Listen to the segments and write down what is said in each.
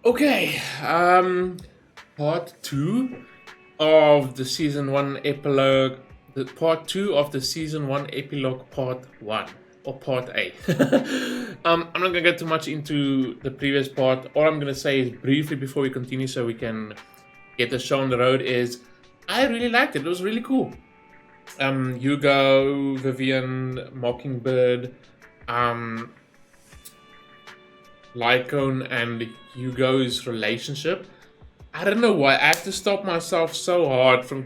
Okay, part two of the season one epilogue. The part two of the season one epilogue, part one or part A. I'm not gonna get too much into the previous part. All I'm gonna say is briefly before we continue, so we can get the show on the road. Is I really liked it. It was really cool. Hugo, Vivian, Mockingbird, um, Lycone and Hugo's relationship. I don't know why I have to stop myself so hard from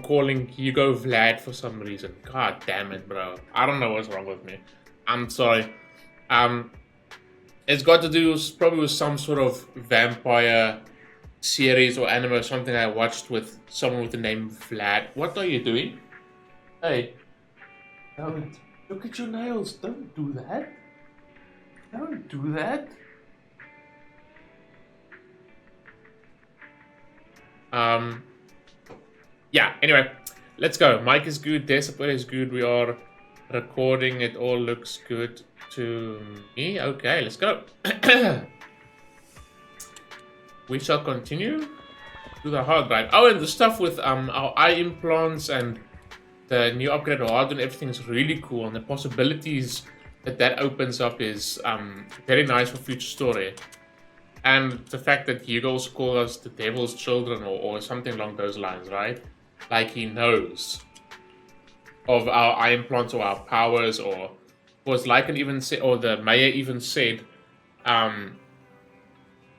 calling Hugo Vlad for some reason. God damn it, bro. I don't know what's wrong with me. I'm sorry. Um, it's got to do probably with some sort of vampire series or anime or something I watched with someone with the name Vlad. What are you doing? Hey, don't look at your nails. Don't do that. Don't do that. Um, yeah, anyway, let's go. Mic is good, display is good, we are recording, it all looks good to me. Okay, let's go. We shall continue to the hard drive. Oh, and the stuff with our eye implants and the new upgraded hardware and everything is really cool, and the possibilities that opens up is very nice for future story. And the fact that Hugo's call us the devil's children or something along those lines, right? Like he knows of our eye implants or our powers, or was Lycan even said, or the mayor even said,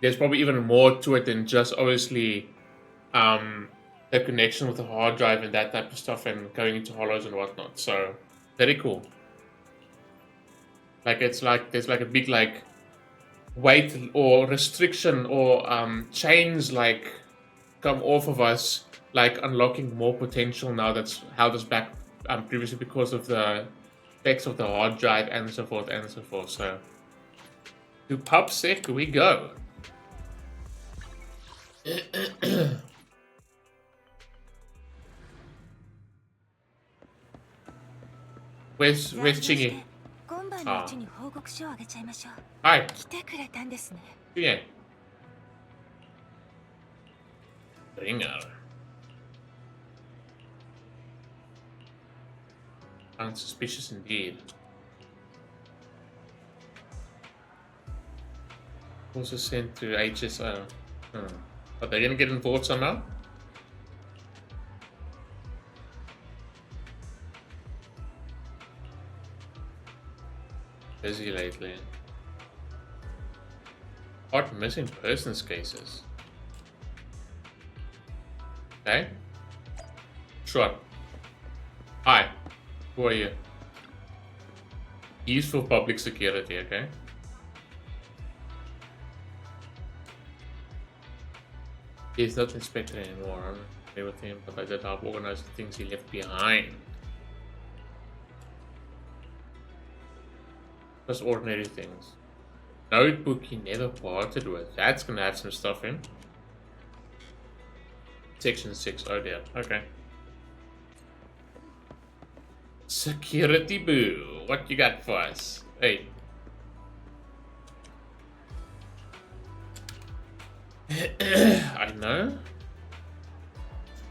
there's probably even more to it than just obviously the connection with the hard drive and that type of stuff and going into hollows and whatnot. So very cool. Like it's like there's like a big like weight or restriction or chains like come off of us, like unlocking more potential now that's held us back previously because of the specs of the hard drive and so forth and so forth. So to PubSec we go. Where's Chingy? Ah. Hi. Yeah. Ringer. Unsuspicious indeed. Also sent to HSO. Are they gonna get involved somehow? Busy lately. Hot missing persons cases. Okay. Sure. Hi. Who are you? He's for public security, okay? He's not inspector anymore. I'm okay with him, but I did help organize the things he left behind. Just ordinary things. Notebook he never parted with. That's gonna have some stuff in. Section 6. Oh dear. Okay. Security boo. What you got for us? Hey. I know.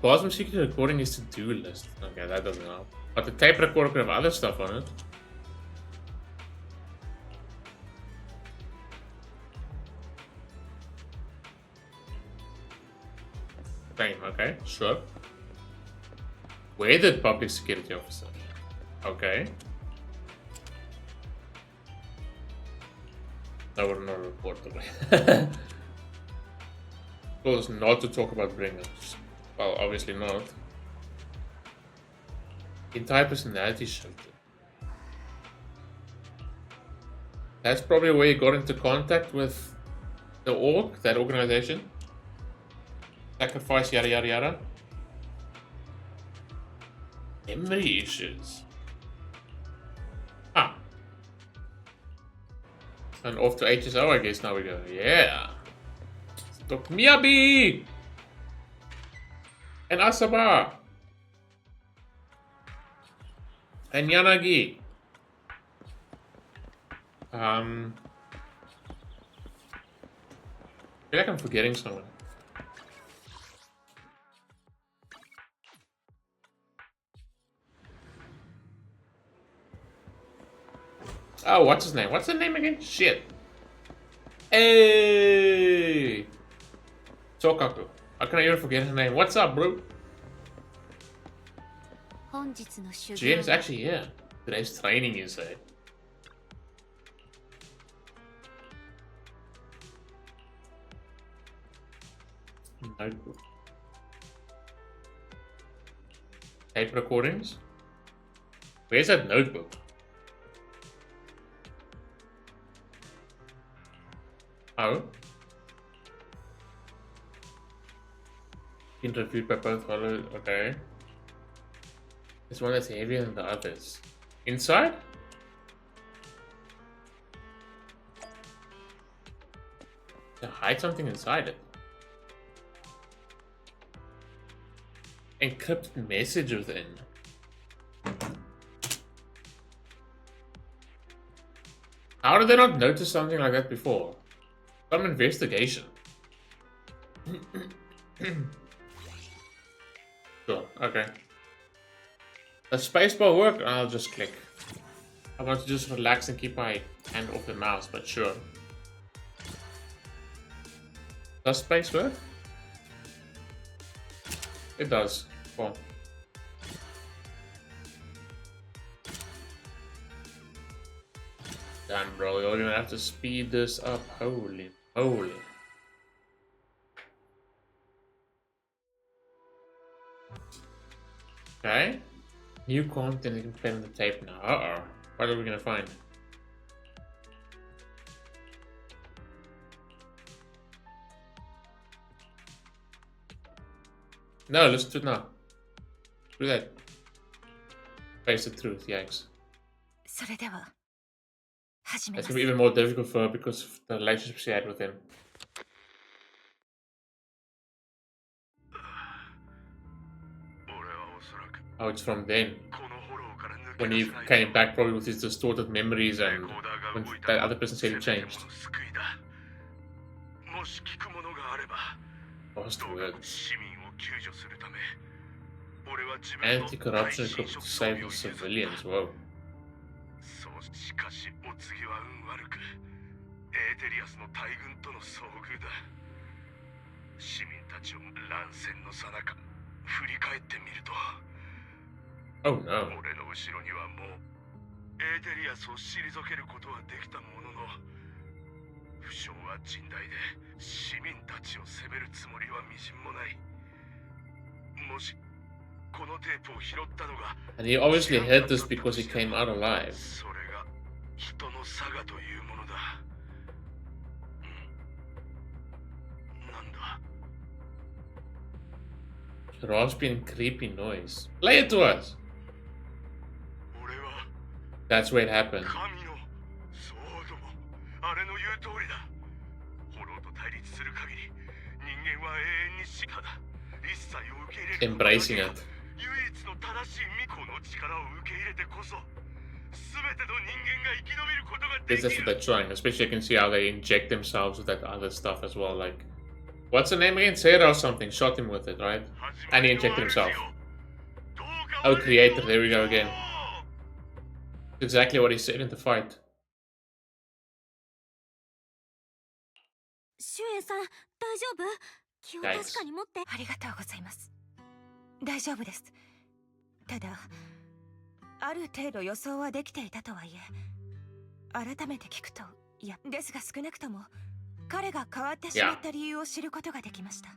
Pause secret recording is to-do list. Okay, that doesn't help. But the tape recorder could have other stuff on it. Same, okay, sure. Where did public security officer? Okay. No, we're not reportable. Well, it's not to talk about bringers. Well, obviously not. Entire personality shifted. That's probably where you got into contact with the org, that organization. Sacrifice, yada yada yada. Memory issues. Ah. And off to HSO, I guess now we go. Yeah. Dr. Miyabi! And Asaba! And Yanagi. feel like I'm forgetting someone. Oh, what's his name? What's the name again? Shit. Hey! Sokaku. How can I even forget his name? What's up, bro? Jen is actually here. Today's training, you say. Notebook. Tape recordings? Where's that notebook? Oh. Interviewed by both followers. Okay. This one that's heavier than the others. Inside? To hide something inside it. Encrypted message within. How did they not notice something like that before? Some investigation. Sure, okay. Does spacebar work? I'll just click. I want to just relax and keep my hand off the mouse, but sure. Does space work? It does. Cool. Damn, bro, you're gonna have to speed this up. Holy moly. Okay. New content, you can play on the tape now. Uh-oh. What are we gonna find? No, let's do it now. Do that. Face the truth, yikes. That's gonna be even more difficult for her because of the relationship she had with him. Oh, it's from then. When he came back probably with his distorted memories and when that other person said he changed. Lost words. Anti-corruption equipped to save the civilians, whoa. Oh no. And he obviously hid this because he came out alive. Raspy and creepy noise. Play it to us! That's where it happened. Embracing it. That's what they're trying. Especially you can see how they inject themselves with that other stuff as well. Like, what's the name again? Sarah or something. Shot him with it, right? And he injected himself. Oh, creator. There we go again. Exactly what he said in the fight. Guys. ある程度予想はできていたとはいえ、改めて聞くと、いや、ですが少なくとも彼が変わってしまった理由を知ることができました。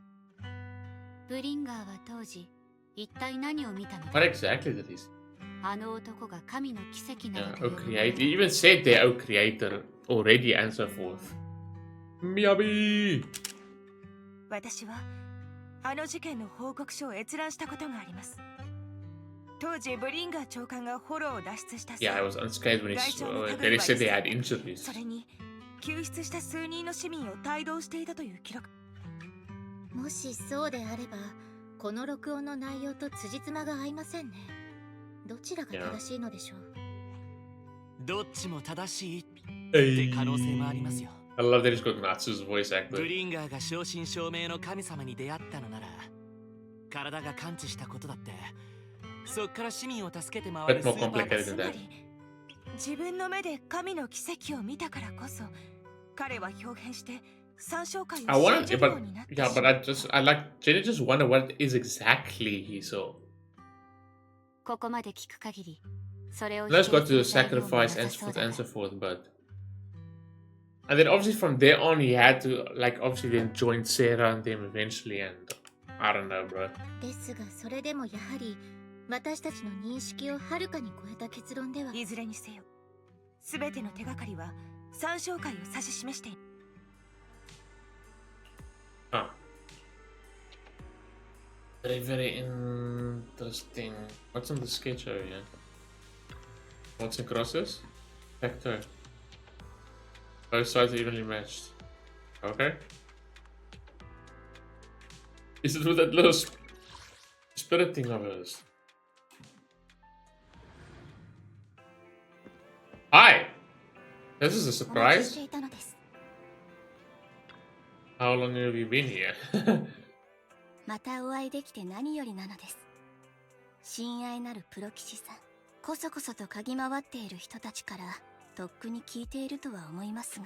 ブリンガーは当時、一体何を見たのか。What exactly did he say? あの男が神の奇跡なのか。Oh, creator. He even said there, oh, creator already and so forth. Miyabi! 私はあの事件の報告書を閲覧したことがあります。 当時ブリンガー長官がフォローを脱出した際、 Yeah, I was unscathed when they said they had injuries. それに救出した数人の市民を帯同していたという記録。もしそうであれば、この録音の内容と辻褄が合いませんね。どちらが正しいのでしょう。どっちも正しいって可能性もありますよ。I love that he's got Natsu's voice ブ actor. リンガーが正真正銘の神様に出会ったのなら体が感知したことだってそっから市民を助けて回 Bit る more スーパー complicated つ than ま that. り自分の目で神の奇跡を見たからこそ彼は表変して三章会 I を wanna, 信じ yeah, るよ but うになった yeah, し but I like Jenny just wonder what it is exactly he saw. ここまで聞く限りそれを Let's go to the 否定する材料もな sacrifice さ and そう so forth だ and が so forth, but and then obviously from there on he had to like obviously then join Sarah and them eventually and I don't know, bro. ですがそれでもやはり私たちの認識をはるかに超えた結論ではいずれにせよ全ての手がかりは三章会を指し示している Ah. Very, very interesting. What's on the sketch over here? What's across this? Vector. Both sides are evenly matched. Okay. Is it with that little spirit thing of hers? Hi! This is a お待ちし surprise. ていたのです。 How long have you been here? またお会いできて何よりなのです。親愛なるプロ棋士さん、こそこそと嗅ぎ回っている人たちからとっくに聞いているとは思いますが、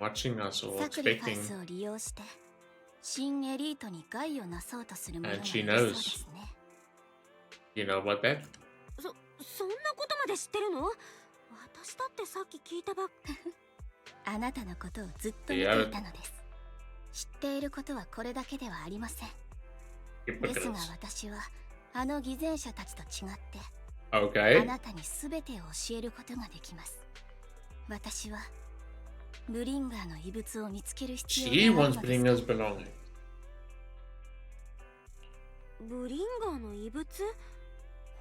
Watching us or サクリファイ expecting. スを利用して新エリートに害をなそうとする者がい And る she そう knows. ですね。 You know about that? そんなことまで知ってるの私だってさっき聞いたばっかあなたのことをずっと見ていたのです。知っていることはこれだけではありません。ですが Hypocrites. 私はあの偽善者たちと違ってあ Okay. なたに全てを教えることができます。私はブリンガーの遺物を見つける必要 She がある wants のです。 Bringer's belongings. ブリンガーの遺物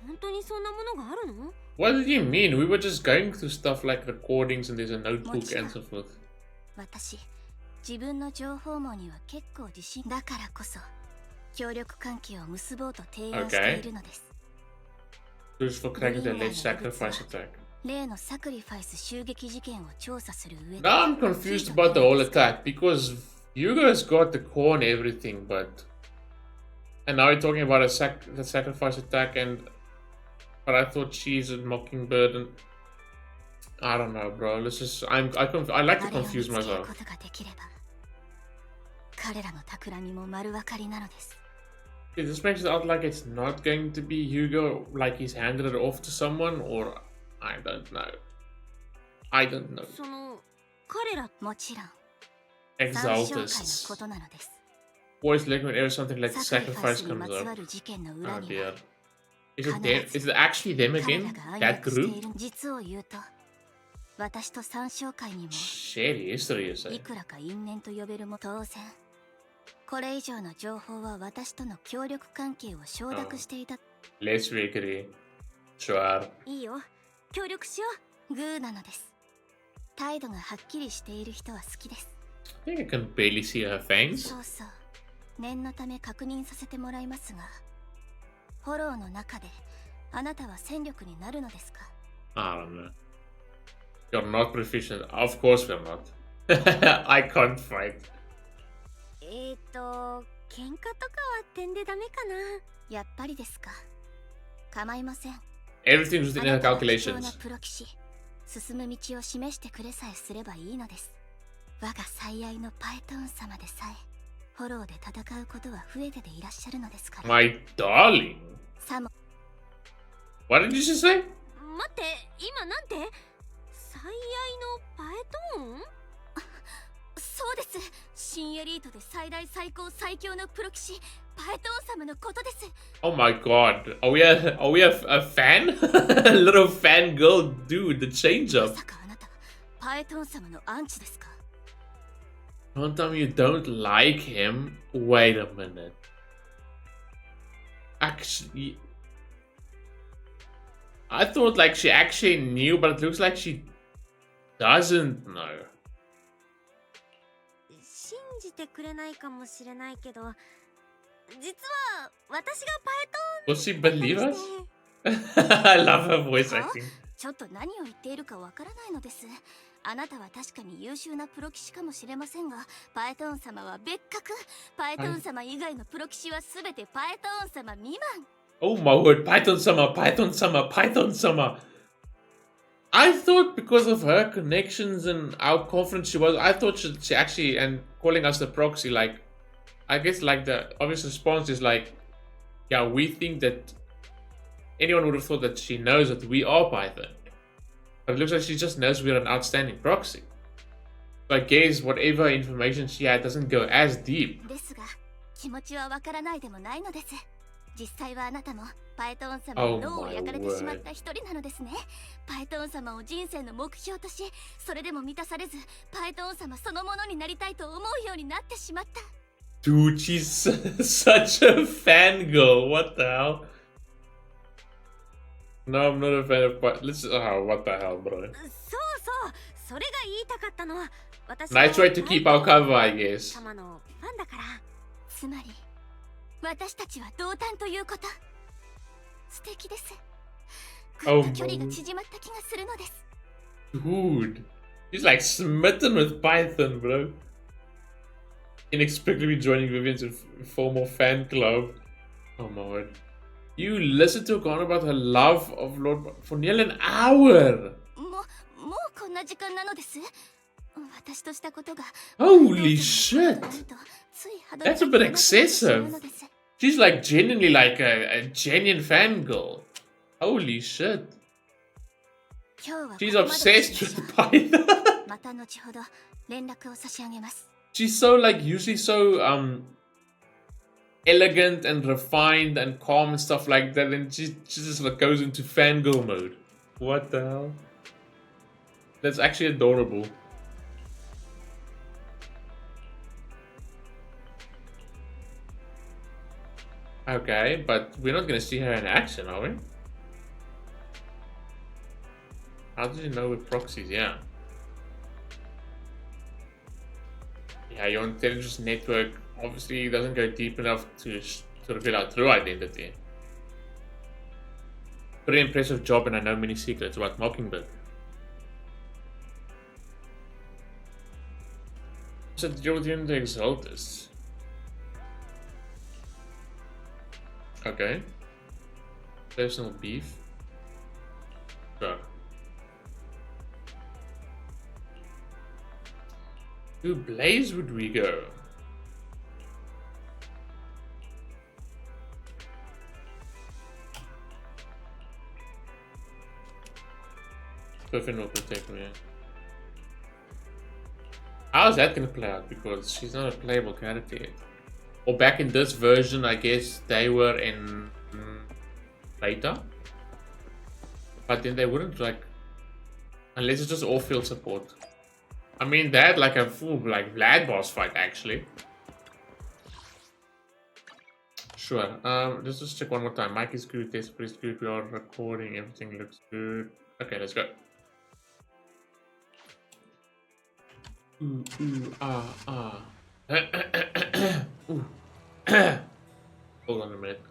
本当にそんなものがあるの What did you mean? We were just going through stuff like recordings and there's a notebook and so forth. 私、自分の情報網には結構自信だからこそ協力関係を結ぼうと提案しているのです。 Just for cracking the late sacrifice attack. 例のサクリファイス襲撃事件を調査する上で Now I'm confused about the whole attack because you guys got the core and everything, but and now you're talking about the sacrifice attack but I thought she's a mockingbird and I don't know, bro. Let's just I like to 彼を見 confuse つける myself. ことができれば彼らの企みも丸分かりなのです。 Yeah, this makes it out like it's not going to be Hugo, like he's handed it off to someone, or I don't know. I don't know. その彼らもちろん三章会の Exaltists. ことなのです。 Always like whenever something like サクリファイ sacrifice スに comes まつ up. わる事件の裏 Oh に dear. は Is it them? Is it actually them 彼 again? らが暗 That 躍してい group? る実を言うと私と三章会にも Shady history, you い say? くらか因縁と呼べるも当然これ以上の情報は私との協力関係を承諾していた Let's agree. Sure. いいよ協力しよグーなのです。態度がはっきりしている人は好きです。 I think I can barely see her fangs. そうそう念のため確認させてもらいますがフォローの中であなたは戦力になるのですか？ I don't know. You're not proficient. Of course we're not. I can't fight. 喧嘩とかは点でダメかなやっぱりですか。構いません。 Everything's within あ her なたは貴重 calculations. なプロ棋士進む道を示してくれさえすればいいのです。我が最愛のパエトーン様でさえフォローで戦うことは増えてでいらっしゃるのですから。 My darling. さも What did you just say? 待って今なんて最愛のパエトーンそうです。新エリートで最大最高最強のプロ棋士パエトーン様のことです。 Oh my god. Are we a fan? A little fan girl dude, the change ま up. さかあなたパエトーン様のアンチですか？ Don't tell me you don't like him. Wait a minute. Actually, I thought like she actually knew, but it looks like she doesn't know. 信じてくれないかもしれないけど実は私がパエ Will she believe トーン us? して I love her voice acting. ちょっと何を言っているかわからないのです。あなたは確かに優秀なプロ棋士かもしれませんが、パエトーン様は別格。パエトーン様以外のプロ棋士は全てパエトーン様未満。Oh my word, Python Summer, Python Summer, Python Summer. I thought because of her connections and how confident she was, I thought she actually, and calling us the proxy, like, I guess like the obvious response is like, yeah, we think that anyone would have thought that she knows that we are Python. But it looks like she just knows we're an outstanding proxy. So I guess whatever information she had doesn't go as deep. ですが、気持ちはわからないでもないのです。実際はあなたもパエトーン様 Oh に脳を my 焼かれてしまった word. 一人なのですね。パエトーン様を人生の目標とし、それでも満たされず、パエトーン様そのものになりたいと思うようになってしまった。Dude, she's such a fangirl. What the hell? No, I'm not a fan of. Let's. Oh, what the hell, bro? そうそう、それが言いたかったの。私 Nice way to keep our cover, I guess. 様のファンだから。つまり、私たちは同担ということ。素敵です。ぐっと距離が縮まった気がするのです。Dude, he's like smitten with Python, bro. Inexplicably joining Vivian's formal fan club. Oh my word. You listened to her go on about her love of Lord for nearly an hour. もうこんな時間なのです。私としたことが。Holy shit. That's a bit excessive. She's like genuinely like a genuine fangirl. Holy shit. She's obsessed with Python. また後ほど連絡を差し上げます。She's so like usually so elegant and refined and calm and stuff like that, and she just like goes into fangirl mode. What the hell? That's actually adorable. Okay, but we're not gonna see her in action, are we? How did you know with proxies? Yeah. Yeah, your intelligence network obviously doesn't go deep enough to reveal our true identity. Pretty impressive job, and I know many secrets about Mockingbird. What's the deal with you and the Exaltus? Okay. Personal beef. Sure. To Blaze would we go? Griffin will protect me. How's that gonna play out? Because she's not a playable character yet. Or back in this version, I guess they were in beta. But then they wouldn't like, unless it's just all field support. I mean, they had like a full like Vlad boss fight actually. Sure. Let's just check one more time. Mic is good. Test pretty good. We are recording. Everything looks good. Okay, let's go. Ooh, ooh, ah, ah. Ooh. Hold on a minute.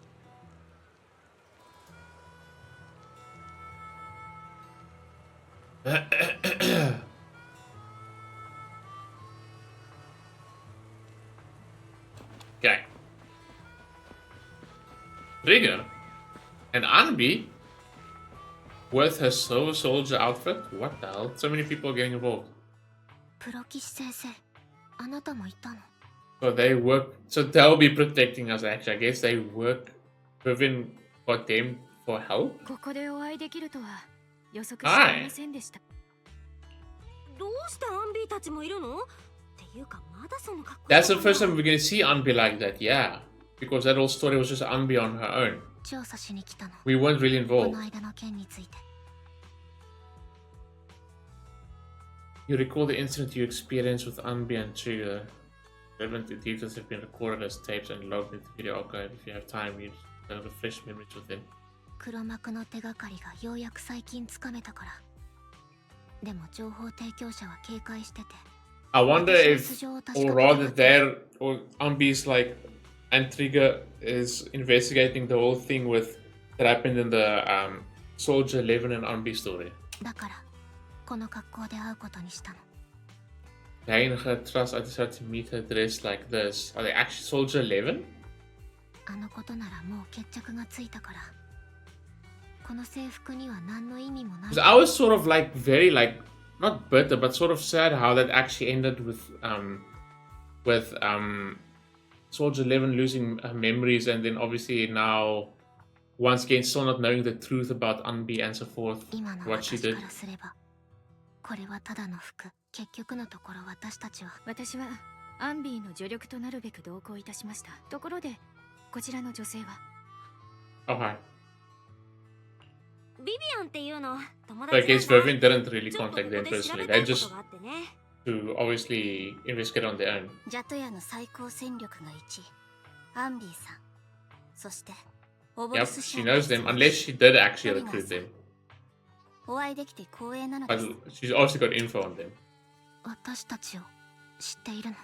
Okay. Trigger and Anby with her Silver Soldier outfit? What the hell? So many people are getting involved. プロ棋士先生、あなたもいたの。So they work, so they'll be protecting us actually. I guess they work within got them for help. ここでお会いできるとは予測していませんでした。どうしてアンビーたちもいるの？っていうかまだその格好。That's the first time we're gonna see Anby like that, yeah. Because that whole story was just Anby on her own. 調査しに来たの。 We weren't really こ involved. の間の件について。You recall the incident you experienced with Anby and Trigger. Relevant details have been recorded as tapes and logged into video archive. If you have time, you can refresh memories with them. 黒幕の手がかりがようやく最近つかめたから。でも情報提供者は警戒してて。I wonder if, or rather there, or Anby's like, and Trigger is investigating the whole thing with that happened in the Soldier 11 and Anby story. だから、この格好で会うことにしたの。 Dane her trust, I decided to meet her dressed like this. Are they actually Soldier 11? あのことならもう決着がついたから、この制服には何の意味もない。 Because I was sort of like very like not bitter but sort of sad how that actually ended with Soldier 11 losing her memories and then obviously now once again still not knowing the truth about Anby and so forth. 今の What she 私 did. からすればこれはただの服。結局のところ私はアンビーの助力となるべく同行いたしました。ところでこちらの女性は Oh hi. ビビアンっていうの友 So I 達 guess なんだ。 Vivian didn't really ちょっとこ contact こ them で調 personally. べた They いこと just があってね。 to obviously investigate on their own. ジャトヤの最高戦力が1、アンビーさん、そしてオボル Yep, ス she knows them unless she did actually recruit them. お会いできて光栄なの But です。 she's also got info on them. 私たちを知っているの。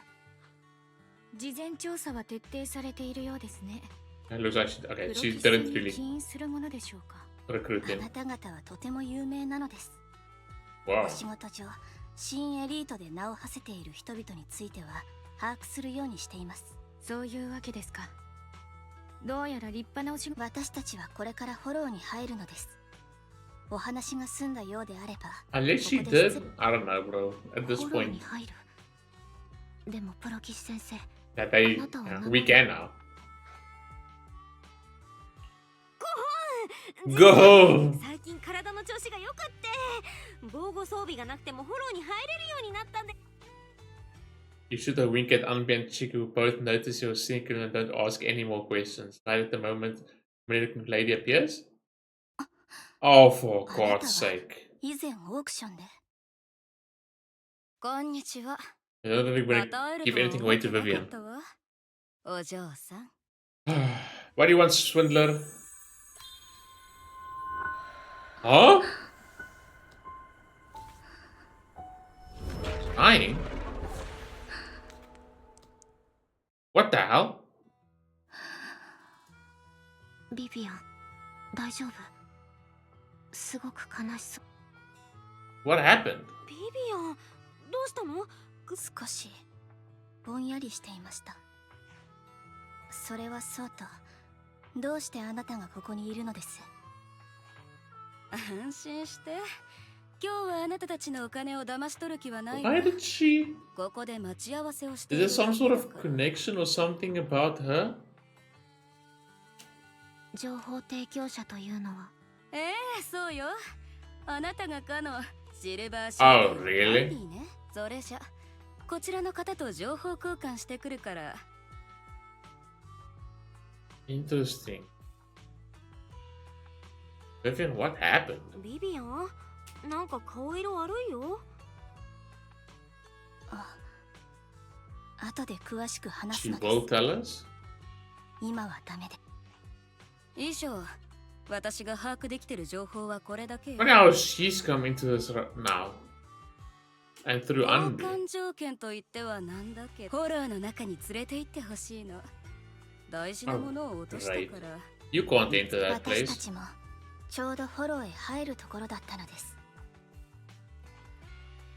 事前調査は徹底されているようですね。 It looks like okay, プロ she キ戦 didn't に really 起因するものでしょうか。 recruit あ them. なた方はとても有名なのです。 Wow. お仕事上、新エリートで名を馳せている人々については把握するようにしています。そういうわけですか。どうやら立派なお仕事。私たちはこれからフォローに入るのです。お話が済んだようであれば、 Unless she ここで did, I don't know, bro. At フ this ォローに point, 入る。でもプロ棋士先生、 that they we can now. Go! 最近体の調子が良くって防護装備がなくてもフォローに入れるようになったんで。 You shoot a wink at Anby and Chiku, who both notice you're cynical and don't ask any more questions. Right at the moment, American lady appears. Oh, for God's sake. 以前オークションで。こんにちは。 I don't think we're また会え gonna る give とは anything 思っ away て to なかっ Vivian. たわ。お嬢さん。 What do you want, swindler? Huh? Dying? What the hell? ビビアン、大丈夫？すごく悲しそう。 What happened? ビビアン、どうしたの？少しぼんやりしていました。それはそうと、どうしてあなたがここにいるのです？安心して。今日はあなたたちのお金を騙し取る気はないわ。 Why did she? ここで待ち合わせをしてい Is る there some sort だ of けだから。 connection or something about her? 情報提供者というのは。そうよ。あなたがかのシルバーシー Oh, really? いいね。それじゃこちらの方と情報交換してくるから。 Interesting. Vivian, what happened? ビビアン、なんか顔色悪いよ。後で詳しく話す She ので will す。 tell us? 今はダメで。以上、私が把握できてる情報はこれだけよ。 Funny how she's come into this now. And through 交 Anby. 換条件といってはなんだけど、ホローの中に連れて行ってほしいの。大事なものを落としたから。 You can't enter that 私た place. ちもちょうどフォローへ入るところだったのです。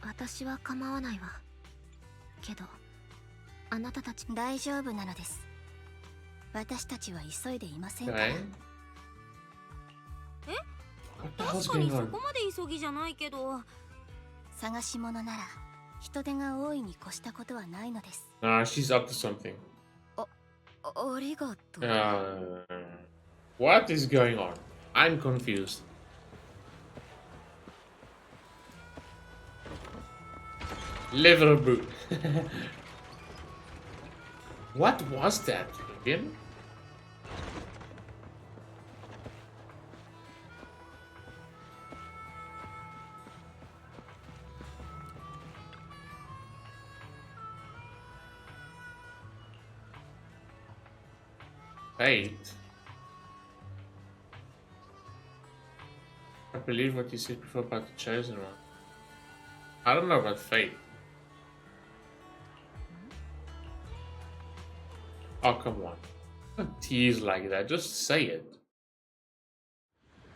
私は構わないわ。けど、あなたたち大丈夫なのです。私たちは急いでいませんから。 Okay. What the hell's 確かに going そ on? こまで急ぎじゃないけど。探し物なら人手が多いに越したことはないのです。Nah, she's up to something. ありがとう。 What is going on? I'm confused. Liver boot. What was that, Vivian? Fate. I believe what you said before about the chosen one. I don't know about fate. Oh, come on. Don't tease like that. Just say it.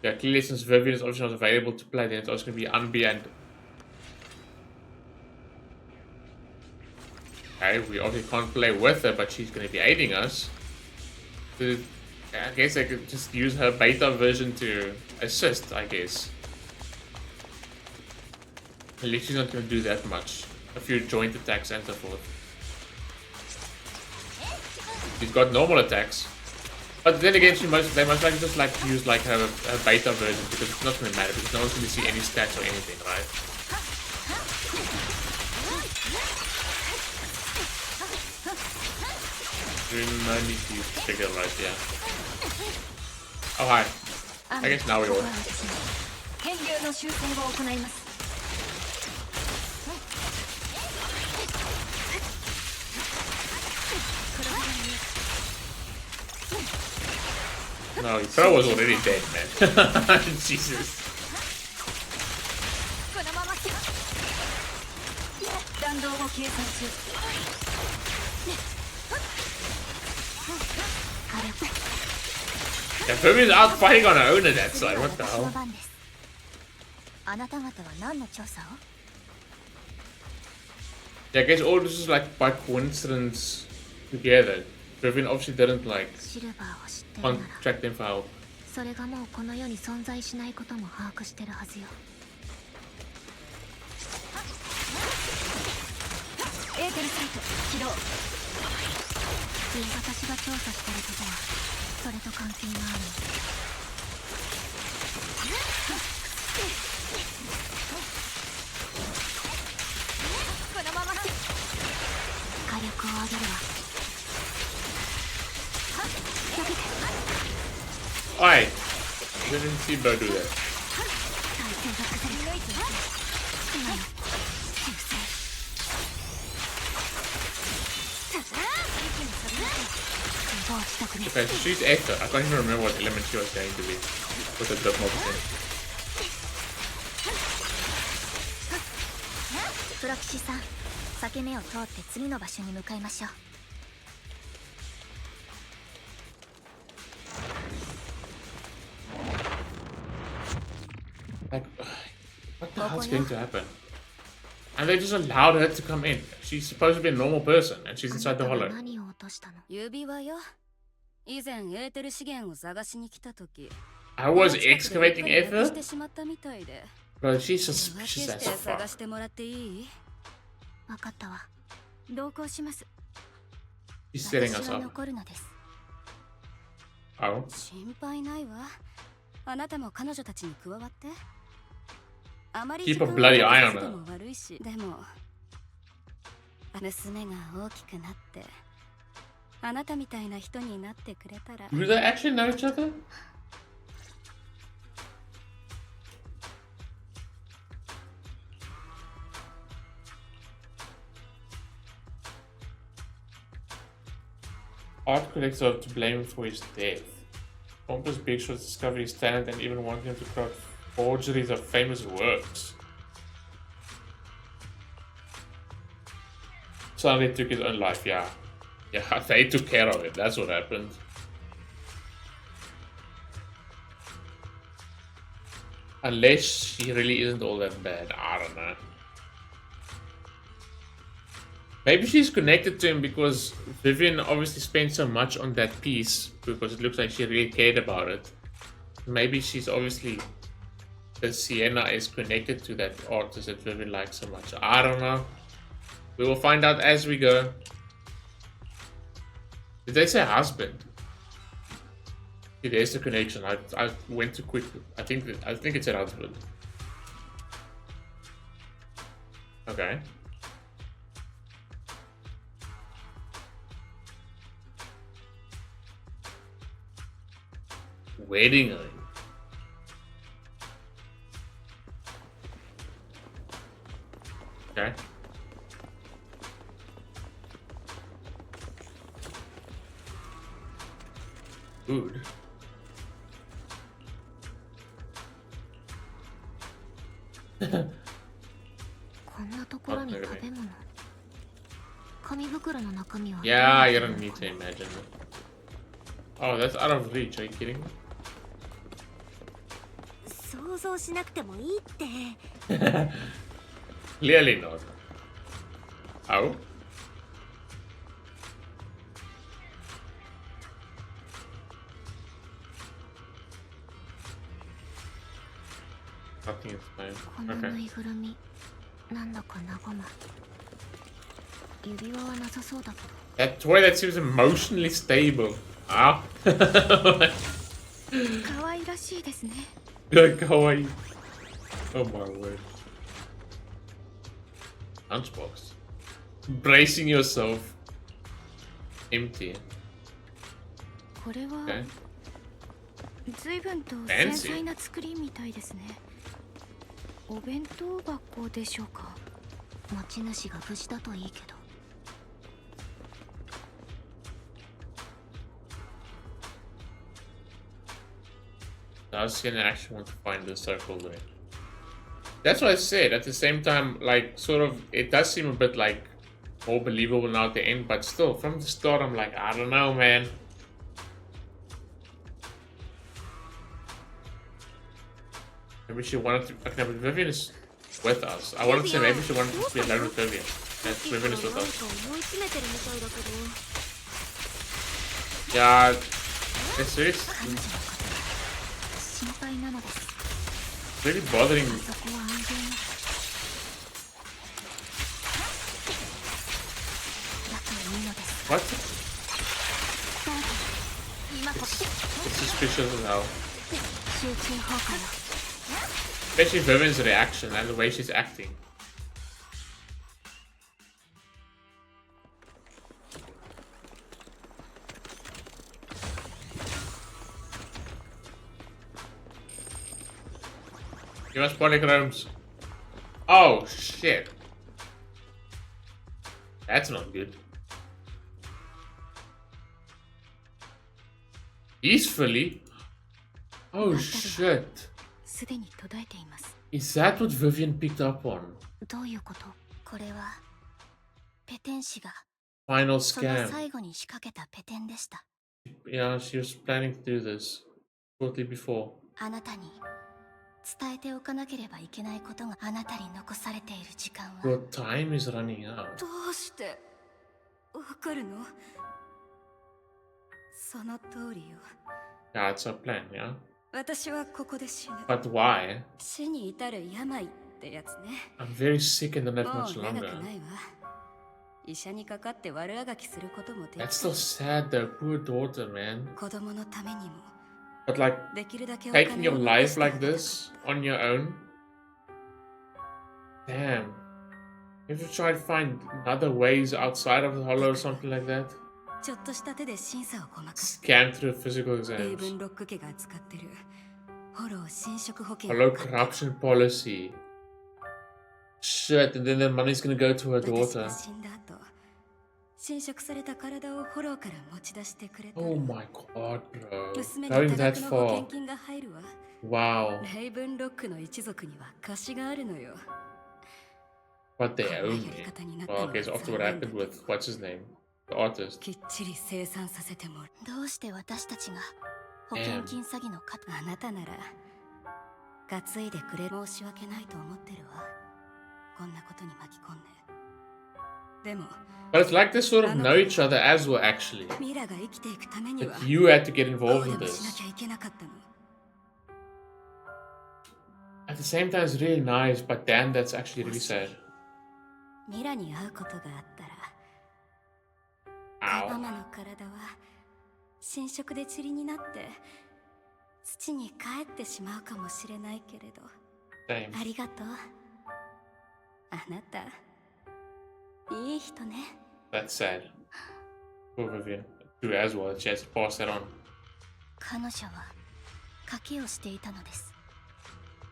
Yeah, clearly since Vivian is obviously not available to play, then it's also going to be Anby and Okay, we obviously can't play with her, but she's gonna be aiding us. I guess I could just use her beta version to assist, I guess. At least she's not gonna do that much. A few joint attacks and so forth. She's got normal attacks. But then again, they must like just like use like her beta version because it's not gonna matter because no one's gonna see any stats or anything, right? No need to use the trigger right, yeah. Oh hi. I guess now we will. No, his throw was already dead, man. Jesus. Yeah, Fumi's out fighting on her own at that side, what the hell? Yeah, I guess all this is like by coincidence together. Vivian obviously didn't like contract them for help. それがもうこの世に存在しないことも把握してるはずよ。エーテルサイト起動。私が調査してることはそれと関係がある。このまま火力を上げるわ。 Why? Didn't see Bo do that. Okay, so she's Echo. I can't even remember what element she was going to be. With a bit more percent. プロ騎士さん、裂け目を通って次の場所に向かいましょう。 Like, what the hell's going to happen? And they just allowed her to come in. She's supposed to be a normal person, and she's inside the hollow. 指輪よ。以前エーテル資源を探しに来た時。I was excavating ether? Bro, she's suspicious as fuck. 探してもらっていい？分かったわ。同行します。 She's setting us up. Oh? 心配ないわ。あなたも彼女たちに加わって。 Keep a bloody eye on her. でも娘が大きくなってあなたみたいな人になってくれたら Do they actually know each other? Art collector to blame for his death. Pompous Big Shot's discovered his talent and even wanted him to craft forgeries of famous works. So they took his own life, yeah. Yeah, they took care of it, that's what happened. Unless she really isn't all that bad, I don't know. Maybe she's connected to him because Vivian obviously spent so much on that piece because it looks like she really cared about it. Maybe she's obviously... that Sienna is connected to that artist that Vivian likes so much. I don't know. We will find out as we go. Did they say husband? There's the connection. I went too quick. I think it said husband. Okay. Wedding ring. Okay. Food. Yeah, you don't need to imagine. Oh, that's out of reach. Are you kidding me? 想像しなくてもいいって。 Clearly not. Oh? Nothing is fine. この Okay. ぬいぐるみなんだか和む。指輪はなさそうだけど。 That toy that seems emotionally stable. Ah. 可愛らしいですね。 Kawaii. Oh my word. Lunchbox. Bracing yourself. Empty. これは Okay. 随分と繊細な作りみたいですね。お弁当箱でしょうか。持ち主が無事だといいけど。 I was gonna actually want to find the circle there. That's what I said. At the same time, like, sort of, it does seem a bit like more believable now at the end, but still, from the start, I'm like, I don't know, man. Maybe she wanted to. Okay, but Vivian is with us. I wanted to say maybe she wanted to be alone with Vivian. And Vivian is with us. Yeah, it's serious. 心配なのです。 It's really bothering me. そこは安全に。だといいのです。 What? 今こそ It's suspicious as hell. 集中砲火よ。 Especially Vivian's reaction and the way she's acting. Give us polychromes. Oh shit. That's not good. Peacefully? Oh shit. すでに途絶えています。 Is that what Vivian picked up on? どういうこと？これはペテン氏が Final その scam. 最後に仕掛けたペテンでした。 Yeah, she was planning to do this shortly before. あなたに伝えておかなければいけないことがあなたに残されている時間は Your time is running out. どうしてわかるの？その通りよ。 Yeah, it's a plan, yeah? 私はここで死ぬ。 But why? 死に至る病ってやつね。 I'm very sick and don't have もう much 長く longer. ないわ。医者にかかって悪あがきすることもでき That's so sad though, poor daughter, man. 子供のためにも But like, できるだけお金を taking your 残 life してあ like げたかっ this on your own? Damn. You ever try to find other ways outside of the hollow or something like that? た。ちょっとした手で審査をごまかす。 Scan through physical レイ exams. ブンロック家が使ってるフォロー侵食保険 Hollow corruption policy. Shit, and then the money's gonna go to her 私 daughter. が死んだ後侵食された体をフォローから持ち出してくれたら Oh my god, bro. 娘に Going 多 that 額の保険 far. 金が入るわ。 Wow. レイブンロックの一族には貸しがあるのよ。 But they こんな own や me. り方になったの Well, は I guess after 残 what 念だ happened け with, ど what's his name? The artist. きっちり清算させてもらう。どうして私たちが保険金詐欺のかあなたなら担いでくれ申し訳ないと思ってるわ。こんなことに巻き込んで。でも But it's like they sort of know each other as well, actually. ミラが生きていくためには But you had to get こ involved うで in もしな this. きゃいけなかったの。 At the same time, it's really nice, but damn, that's actually really sad. ミラに会うことがあったら、 Ow. ママの体は侵食で塵になって土に帰ってしまうかもしれないけれど、 Same. ありがとう。あなた、いい人ね。 That's sad. Poor Vivian. Do as well. She has to pass that on. 彼女は賭けをしていたのです。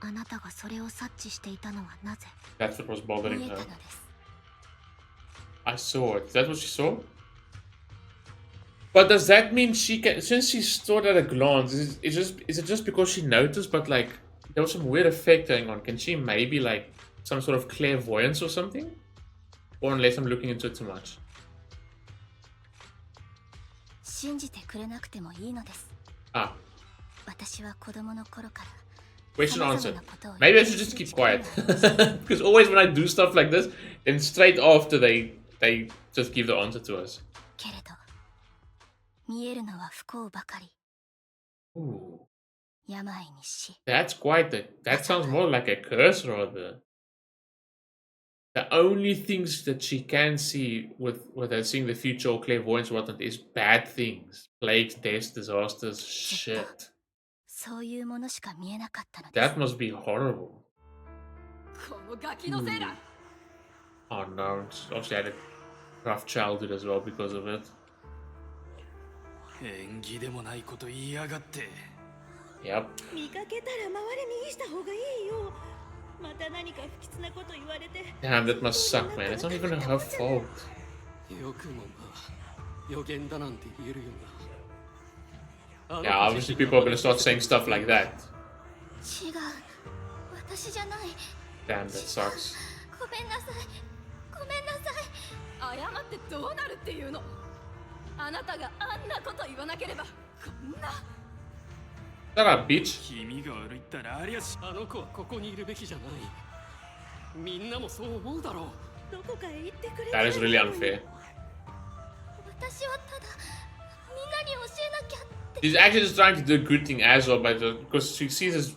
あなたがそれを察知していたのはなぜ？ That's what was 見 bothering えた her. のです。 I saw it. Is that what she saw? But does that mean she can? Since she saw it at a glance, is it just because she noticed? But like, there was some weird effect going on. Can she maybe like some sort of clairvoyance or something? Or unless I'm looking into it too much. 信じてくれなくてもいいのです。 Ah, 私は子供の頃から question 様々 answered. なことを Maybe I should just keep quiet. Because always when I do stuff like this, then straight after they just give the answer to us. けれど見えるのは不幸ばかり。 Ooh. 病に死 That's quite that sounds more like a curse rather. The only things that she can see with her seeing the future or clairvoyance or whatnot is bad things. Plagues, deaths, disasters, shit. そういうものしか見えなかったのです That must be horrible. このガキのせいだ Oh no, she obviously had a rough childhood as well because of it. 縁起でもないこと言いやがって Yep. 見かけたら周りにした方がいいよまた何か不吉なこと言われて Damn, that must suck, man. It's not even her fault. よくもまあ予言だなんて言えるよな Yeah, obviously people are gonna start saying stuff like that. 違う私じゃない Damn, that sucks. ごめんなさいごめんなさい謝ってどうなるっていうのあなたがあんなこと言わなければこんな Shut up, bitch. 君が悪いったらありゃしあの子はここにいるべきじゃないみんなもそう思うだろうどこかへ行ってくれ That is really unfair. 私はただみんなに教えなきゃって He's actually just trying to do a good thing as well, but because she sees this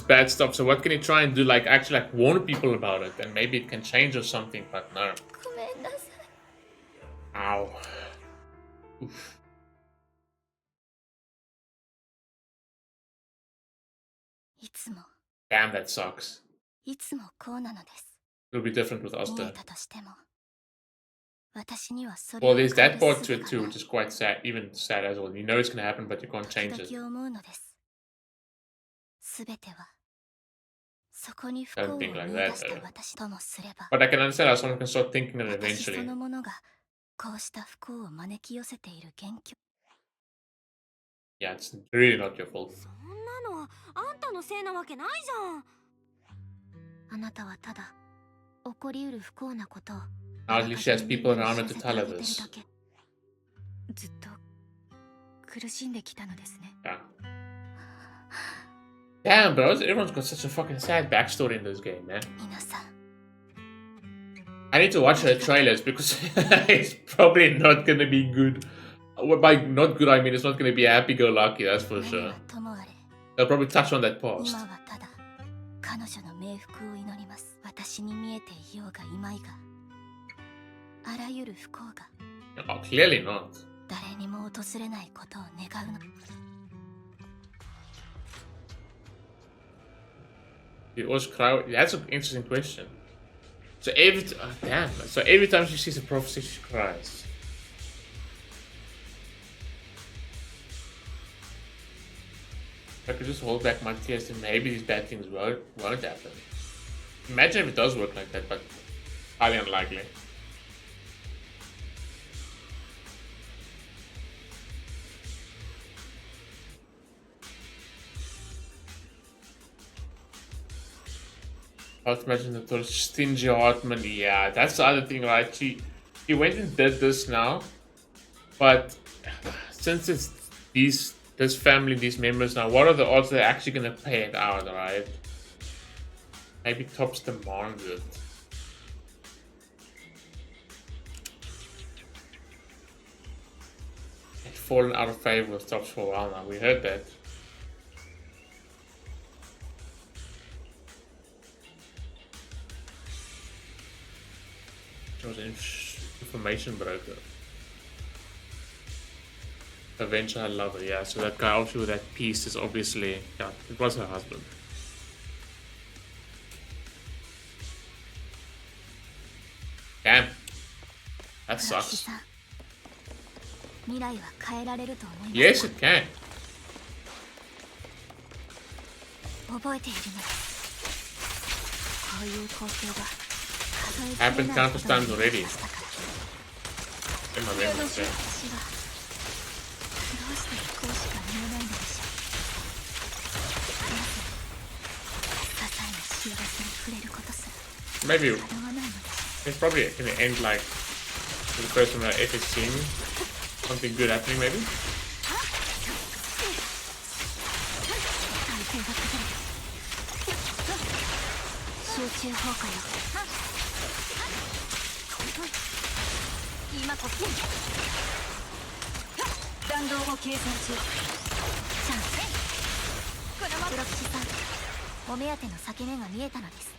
bad stuff. So what can he try and do? Like actually, like warn people about it, and maybe it can change or something. But no. ごめんなさい Ow. Oof. いつも Damn, that sucks. いつもこうなのです It'll be different with 見 Asta. えたとしても私にはそれ Well, を there's 変え that る part to 術 it が too, ない which is quite sad, even sad as well. You know it's gonna happen, but you can't 時 change it. 々思うのですすべてはそこに不幸を Don't 見 think like 出 that, した though. 私ともすれば But I can understand how someone can start thinking it 私そ eventually. のものがこうした不幸を招き寄せている元凶 Yeah, it's really not your fault. そんなのはあんたのせいなわけないじゃんあなたはただ起こりうる不幸なことを Now at least she has people around her to tell her 知らせてあげてる this. だけずっと苦しんできたのですね Yeah. Damn, bro, everyone's got such a fucking sad backstory in this game, man. 皆さん I need to watch her trailers because it's probably not gonna be good. Well, by not good, I mean it's not gonna be happy-go-lucky, that's for 何 sure. はともあれ They'll probably touch on that 今 past. はただ彼女の冥福を祈ります私に見えていようがいまいがあらゆる不幸が Oh, clearly not. 誰にも訪れないことを願うの It was crowd. That's an interesting question. So damn. So every time she sees a prophecy, she cries. If I could just hold back my tears, then maybe these bad things won't happen. Imagine if it does work like that, but highly unlikely. I was imagine the sort of stingy Hartman. Yeah, that's the other thing, right? She went and did this now, but since it's this family, these members now, what are the odds they're actually gonna pay it out, right? Maybe Topps demands it. It's fallen out of favor with Topps for a while now. We heard that. She was an information broker. Avenge her lover, yeah. So that guy obviously with that piece is obviously, yeah, it was her husband. Damn. That 倉木 sucks. さん未来は変えられると思います Yes, it can. 覚えているのですこういう光景が数えきれ Happened ない countless ほどに times 見 already. ましたか In my memory, 私 yeah. はどうしてこうしか見えないのでしょうなぜ些細な幸せに触れることすら Maybe 叶わないのでしょ it's probably gonna end like with the person that if it's seen something good happening, maybe. 体勢が崩れ集中砲火よ今こっちに弾道を計算中チャンスこのまプロ騎士さん、お目当ての裂け目が見えたのです。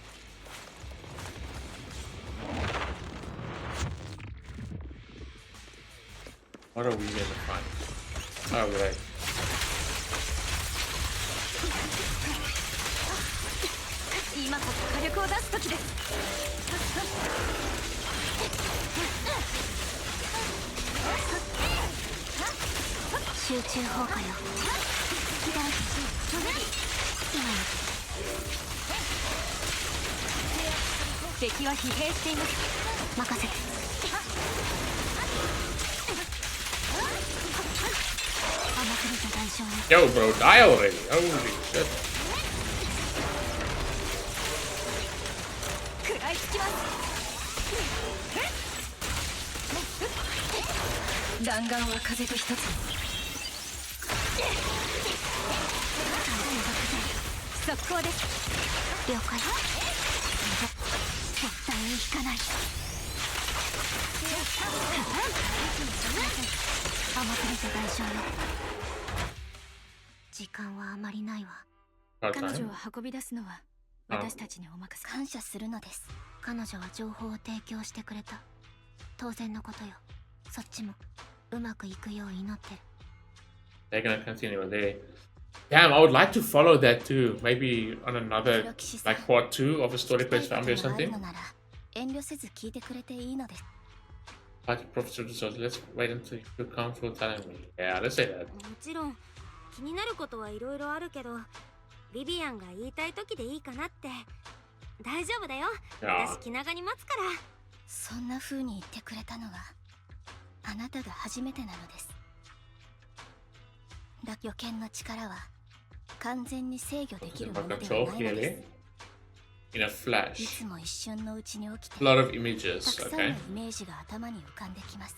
What are we gonna find? Oh, right. 今こそ火力を出す時です。集中砲火よ。敵は疲弊しています。任せて。甘く見た代償よ。 Yo, bro, die already. Holy shit. 食らいつきます。弾丸は風と一つに。速攻です。了解。絶対に引かない。甘く見た代償よ。時間はあまりないわ。 Hard 彼 time. 女を運び出すのは私たちにお任せ。感謝するのです。彼女は情報を提供してくれた。当然のことよ。そっちもうまくいくよう祈ってる。 They're gonna continue with there. Damn, I would like to follow that too. Maybe on another, like part 2 of a story quest for Anby or something. 遠慮せず聞いてくれていいのです。 Like the professor results. Let's wait until you come for telling me. Yeah, let's say that. もちろん気になることはいろいろあるけど、ビビアンが言いたい時でいいかなって。大丈夫だよ。私気長に待つから。そんな風に言ってくれたのはあなたが初めてなのです。予見の力は完全に制御できるものではないのです。 In a い flash. つも一瞬のうちに起きて A lot of た images, くさんの okay? イメージが頭に浮かんできます。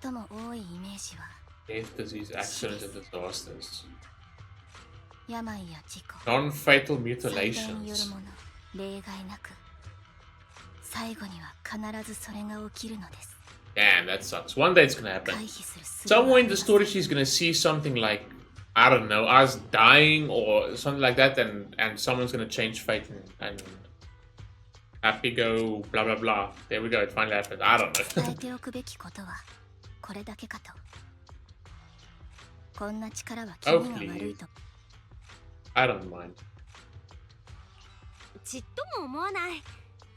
最も多いイメージは Death, disease, accidents, and disasters. 病や事故、 Non-fatal 災害による mutilations. もの、例外なく最後には必ずそれが起きるのです。 Damn, that sucks. One day it's gonna 回 happen. 避する術は Somewhere in あ the りません。 story, she's gonna see something like, I don't know, us dying or something like that, and someone's gonna change fate and happy go blah blah blah. There we go. It finally happened. I don't 伝 know. えておくべきことはこれだけかと。こんな力は気味が悪いと。 I don't mind. ちっとも思わない。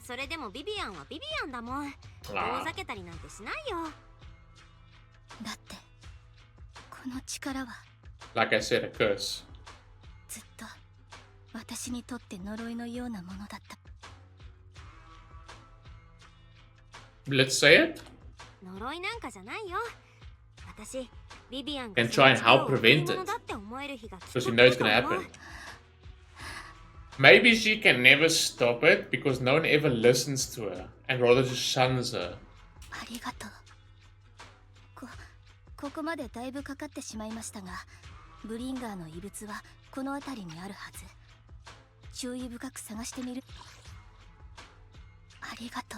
それでもビビアンはビビアンだもん。遠ざけたりなんてしないよ。だってこの力は Like I said, a curse. ずっと私にとって呪いのようなものだった。 Let's say it. 呪いなんかじゃないよ。私ビビアン And が try and その力 help を prevent 贈り物 it. だって思える日が来 Because た you と know it's gonna 思う。 happen. Maybe she can never stop it because no one ever listens to her and rather just shuns her. ありがとう。ここまでだいぶかかってしまいましたが、ブリンガーの遺物はこの辺りにあるはず。注意深く探してみる。ありがと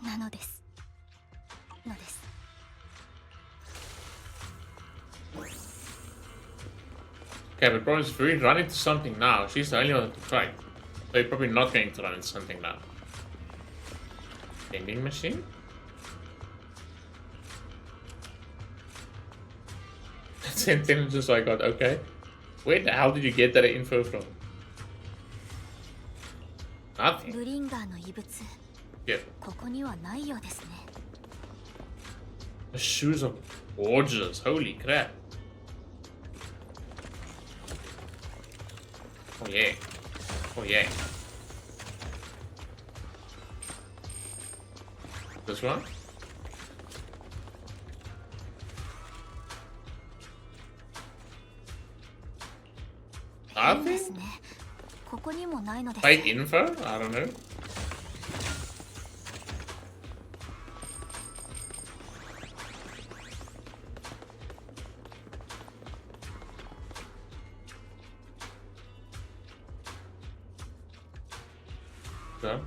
う。なのです。Okay, but probably if we run into something now, she's the only one to try. So you're probably not going to run into something now. Vending machine? That's intelligence I got, okay. Where the hell did you get that info from? Nothing. ブリンガーの遺物、 Yeah. ここにはないようですね。 The shoes are gorgeous, holy crap. Oh yeah. Oh yeah. This one? 変ですね。ここにもないのです。 Fake info? I don't know. So.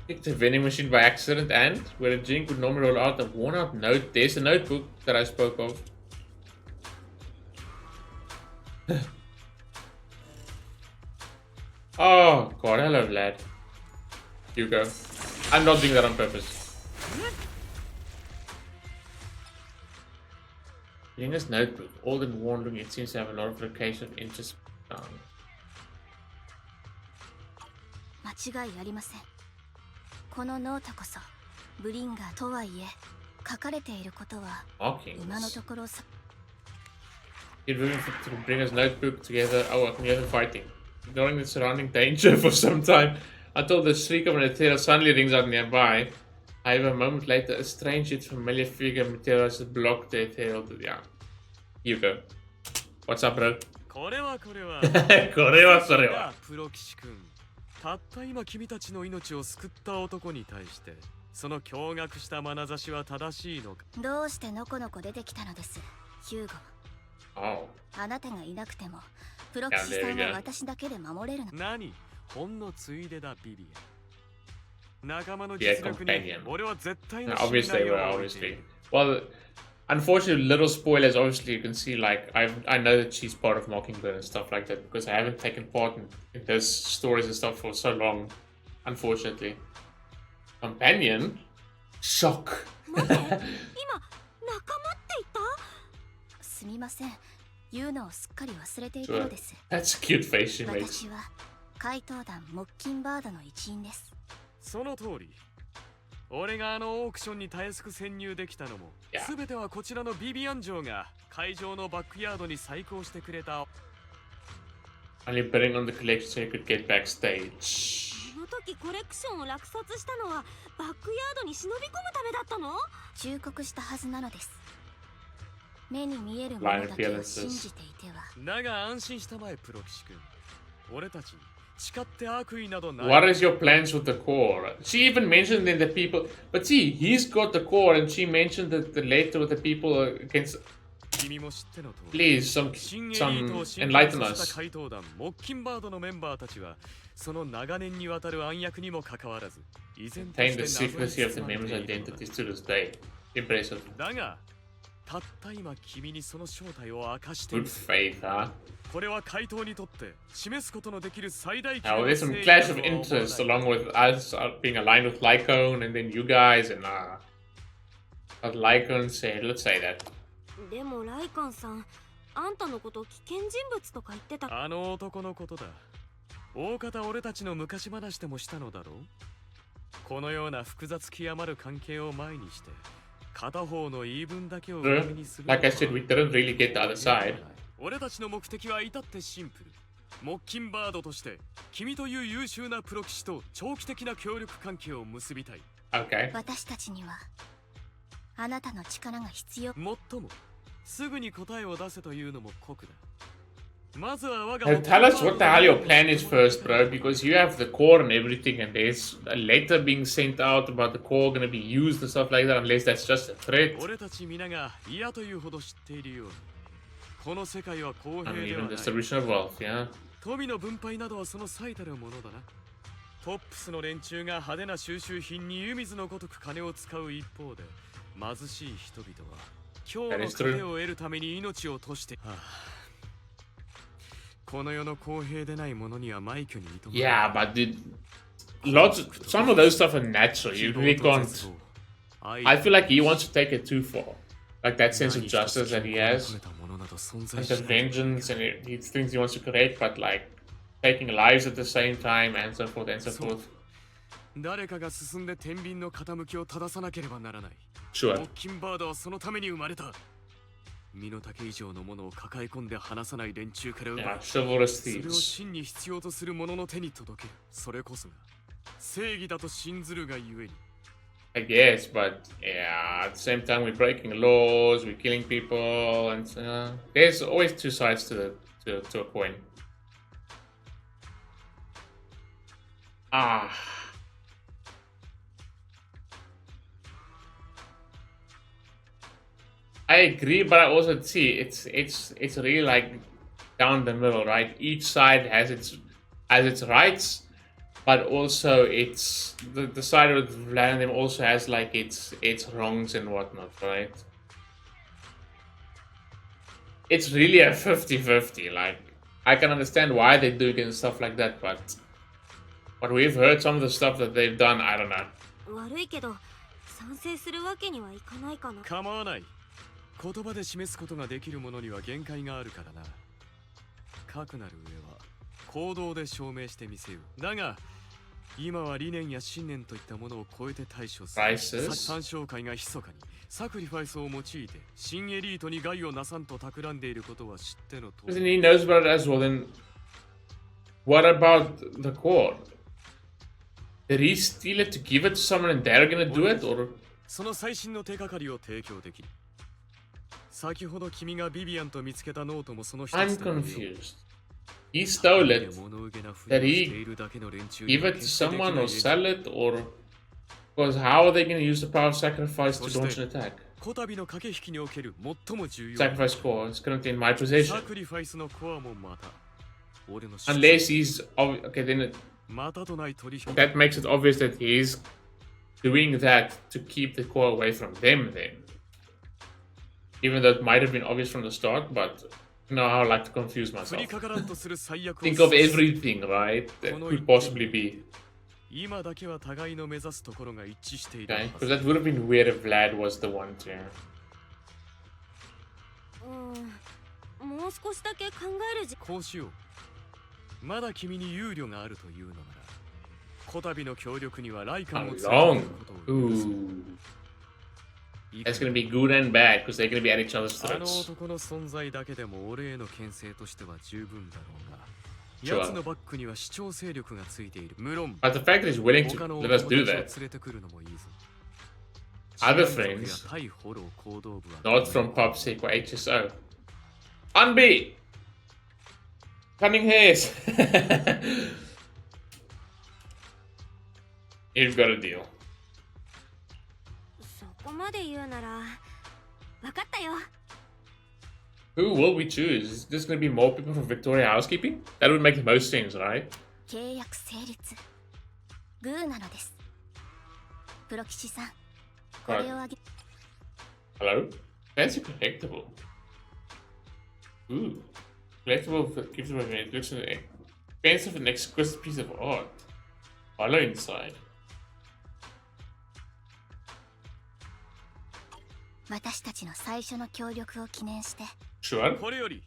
Picked a vending machine by accident and where a drink would normally roll out a worn out note. There's a notebook that I spoke of. Oh god, hello lad. Hugo. I'm not doing that on purpose. In his notebook, old and worn looking, it seems to have a lot of location of interest. 間違いありません。このノートこそブリンガーとはいえ書かれていることは Markings. 今のところさ He'd room to bring his notebook together. Oh, together fighting. Ignoring the surrounding danger for some time until the shriek of an Ethereal suddenly rings out nearby. However, a moment later, a strange yet familiar figure materializes to block the Ethereal. Yeah. Hugo. What's up, bro? これはこれはこれはそれは。プロ騎士君、たった今君たちの命を救った男に対してその驚愕した眼差しは正しいのか。どうしてのこのこ出てきたのです、ヒューゴ。 Oh. あなたがいなくてもプロ騎士さんは私だけで守れるの。何？ほんのついでだビビアン。仲間の実力に俺は絶対の信 Obviously, 頼 well, を置いてい obviously. る。 Well, unfortunately, little spoilers. Obviously, you can see like I know that she's part of Mockingbird and stuff like that because I haven't taken part in those stories and stuff for so long. Unfortunately, companion, shock. 待って、今仲間って言った？すみません、言うのをすっかり忘れていたのです。 That's a cute face she makes. 私は怪盗団モッキンバードの一員です。その通り。俺があのオークションにたやすく潜入できたのも、すべてはこちらのビビアン城が会場のバックヤードに再興してくれた。Only bidding on the collection so you could get backstage. あの時コレクションを落札したのはバックヤードに忍び込むためだったの？忠告したはずなのです。目に見えるものだけを信じていては。だが安心したまえプロ騎士君。俺たちに誓って悪意などない。 What is your plans with the core? She even mentioned in the people, but see, he's got the core, and she mentioned that the letter with the people against. 君も知っての通り。 Please, some enlighten us. 怪盗団モッキンバードのメンバーたちはその長年にわたる暗躍にもかかわらず依然と Retain して the 謎に secrecy of the 包まれ members' ているのだ。 identities to this day. Impressive. だがたった今君にその正体を明かしてい Good る。 faith, huh? これは怪盗にとって示すことのできる最大級 Now の there's some 正義 clash だ of とは思わ interest ない。 along with us being aligned with Lycone and then you guys and but Lycone said, let's say that. でもライカンさん、あんたのこと危険人物とか言ってた。あの男のことだ。大方俺たちの昔話でもしたのだろう。このような複雑極まる関係を前にして片方の言い分だけを上にする。 Like I said, we didn't really get the other side. 俺たちの目的は至ってシンプル。モッキンバードとして君という優秀なプロ騎士と長期的な協力関係を結びたい。 Okay. 私たちにはあなたの力が必要。もっともすぐに答えを出せというのも酷だ。まずは我が Now tell us what the hell your plan is first, bro, because you have the core and everything, and there's a letter being sent out about the core gonna be used and stuff like that, unless that's just a threat. 俺たち皆が嫌というほど知っているように、この世界は公 I 平 mean, では even ない。 distribution of wealth, yeah. 富の分配などはその最たるものだな。トップスの連中が派手な収集品に湯水のごとく金を使う一方で、貧しい人々は今日の糧を得るために命を賭して、この世の公平でないものには枚挙に認め Yeah, but dude, some of those stuff are natural. You really can't. I feel like he wants to take it too far. Like that sense of justice that he has, like the vengeance, and he thinks he wants to create, but like taking lives at the same time, and so forth and so forth. 誰かが進んで天秤の傾きを正さなければならない。 Sure. モッキンバードはそのために生まれた。身の丈以上のものを抱え込んで離さない連中から奪い、 Yeah, chivalrous それを thieves. 真に必要とする者の手に届ける。それこそが正義だと信ずるがゆえに。 I guess, but yeah, at the same time we're breaking laws, we're killing people, and there's always two sides to a coin. Ah. I agree, but I also see it's really like down the middle, right? Each side has its rights, but also it's the side of Vladimir also has like its wrongs and whatnot, right? it's really a 50-50. Like, I can understand why they're doing it and stuff like that, but we've heard some of the stuff that they've done, I don't know. 悪いけど賛成するわけにはいかないかな。構わない。言葉で示すことができるものには限界があるからな。かくなる上は行動で証明してみせよう。だが今は理念や信念といったものを超えて対処する。参照会が密かにサクリファイスを用いて新エリートに害をなさんと企んでいることは知ってのと。Then he knows about it as well. Then what about the core? Did he steal it to give it to someone and they're gonna do it, or? その最新の手がかりを提供できる。先ほど君がビビアンと見つけたノートもその一つだ。I'm confused. He stole it. Did he give it to someone or sell it, or? Because how are they gonna use the power of sacrifice to launch an attack? こたびの駆け引きにおける最も重要。Sacrifice core is currently in my possession. サクリファイスのコアもまた。Unless he's okay, then that makes it obvious that he's doing that to keep the core away from them. Then, even though it might have been obvious from the start, but you know how I like to confuse myself. Think of everything, right? That could possibly be. Okay, because that would have been weird if Vlad was the one to. もう少しだけ考えるこうしよう。まだ君に憂慮があるというのなら、こたびの協力にはライカンを使うことを。That's gonna be good and bad because they're gonna be at each other's throats. あの男の存在だけでも俺への牽制としては十分だろうが。奴のバックには主張勢力がついている。無論。But the fact that he's willing to let us do that. Other friends, not from PubSec or HSO. Anby! Cunning hairs! You've got a deal. そこまで言うなら分かったよ。Who will we choose? Is this going to be more people from Victoria Housekeeping? That would make the most sense, right? 契約成立。グーなのです。プロ騎士さん、これをあげ。Hello? Fancy collectible. Ooh. Collectible gives away it looks expensive and exquisite piece of art. Hollow inside. 私たちの最初の協力を記念して。Sure. これより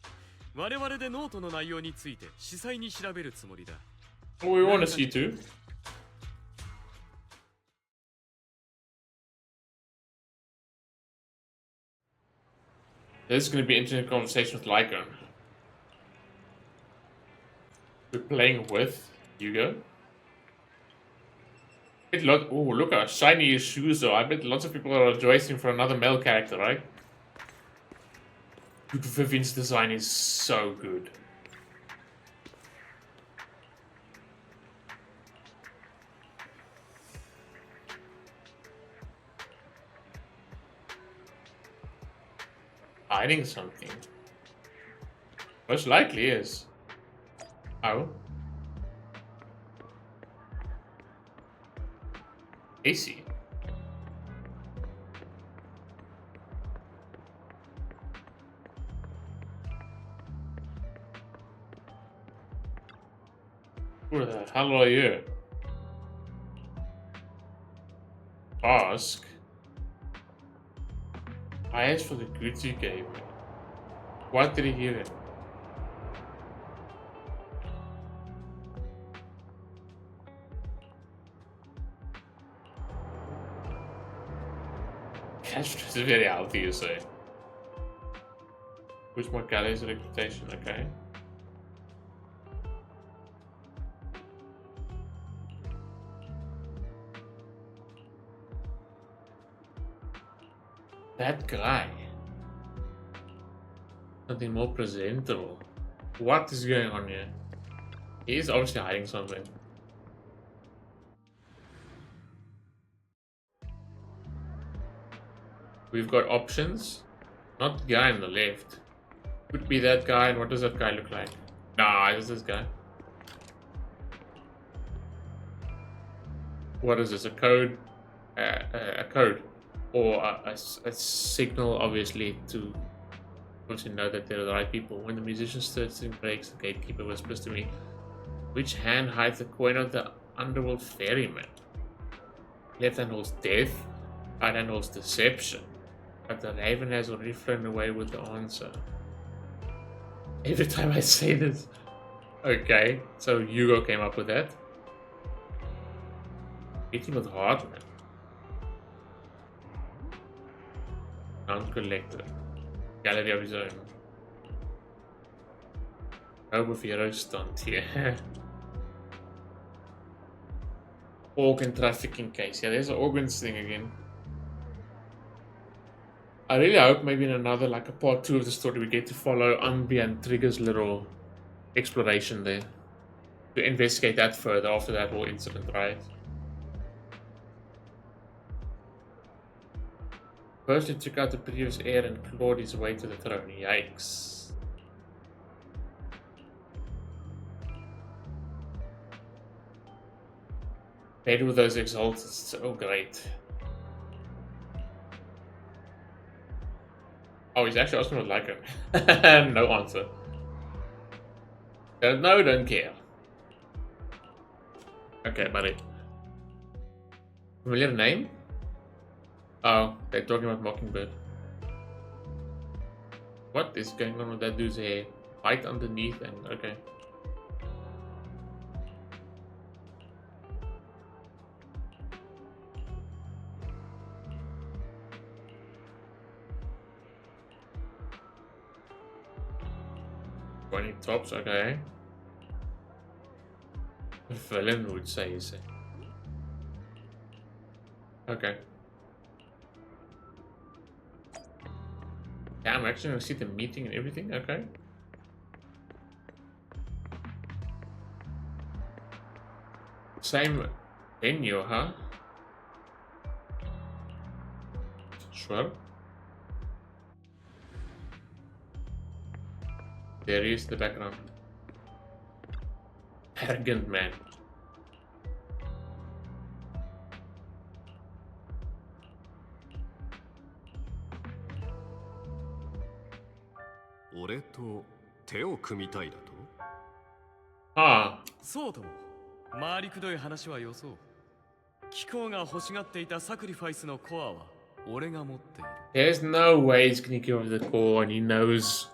我々でノートの内容について詳細に調べるつもりだ。Oh, we want to see too. This is going to be an interesting conversation with Lycon. We're playing with Hugo. Oh, look how shiny his shoes are. I bet lots of people are rejoicing for another male character, right? Dude, Vivian's design is so good. Hiding something. Most likely is. Oh. AC. Who the hell are you? Ask. I asked for the goods you gave me. What did he give him? Castro is very healthy, you say. Which more galleys reputation, okay. That guy. Something more presentable. What is going on here? He is obviously hiding something. We've got options. Not the guy on the left. Could be that guy, and what does that guy look like? Nah, it's this guy. What is this? A code? A code. Or a signal, obviously, to Want to know that they're the right people. When the musician starts and breaks, the gatekeeper whispers to me, which hand hides the coin of the underworld ferryman? Left hand holds death, right hand holds deception. But the raven has already flown away with the answer. Every time I say this. Okay, so Hugo came up with that. Hitting with heart, man. Non-collector. Gallery of his own. Robe of Heroes stunt here. Organ trafficking case. Yeah, there's an organs thing again. I really hope maybe in another, like a part 2 of the story, we get to follow Anby and Trigger's little exploration there. To investigate that further after that whole incident, right? First, he took out the previous heir and clawed his way to the throne. Yikes. Played with those exalted, so great. Oh, he's actually asking what like him. No answer. Don't know, don't care. Okay, buddy. Familiar name? Oh, they're talking about Mockingbird. What is going on with that dude's hair? White underneath and okay. Twenty tops, okay. A villain would say, is it? Okay. Yeah, I'm actually gonna see the meeting and everything, okay. Same venue, huh? Sure. There is the background. Arrogant man. Ah. そうとも回りくどい話はよそう。貴公が欲しがっていたサクリファイスのコアは俺が持っている。 There's no way he's gonna give up the core and he knows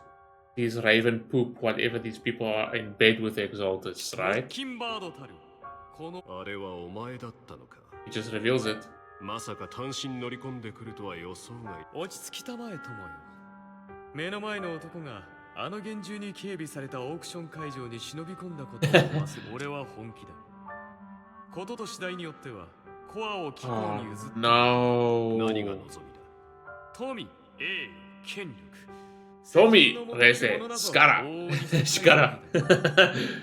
he's raven poop whatever these people are in bed with the exalters, right? キンバードたるこのあれはお前だったのか。 He just reveals it. まさか単身乗り込んでくるとは予想外。落ち着きたまえともよ。目の前の男があの厳重に警備されたオークション会場に忍び込んだことを思す俺は本気だ。ことと次第によってはコアを貴公に譲って No. 何が望みだ。富、栄誉、権力。 Tommy, Rese, Skara. Skara.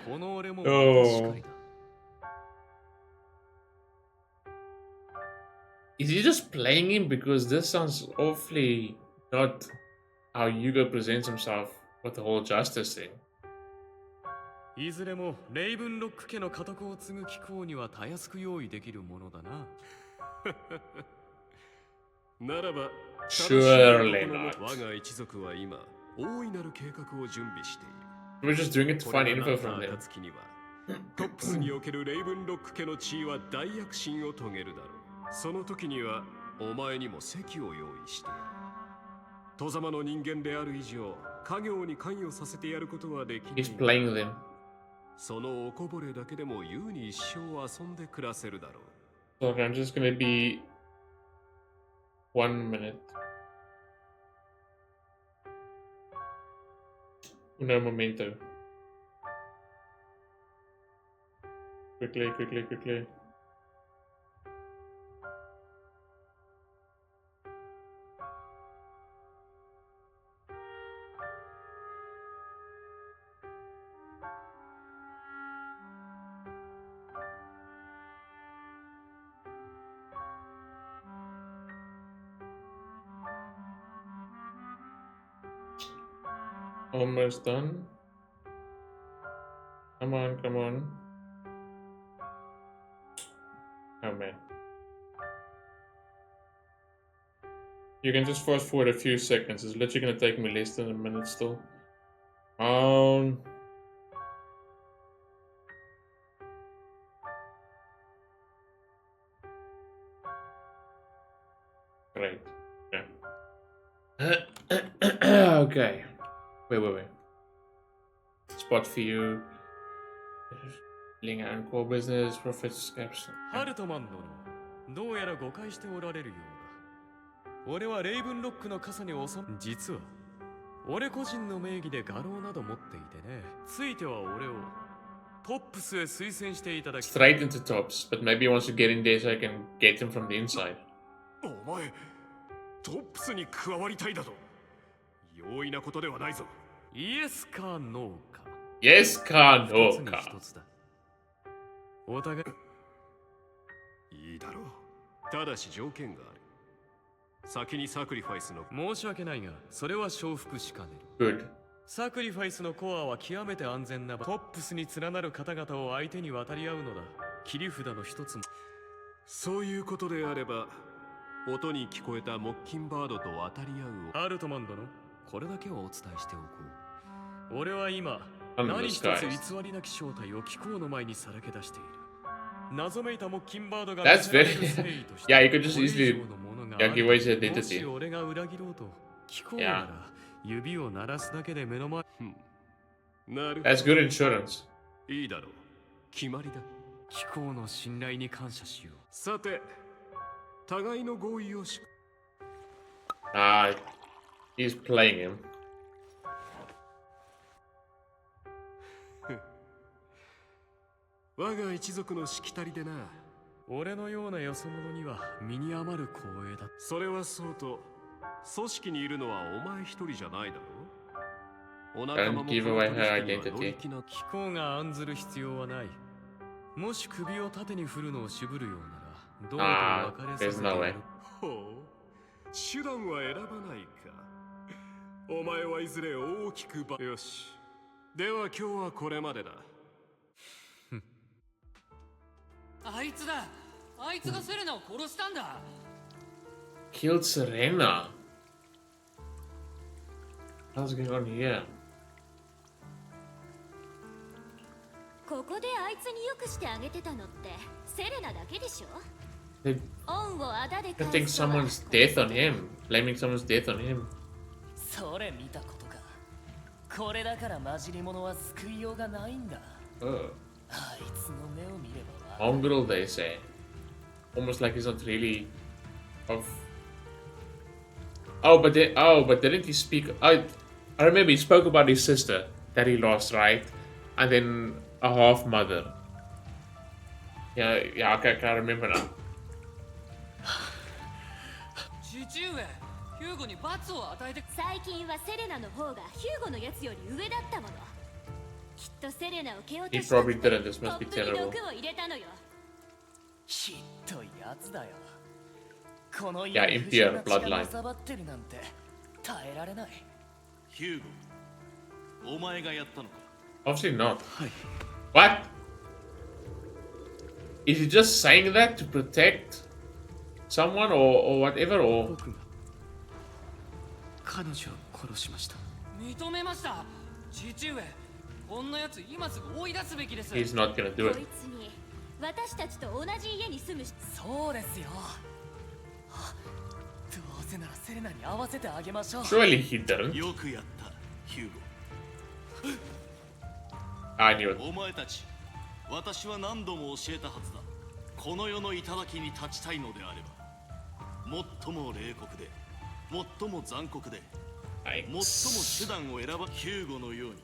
この俺も Oh. Is he just playing him? Because this sounds awfully not how Hugo presents himself with the whole justice thing. いずれもレイブンロック家の家督を継ぐ貴公にはたやすく用意できるものだな。ならば、 Surely not. 我が一族は今、大いなる計画を準備している。 We're just doing it to find info from them. 暁にはトップスにおけるレイブンロック家の地位は大躍進を遂げるだろう。その時にはお前にも席を用意してやる。戸様の人間である以上、家業に関与させてやることはできない。 He's playing them. そのおこぼれだけでも優に一生遊んで暮らせるだろう。 So I'm just gonna be 1 minute. No momento. Quickly, quickly, quickly. Almost done. Come on, come on. Oh man. You can just fast forward a few seconds. It's literally gonna take me less than a minute still. Great. Yeah. Okay. Wait. Spot for you. Ling and core business, profit scraps. ハルトマン殿、どうやら誤解しておられるようだ。俺はレイブンロックの傘に収め、実は俺個人の名義で画廊など持っていてね。ついては俺をトップスへ推薦していただき。 Straight into tops, but maybe he wants to get in there so I can get him from the inside. お前トップスに加わりたいだと容易なことではないぞ。イエスかノーか。 Yes, ka 一 no つに ka. 一つだ。お互いいいだろう。ただし条件がある。先にサクリファイスの申し訳ないが、それは承服しかねる。 Good. サクリファイスのコアは極めて安全な場。トップスに連なる方々を相手に渡り合うのだ。切り札の一つも。そういうことであれば音に聞こえたモッキンバードと渡り合うを。アルトマン殿、これだけはお伝えしておこう。俺は今、 I'm 何一つ disguised. 偽りなき正体を貴公の前にさらけ出している。謎めいたモッキンバードが That's very- 見せられる誠意として Yeah, you could just これ以 easily 上のものが give away his も identity. し俺が裏切ろうと貴公なら指を鳴らすだけで目の前。なるほ That's good insurance. ど。いいだろう。決まりだ。貴公の信頼に感謝しよう。さて、互いの合意をし。He's playing him. 我が一族のしきたりでな。俺のようなよそ者には身に余る光栄だ。それはそうと、組織にいるのはお前一人じゃないだろう。お仲間 Don't も give away her identity. 貴公が案ずる必要はない。もし首を縦に振るのを渋るようなら、どうと別れさせてやる。ほう、手段は選ばないか。お前はいずれ大きくば。よし。では今日はこれまでだ。あいつだ。あいつがセレナを殺したんだ。 Killed Serena. What's going on here? ここであいつによくしてあげてたのってセレナだけでしょ。 They 恩をあだで putting 返すのは someone's death on him. Blaming someone's death on him. それ見たことか。これだから混じり者は救いようがないんだ。 Oh. あいつの目を見れば。 Mongrel, they say. Almost like he's not really of. Oh, but didn't he speak? I remember he spoke about his sister that he lost, right? And then a half mother. Yeah, okay, I remember now. 父上、ヒューゴに罰を与えて。最近はセレナの方がヒューゴのやつより上だったもの。きっとセレナを蹴落と He した probably didn't. This ト must ッ be プに terrible. 毒を入れたのよ。ひっどいやつだよ。この Yeah, 家 impure 不死な血が bloodline. のさばってるなんて耐えられない。ヒューゴ、お前がやったのか。 Obviously not. What? Is he just saying that to protect someone or whatever? Or 僕が彼女を殺しました。認めました。父上、こんなやつ今すぐ追い出すべきです。 he's not gonna do こ it. いつに私たちと同じ家に住むし。そうですよ。あ、どうせならセレナに合わせてあげましょう。 Surely he didn't. よくやった、ヒュー I knew it. ゴ。お前たち、私は何度も教えたはずだ。この世の頂に立ちたいのであれば、最も冷酷で、最も残酷で、最も手段を選ば。ヒューゴのように、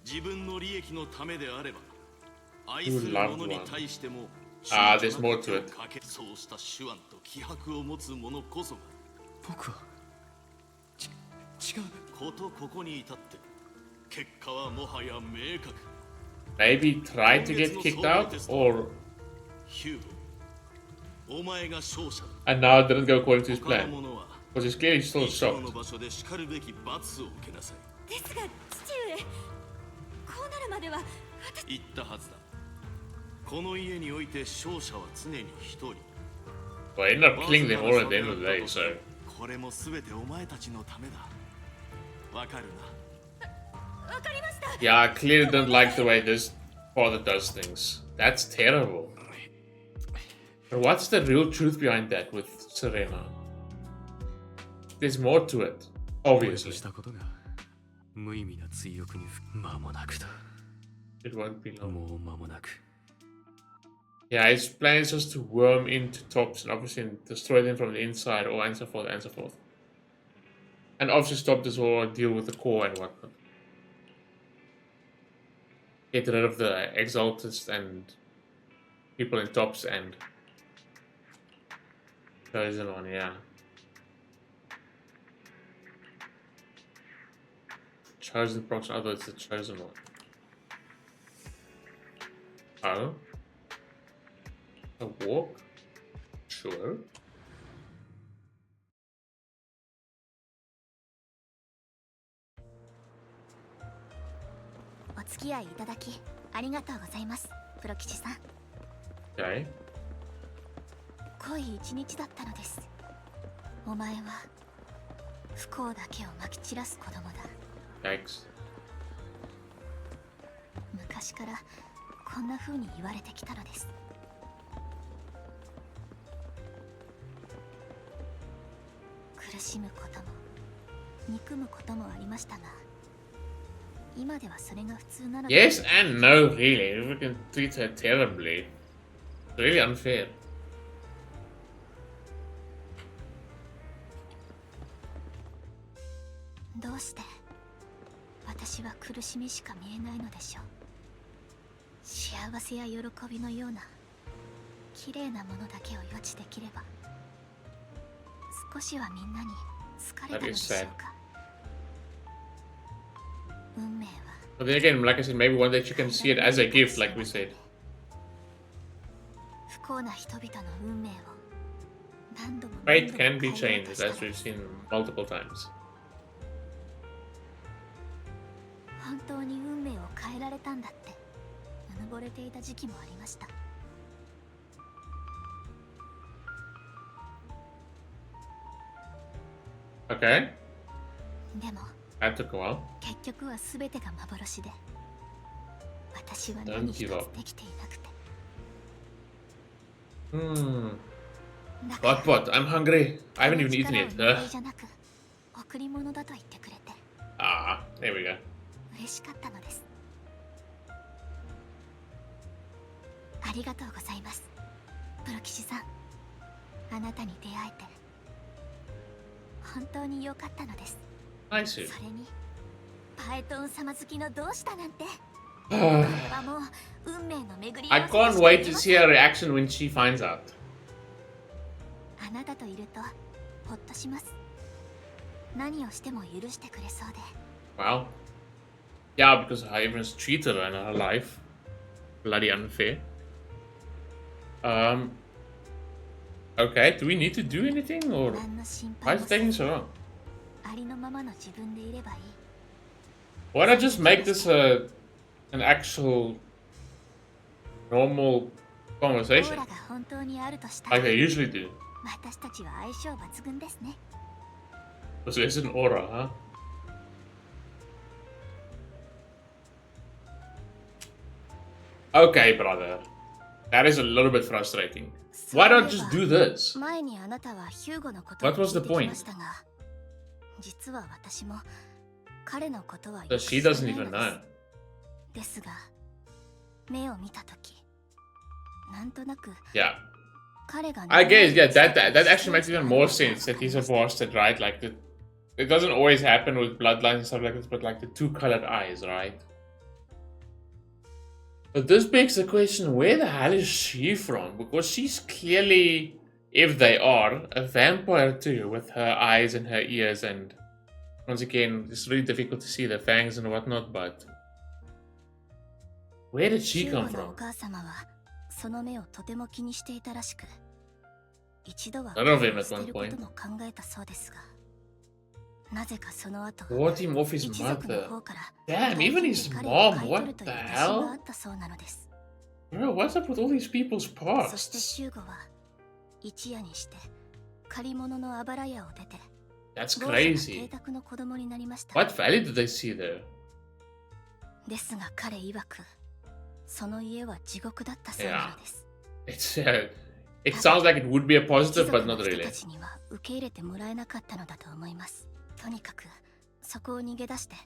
自分の利益のためであれば、愛する者に対しても、there's more to it. そうした手腕と気迫を持つ者こそが、僕は違う。ことここに至って結果はもはや明確。 Maybe try to get kicked out or ヒューゴ、お前が勝者だ。 and now it didn't go according to his 他の plan. 者は Because he's clearly still 一生の shocked. 場所で叱るべき罰を受けなさい。ですが父上、こうなるまでは言ったはずだ。この家において勝者は常に一人。 But I ended up killing them all at the end of the day, so ここれもすべてお前たちのためだ。わかるな。わかりました。 Yeah, I clearly don't like the way this father does things. That's terrible. But what's the real truth behind that with Serena? There's more to it, obviously. It won't be long. Yeah, his plan is just to worm into Tops and obviously destroy them from the inside, or and so forth, and so forth. And obviously stop this whole deal with the core and whatnot. Get rid of the exaltists and people in Tops and Chosen One, yeah. Chosen proxy, although it's the Chosen One. Oh? A walk? Sure. お付き合いいただきありがとうございます、プロ吉さん。Okay. 濃い一日だったのです。お前は不幸だけをまき散らす子供だ。Thanks. 昔からこんな風に言われてきたのです。苦しむことも憎むこともありましたが、今ではそれが普通なので。 Yes and no, really. We can treat her terribly. It's really unfair. どうして私は苦しみしか見えないのでしょう。幸せや喜びのような綺麗なものだけを予知できれば、少しはみんなに疲れたのでしょうか。運命は But then again, like I said, maybe one day you can see it as a gift, like we said. 不幸な人々の運命を何度も Fate can be changed, as we've seen multiple times. 本当に運命を変えられたんだってうぬぼれていた時期もありました。Okay. でも That took a while. 結局は全てが幻で、私は何一つできていなくて。What? I'm hungry. I haven't even eaten yet. じゃなく贈り物だと言ってくれて。Ah, there we go. 嬉しかったのです。ありがとうございます、プロ騎士さん。あなたに出会えて本当に良かったのです。I そ see. れにパエトン様好きのどうしたなんて。これはもう運命の巡り合 I わせと can't しか wait 言え to ま see せん。 her reaction when she finds out. あなたといるとほっとします。何をしても許してくれそうで。 Wow. Yeah, because how everyone's treated her in her life. Bloody unfair. Okay, do we need to do anything, or 何の心 why 配 is も it せ taking ず so long? ありのままの自分でいればいい。 Why not just make this an actual normal オー conversation ラが本当にあるとした like ら they usually do? 私たちは相性抜群ですね。 So it's an aura, huh? Okay, brother. That is a little bit frustrating. Why not just do this? 前にあなたはヒューゴのことを What was 聞 the いてき point? ましたが、実は私も彼のことはよ So く she 知ら doesn't ない even ので know. す。ですが、目を見たとき、なんとなく Yeah. 彼が I guess, yeah, that 何 that を actually makes even more sense that he's a bastard, right? Like, it doesn't always happen with bloodlines and stuff like this, but like the two colored eyes, right? But this begs the question, where the hell is she from? Because she's clearly, if they are, a vampire too, with her eyes and her ears, and once again, it's really difficult to see the fangs and whatnot, but where did she ヒュー come ゴのお from? 母様はその目をとても気にしていたらしく、一度は I don't know him 彼を at 捨て one ること point. も考えたそうですが、なぜかその後 Bought him off his 一族の mother. 方から Damn, 大 even 金 his で彼を mom, 買い取 what ると the いう打診があ hell? ったそうなのです。 Bro, what's up with all these people's そして pasts? ヒューゴは一夜にして借り物のあばら屋を出て That's crazy. What value do they see there? ですが彼曰く、その家は地獄だったそうなのです。It sounds like it would be a positive, but not really. 人たちには受け入れてもらえなかったのだと思います。とにかくそこを逃げ出して、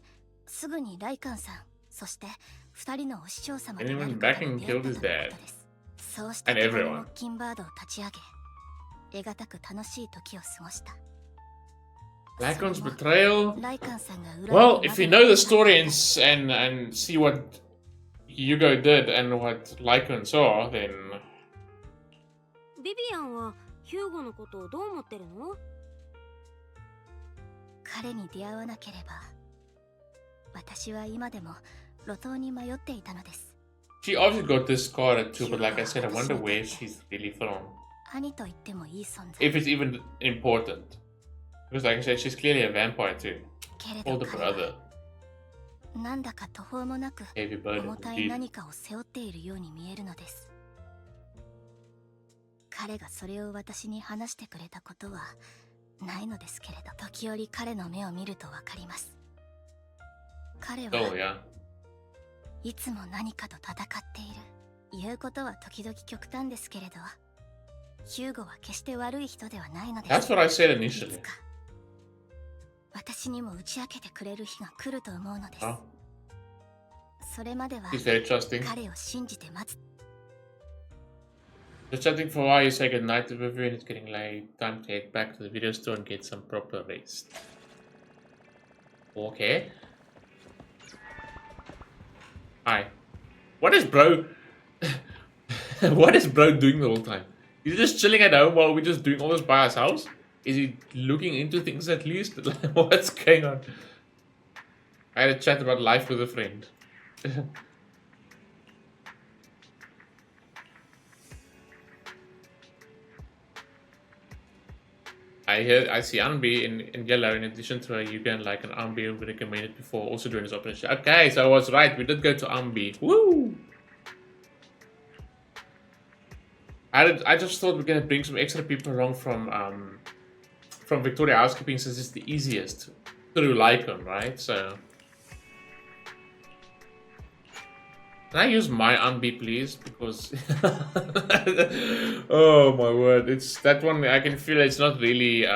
すぐにライカンさん、そして2人のお師匠様になる方に出会ったとのことです。そうしてモッキンバードを立ち上げ、得難く楽しい時を過ごした。Lycan's betrayal? Well, if you know the story and see what Hugo did and what Lycan saw, then... ビビアンはヒューゴのことをどう思ってるの？彼に出会わなければ、私は今でも路頭に迷っていたのです。She obviously got this card too, but like I said, I wonder where she's really from. 兄と言ってもいい存在。If it's even important. Because like I said, she's clearly a vampire too. Older brother. なんだか途方もなく重たい何かを背負っているように見えるのです。彼がそれを私に話してくれたことはないのですけれど、時折彼の目を見るとわかります。彼はいつも何かと戦っている。言うことは時々極端ですけれど、ヒューゴは決して悪い人ではないのです。That's what I said initially. 私にも打ち明けてくれる日が来ると思うのです。それまでは彼を信じて待つ。Just chatting for a while, you say goodnight to Vivian, it's getting late. Time to head back to the video store and get some proper rest. Okay. Hi. What is bro... what is bro doing the whole time? Is he just chilling at home while we're just doing all this by ourselves? Is he looking into things at least? What's going on? I had a chat about life with a friend. I see Anby in yellow in addition to a Yuga and like an Anby we recommended before, also doing this operation. Okay, so I was right, we did go to Anby. Woo! I just thought we're gonna bring some extra people along from Victoria Housekeeping since it's the easiest through Lycan, right? So can I use my Anby please? Because oh my word, it's that one I can feel it's not really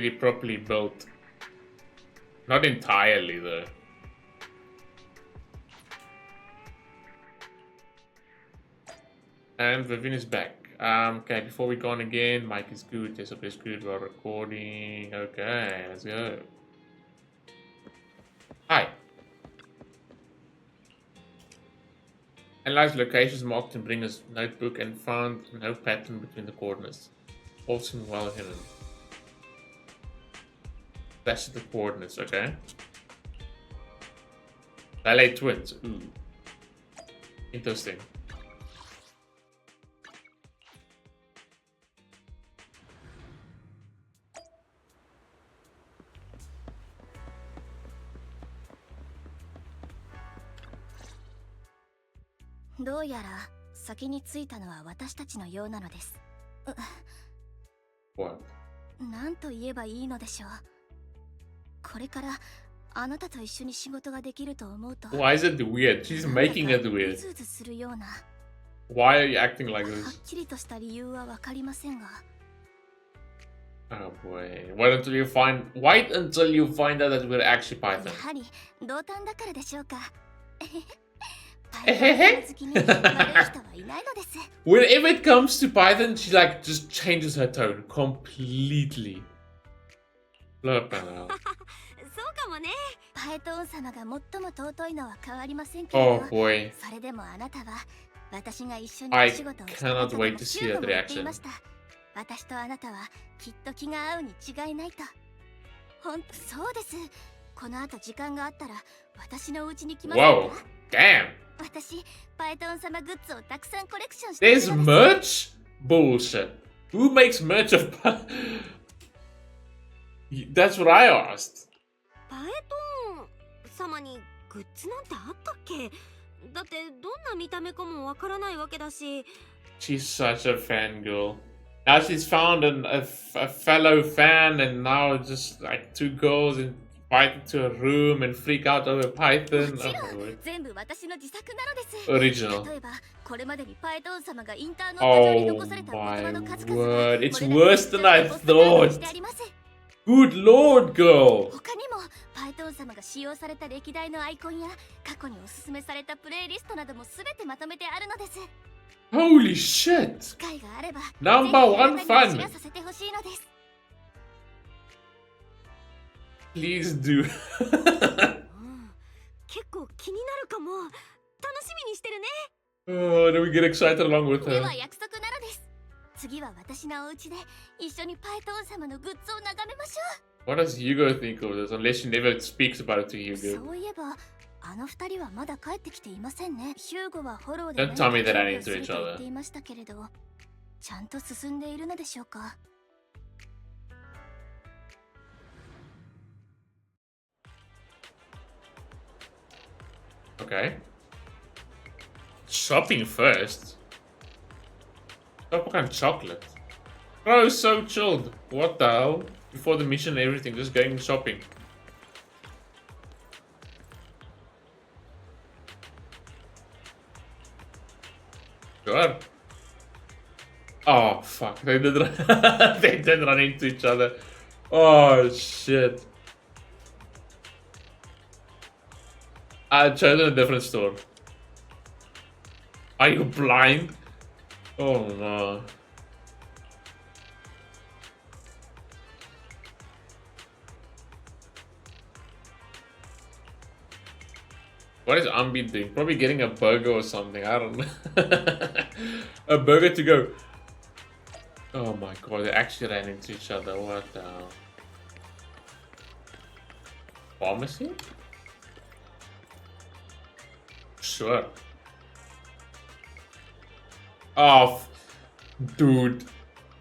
properly built. Not entirely though. And Vivian is back. Okay, before we go on again, mic is good, desktop is good, we're recording. Okay, let's go. Hi. Analyze locations marked in Bringer's notebook and found no pattern between the coordinates. All seem well hidden. That's the coordinates, okay. Ballet twins, ooh. Interesting. What? どうやら先に着いたのは私たちのようなのです。なんと言えばいいのでしょう。これからあなたと一緒に仕事ができると思うと。Why is it weird? She's making it weird. ズズするような。Why are you acting like this? はっきりとした理由はわかりませんが。Oh boy. Wait until you find out that we're actually Python. やはり同担だからでしょうか。Whenever it comes to Python, she like just changes her tone completely. Look at that. そうかもね。パエトーン様が最も尊いのは変わりませんけれど。Oh boy. それでもあなたは私が一緒にお仕事をしていたともシュートも言っていました。私とあなたはきっと気が合うに違いないと。ほんとそうです。この後時間があったら私のお家に来ます。Whoa, damn. 私パエトーン様グッズをたくさんコレクションしている There's merch? Bullshit. Who makes merch of That's what I asked. パエトーン様にグッズなんてあったっけ？だってどんな見た目かもわからないわけだし。She's such a fangirl. Now she's found a fellow fan, and now just like two girls invited to a room and freak out over Python. Oh, original. Oh my word! It's worse than I thought. Good lord, girl. 他にもパイトン様が使用された歴代のアイコンや過去におすすめされたプレイリストなどもすべてまとめてあるのです。 Holy shit! 機会があれば Number one ぜひあなたに fan. シェアさせてほしいのです。 Please do. 結構気になるかも。楽しみにしてるね。 Oh, do we get excited along with で her? は約束なのです。次は私のお家で一緒にパイトン様のグッズを眺めましょ What does Hugo think of this? Unless she never speaks about it to う。 Hugo. そういえばあの二人はまだ帰ってきていませんね。ヒューゴはフォロー Don't で tell me that 何 I か need 準 to 備をする each と言っ other. ていましたけれど、ちゃんと進んでいるのでしょうか。 Okay. Shopping first? What kind of chocolate? Bro, so chilled. What the hell? Before the mission and everything, just going shopping. Sure. Oh, fuck. They did run, they did run into each other. Oh, shit. I chose in a different store. Are you blind? Oh no. What is Anby doing? Probably getting a burger or something. I don't know. A burger to go. Oh my god, they actually ran into each other. What the hell? Pharmacy? Sure. Oh, dude.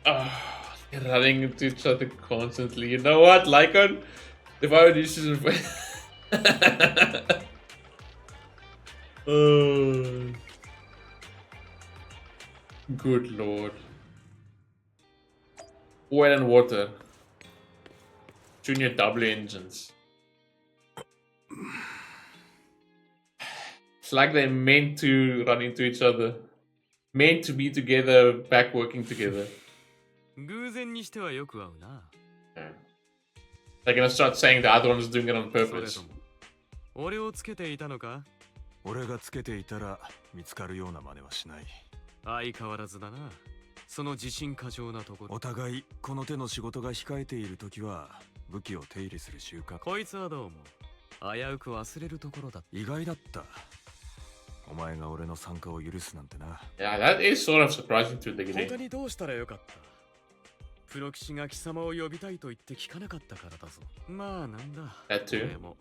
They're running into each other constantly. You know what, Lycon? If I were you, season good lord. Oil and water. Junior double engines. It's like they're meant to run into each other. Meant to be together, back working together. 偶然にしてはよく合うな。 Yeah. They're gonna start saying the other one is doing it on それ purpose. とも俺をつけていたのか？俺がつけていたら見つかるような真似はしない。相変わらずだな。その自信過剰なところ。お互いこの手の仕事が控えているときは武器を手入れする習慣。こいつはどうも危うく忘れるところだ。意外だった。お前が俺の参加を許すなんてな。Yeah, that is sort of surprising to the 他 beginning. にどうしたらよかった？プロ騎士が貴様を呼びたいと言って聞かなかったからだぞ。まあなんだ。 That too. でも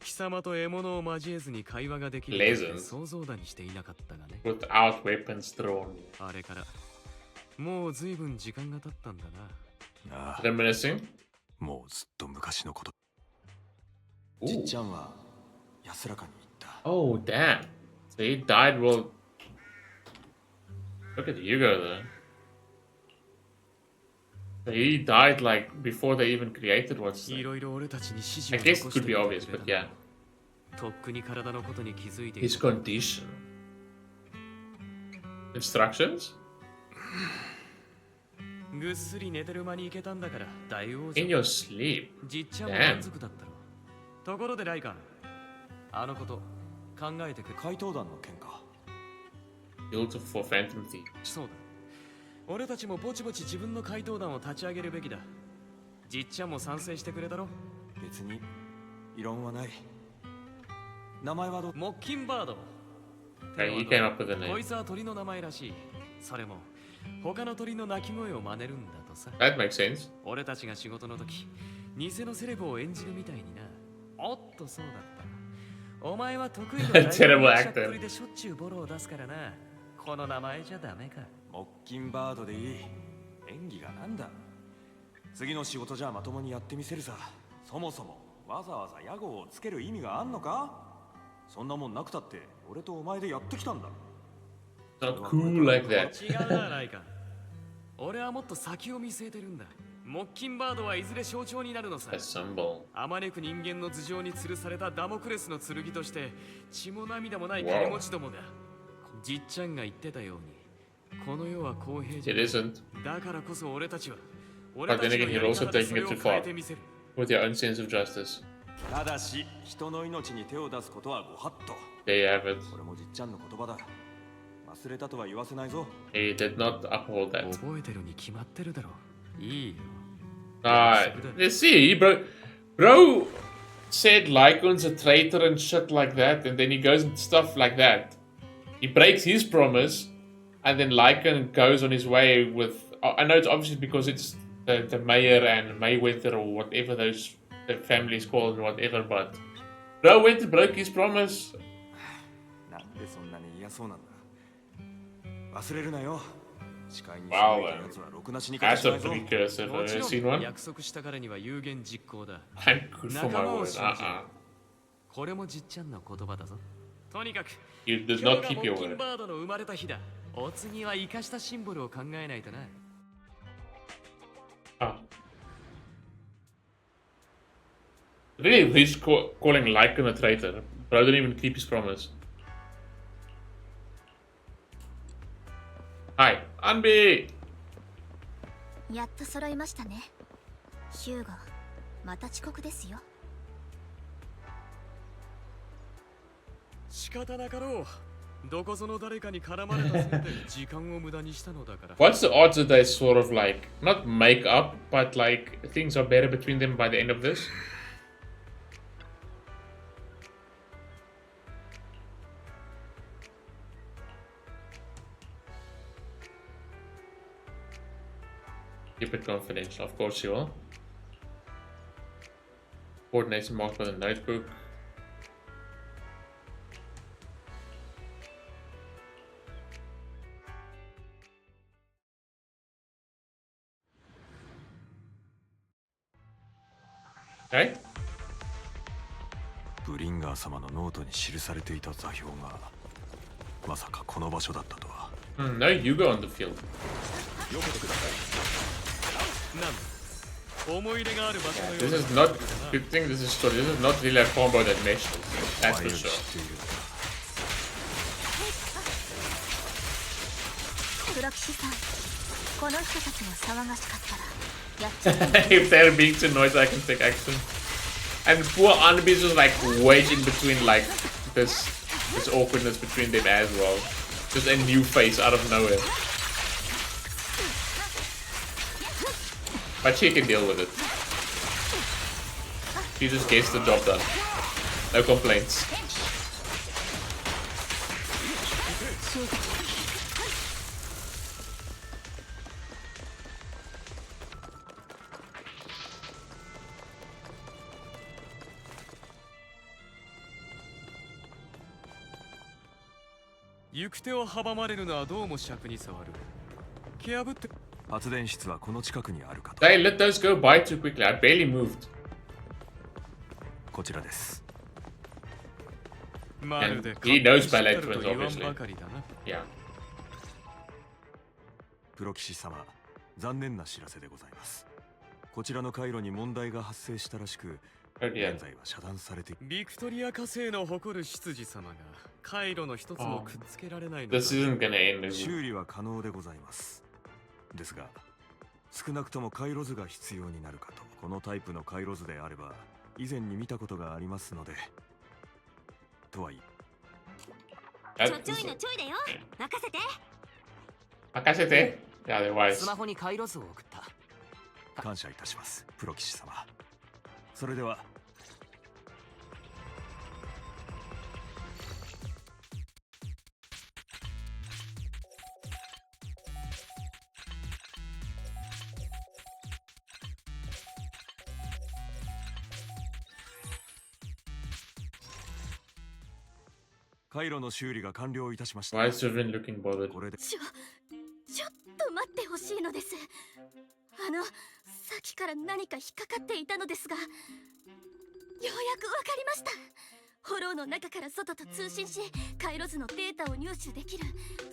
貴様と獲物を交えずに会話ができる Lasers 想像だにしていなかったがね。 Without weapons thrown. あれからもう随分時間が経ったんだな。ああ、 Reminiscing? もうずっと昔のこと。 Ooh. じっちゃんは安らかに言った。 Oh, damn. So he died, well... Look at Hugo, though. So he died, like, before they even created what's... いろいろ俺たちに指示 I を guess 残 it して could く be れた obvious, けれ but ど yeah. とっくに体のことに気づいてい His た。 condition. Instructions? ぐっすり寝てる間に行けたんだから大王 In 者。 your sleep. じっちゃんも満足だったろ。ところでライカン、あのこと考えてくれ。怪盗団の件か。 Built for Phantom Thief. そうだ。俺たちもぼちぼち自分の怪盗団を立ち上げるべきだ。じっちゃんも賛成してくれたろ。別に異論はない。名前はどう？モッキンバード。 Okay, he came up with a こ name. いつは鳥の名前らしい。それも他の鳥の鳴き声を真似るんだとさ。 That makes sense. 俺たちが仕事の時、偽のセレブを演じるみたいにな。おっとそうだった。お前は得意の Terrible 役 actor. っぷりでしょっちゅうボロを出すからな。この名前じゃダメか。モッキンバードでいい。演技がなんだ。次の仕事じゃまともにやってみせるさ。そもそもわざわざ屋号をつける意味があんのか？そんなもんなくたって俺とお前でやってきたんだ。 Not cool like that. 違うなライカン。俺はもっと先を見据えてるんだ。木金バードはいずれ象徴になるのさ。 A symbol. あまねく人間の頭上に吊るされたダモクレスの剣として血も涙もない金持ちどもが、じっちゃんが言ってたようにこの世は公平じゃ It isn't. だからこそ俺たちは But then again, you're also taking it too far with your own sense of justice. ただし人の命に手を出すことはご法度。 There you have it. これもじっちゃんの言葉だ。忘れたとは言わせないぞ。 He did not uphold that. 覚えてるに決まってるだろ。いいよ。Let's see, bro said Lycon's a traitor and shit like that, and then he goes and stuff like that. He breaks his promise, and then Lycon goes on his way with. I know it's obviously because it's the mayor and Mayweather or whatever those the families called or whatever, but bro went and broke his promise. なんでそんなに嫌そうなんだ。忘れるなよ。 Wow, that's a precursor. Have you seen one? 約束したからには有言実行だ。 I'm good for my word. これもじっちゃんの言葉だぞ。とにかく You did not keep your 木金 word. バードの生まれた日だ。お次は生かしたシンボルを考えないとな。 Really, he's calling Lycon a traitor. Bro didn't even keep his promise. Hi, Anby! やっと揃いましたね。ヒューゴ、また遅刻ですよ。仕方なかろう。どこぞの誰かに絡まれたせいで時間を無駄にしたのだから。What's the odds that they sort of like, not make up, but like things are better between them by the end of this? Keep it confidential, of course you will. Coordination marked with a notebook. Okay. ブリンガー様のノートに記されていた座標がまさかこの場所だったとは。No, you go on the field. よけてください。 This is not. Good thing this is story. This is not really a combo that meshes. That's for sure. 黒騎士さん、この人たちも騒がしかったらやっちゃって。 If they're being too noisy, I can take action. And poor Anby is just like wedged in between like this awkwardness between them as well. Just a new face out of nowhere. But she can deal with it. She just gets the job done. No complaints. They let those go by too quickly. I barely moved. こちらです。 And he knows ballet twins, obviously. Yeah. プロ騎士様、残念な知らせでございます。こちらの回路に問題が発生したらしく、現在は遮断されて。ビクトリア火星の誇る執事様が回路の一つもくっつけられないのだ。This isn't gonna end. 修理は可能でございます。ですが、少なくとも回路図が必要になるかと。このタイプの回路図であれば、以前に見たことがありますので。とはいえ。ちょいのちょいだよ。任せて。任せて。Yeah, they're wise. スマホに回路図を送った。感謝いたします、プロ騎士様。それでは。回路の修理が完了いたしました。Why is Sylvain looking bothered? これで。ちょっと待ってほしいのです。さっきから何か引っかかっていたのですが、ようやくわかりました。ホローの中から外と通信し、回路図のデータを入手できる。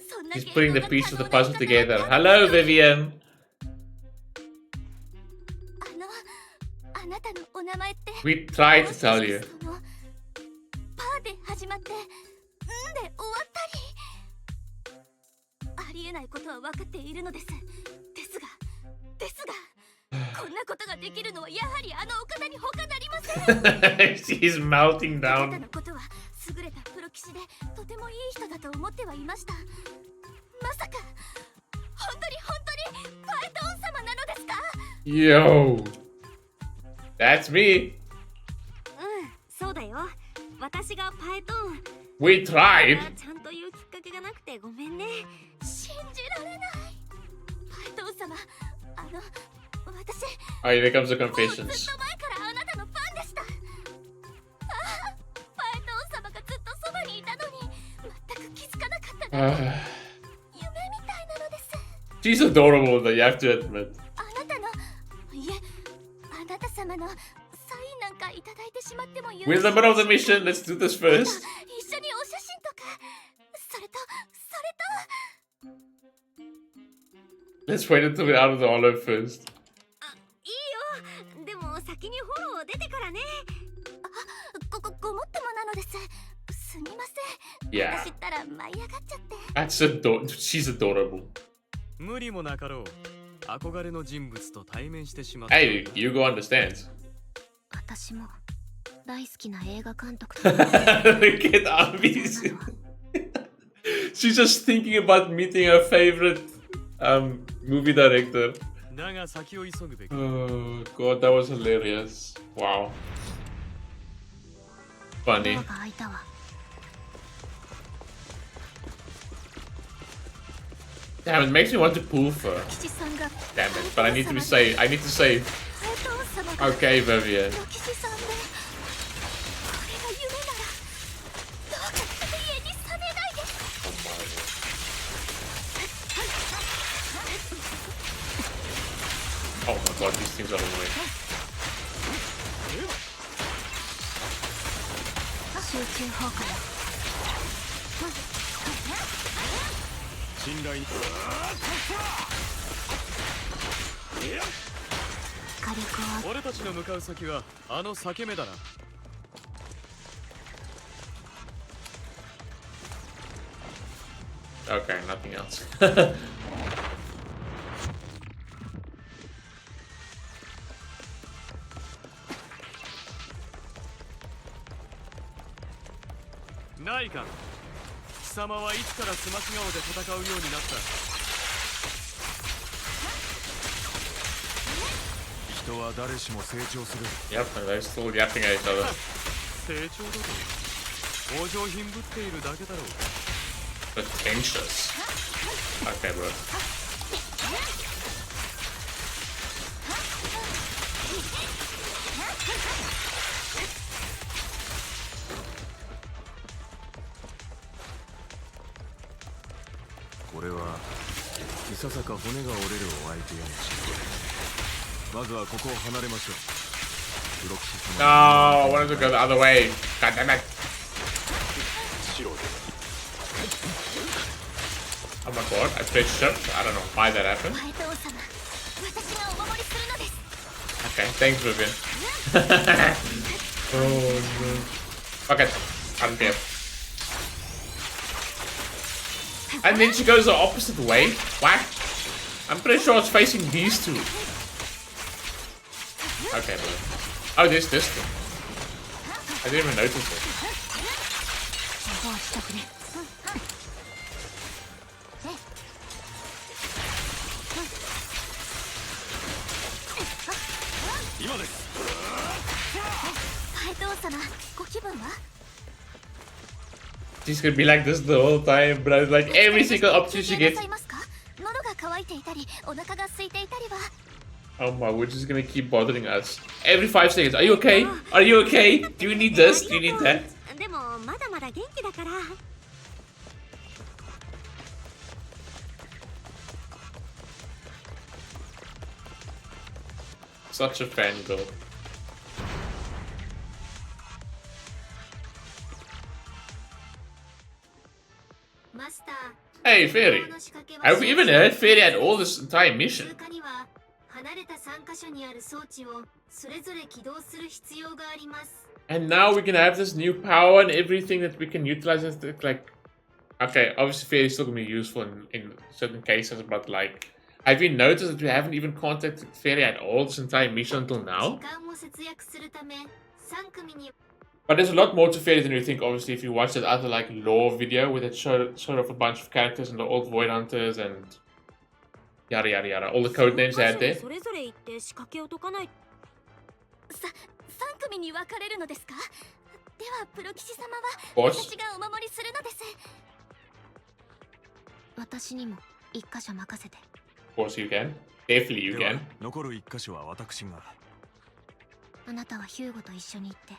そんな He's putting the pieces of the puzzle together. Hello, Vivian. あなたのお名前って We tried to tell you. パーで始まってんで終わったり、ありえないことは分かっているのです。ですがこんなことができるのはやはりあのお方に他なりません。She's melting あな down. たのことは優れたプロ棋士でとてもいい人だと思ってはいました。まさか本当にパイトン様なのですか？ Yo. That's me. そうだよ。私がパイトン。 We tried. ちゃんと言うきっかけがなくてごめんね。信じられない。パイトン様、私 Oh, here comes the もうずっ confessions. と前からあなたのファンでした。パイトン様がずっとそばにいたのに全く気づかなかったなんて夢みたいなのです。 She's adorable, though, you have to admit. あなたの、いえ、あなた様のサインなんかいただいてしまってもよろしい We're in the middle of the mission. Let's do this 一緒に first. お写真とか、それと Let's wait until we're out of the hollow first. いいよ。でも先にフォロー出てからね。ごもっともなのです。すみません。 Yeah. 私ったら舞い上がっちゃって。 She's adorable. 無理もなかろう。憧れの人物と対面してしまった。Hey, Hugo understands. 私も大好きな映画監督 Look at Anby. She's just thinking about meeting her favorite movie director. だが先を急ぐべき。 Oh god, that was hilarious. Wow. Funny. が開いたわ。 Damn, it makes me want to pull for. 吉さんが Damn it, but I need to be safe. I need to save. パイトン様が Okay, Vivian. 吉さんで、これが夢ならどうか永遠に覚めないで。 Oh my god, these things are annoying. 集中砲火よ。信頼。火力を俺たちの向かう先はあの裂け目だな。 Okay, nothing else. ないか。貴様はいつからスマキ顔で戦うようになった。人は誰しも成長する。 Yep, and they're still yapping at each other. 成長だとお上品ぶっているだけだろう。 Pretentious. Okay, bro. これはいささか骨が折れるお相手やもしれない。まずはここを離れましょう。プロ棋士様 No, I wanted to go the other way. God damn it. Oh my god, I pressed shift. I don't know why that happened. パイトン様、私がお守りするのです。 Okay, thanks, Vivian. Oh no. Fuck it. I don't care. And then she goes the opposite way. Why? I'm pretty sure it's facing these two. Okay, bro. Oh, there's this thing. I didn't even notice it. どうしたくね。今です。パイトン様、ご気分は？ She's gonna be like this the whole time, bro. Like every single option she gets. 喉が渇いていたり、お腹が空いていたりは。 Oh my, we're just gonna keep bothering us. Every 5 seconds. Are you okay? Are you okay? Do you need this? Do you need that? でもまだまだ元気だから。 Such a fangirl. Hey, Fairy. Have we even heard Fairy at all this entire mission? 離れた3カ所にある And now we can have this new power and everything that we can utilize as like, okay, obviously Fairy's still gonna be useful in certain cases, but like, have you noticed that we haven't even contacted Fairy at all this entire mission until now? But there's a lot more to Fairy than you think, obviously, if you watch that other like lore video where it showed off a bunch of characters and the old Void Hunters and yada yada yada, all the code names they had there. 3組に分かれるのですか？ではプロ騎士様は私がお守りするのです。私にも一箇所任せて。Of course you can. Definitely you can. 残る一箇所は私が。あなたはヒューゴと一緒に行って。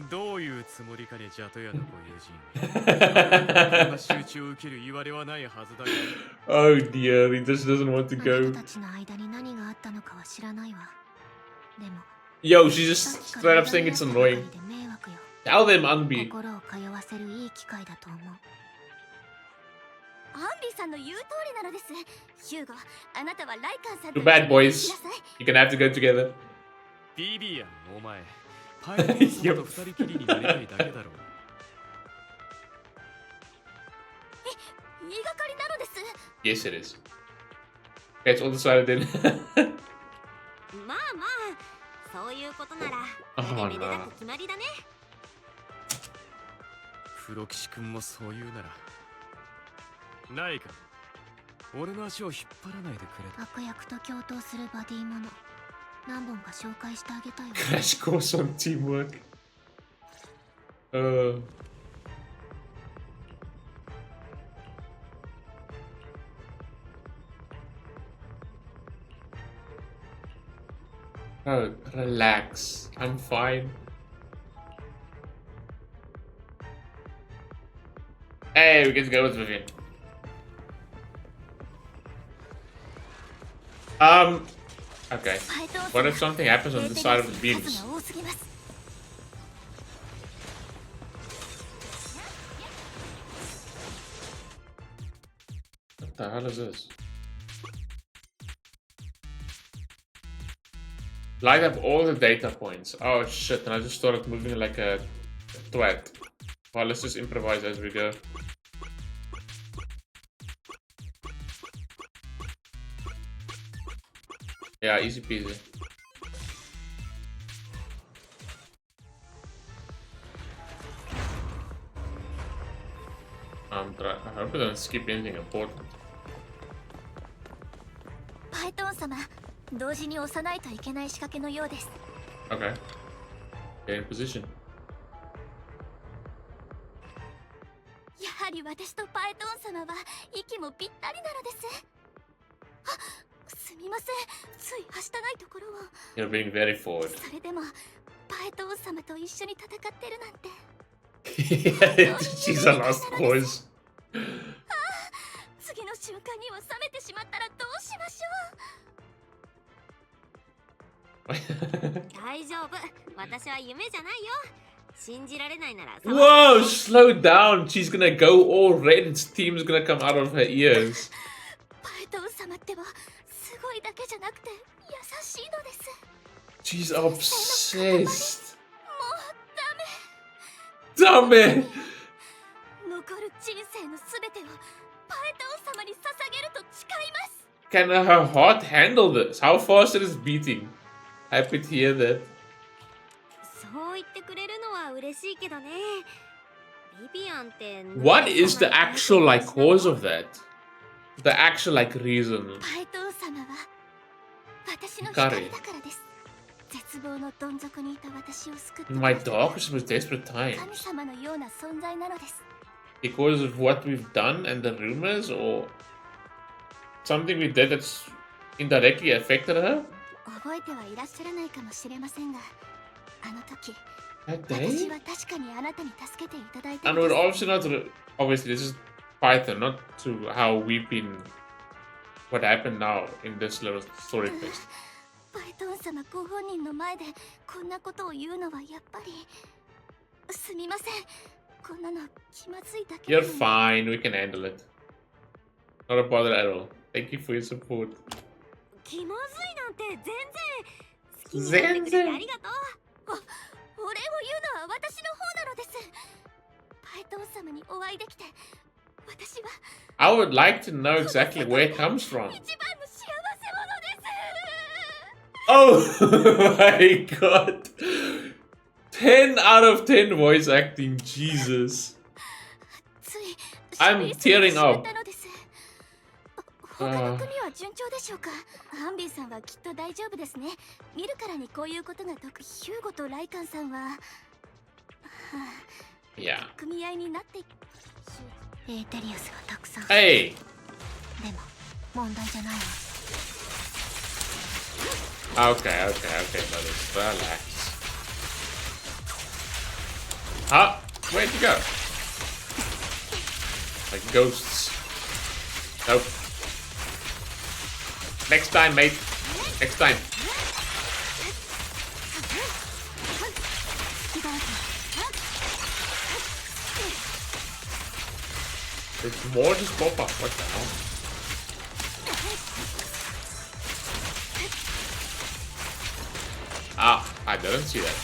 どういうつもりかね、ジャトヤのご友人。こんな集中を受ける言われはないはずだが。Oh dear, he just doesn't want to go. あなたたちの間に何があったのかは知らないわ。でも。Yo, she's just straight up saying it's annoying. Tell them, Anby. Too bad, boys. You're gonna have to go together. Yep. Yes, it is. Okay, it's all decided then. そういうことなら、これでめでたく決まりだね。プロ騎士君もそう言うなら。ないか。俺の足を引っ張らないでくれ。悪役と共闘するバディもの、何本か紹介してあげたいわ。Crash course on teamwork. Oh, relax. I'm fine. Hey, we get to go with Vivian. Okay. What if something happens on the side of the beams? What the hell is this? Light up all the data points. Oh shit, and I just started moving like a twat. Well, let's just improvise as we go. Yeah, easy peasy. I hope I don't skip anything important. パイトン様、同時に押さないといけない仕掛けのようです。Okay. Get in position. やはり私とパイトン様は息もぴったりなのです。あ、すみません。ついはしたないところを。You're being very forward. それでもパイトン様と一緒に戦ってるなんて。She's a lost cause. 次の瞬間には冷めてしまったらどうしましょう。大丈夫。私は夢じゃないよ。信じられないなら。 Whoa, slow down. She's gonna go all red and steam's gonna come out of her ears. パイトン様ってばすごいだけじゃなくて優しいのです。 She's obsessed. もうダメ。残る人生のすべてをパイトン様に捧げると誓います。 Can her heart handle this? How fast it is beating? Happy to hear that. そう言ってくれるのは嬉しいけどね。ビビアンって。 What is the actual like cause of that? The actual like reason? パイトン様は私の光だからです。絶望のどん底にいた私を救って。 My darkest was desperate times. 神様のような存在なのです。 Because of what we've done and the rumors, or something we did that's indirectly affected her? 覚えてはいらっしゃらないかもしれませんが、あの時、 That 私 day? は確かにあなたに助けていただいて。 And we're obviously not, obviously this is Python, not to how we've been, what happened now in this little story quest. パイトン様ご本人の前でこんなことを言うのはやっぱりすみません。こんなの気まずいだけ。 You're fine, we can handle it. Not a bother at all. Thank you for your support. 気まずいなんて全然好きになってくれてありがとう。お礼を言うのは私の方なのです。パエトン様にお会いできて私は I would like to know exactly where it comes from. 一番の幸せ者です。 Oh my god. 10 out of 10 voice acting, Jesus. つい I'm tearing up. 他の国は順調でしょうか。アンビーさんはきっと大丈夫ですね。見るからにこういうことが得。ヒューゴとライカンさんは、Yeah. 組合になってエーテリウスがたくさん。 Hey. でも問題じゃないわ。 Okay, brothers. Relax. Ah, where'd you go? Like ghosts. Nope. Next time, mate. Next time. There's more just pop up. What the hell? Ah, I didn't see that.